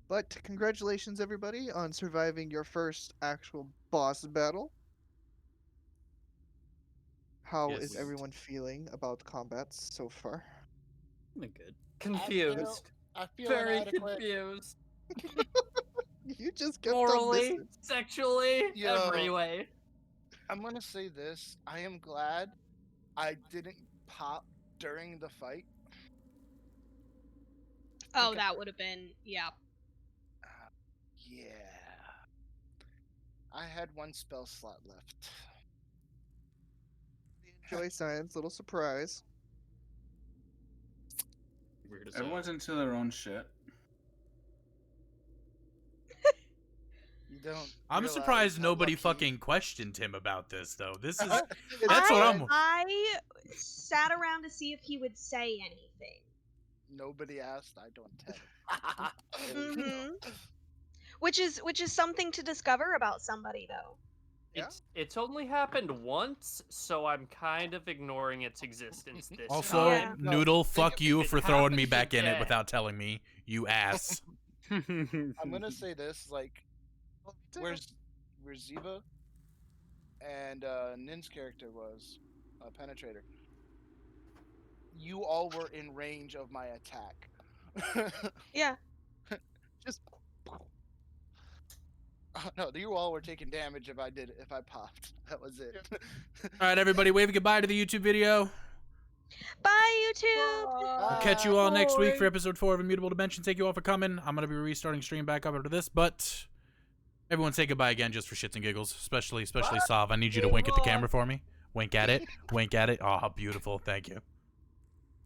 But congratulations, everybody, on surviving your first actual boss battle. How Yes. is everyone feeling about combats so far? Feeling good. Confused. I feel Very inadequate. confused. You just kept on Morally, missing. sexually, Yo. every way. I'm gonna say this. I am glad I didn't pop during the fight. Oh, Think that would have been, yeah. Yeah. I had one spell slot left. Enjoy science, little surprise. Weird as Everyone's into their own shit. You don't. I'm realize surprised how nobody lucky- fucking questioned him about this, though. This is It's That's what fine. I'm- I sat around to see if he would say anything. Nobody asked. I don't tell. Hmm Which is something to discover about somebody, though. Yeah? It's only happened once, so I'm kind of ignoring its existence this also Yeah. time. No, Noodle. think Fuck of- you if for it throwing me happens back in it again- without telling me. You ass. I'm gonna say this: like, Too. where's Ziva and Nin's character was Penetrator. You all were in range of my attack. Yeah. Just No, you all were taking damage if I popped. That was it. All right, everybody, wave goodbye to the YouTube video. Bye, YouTube! I'll catch you all next week for Bye. episode 4 of Immutable Dimensions. Thank you all for coming. I'm gonna be restarting stream back up after this, but everyone say goodbye again just for shits and giggles, especially Sav. I need you to wink at the camera for me. Wink at it. Wink at it. Oh, beautiful. Thank you.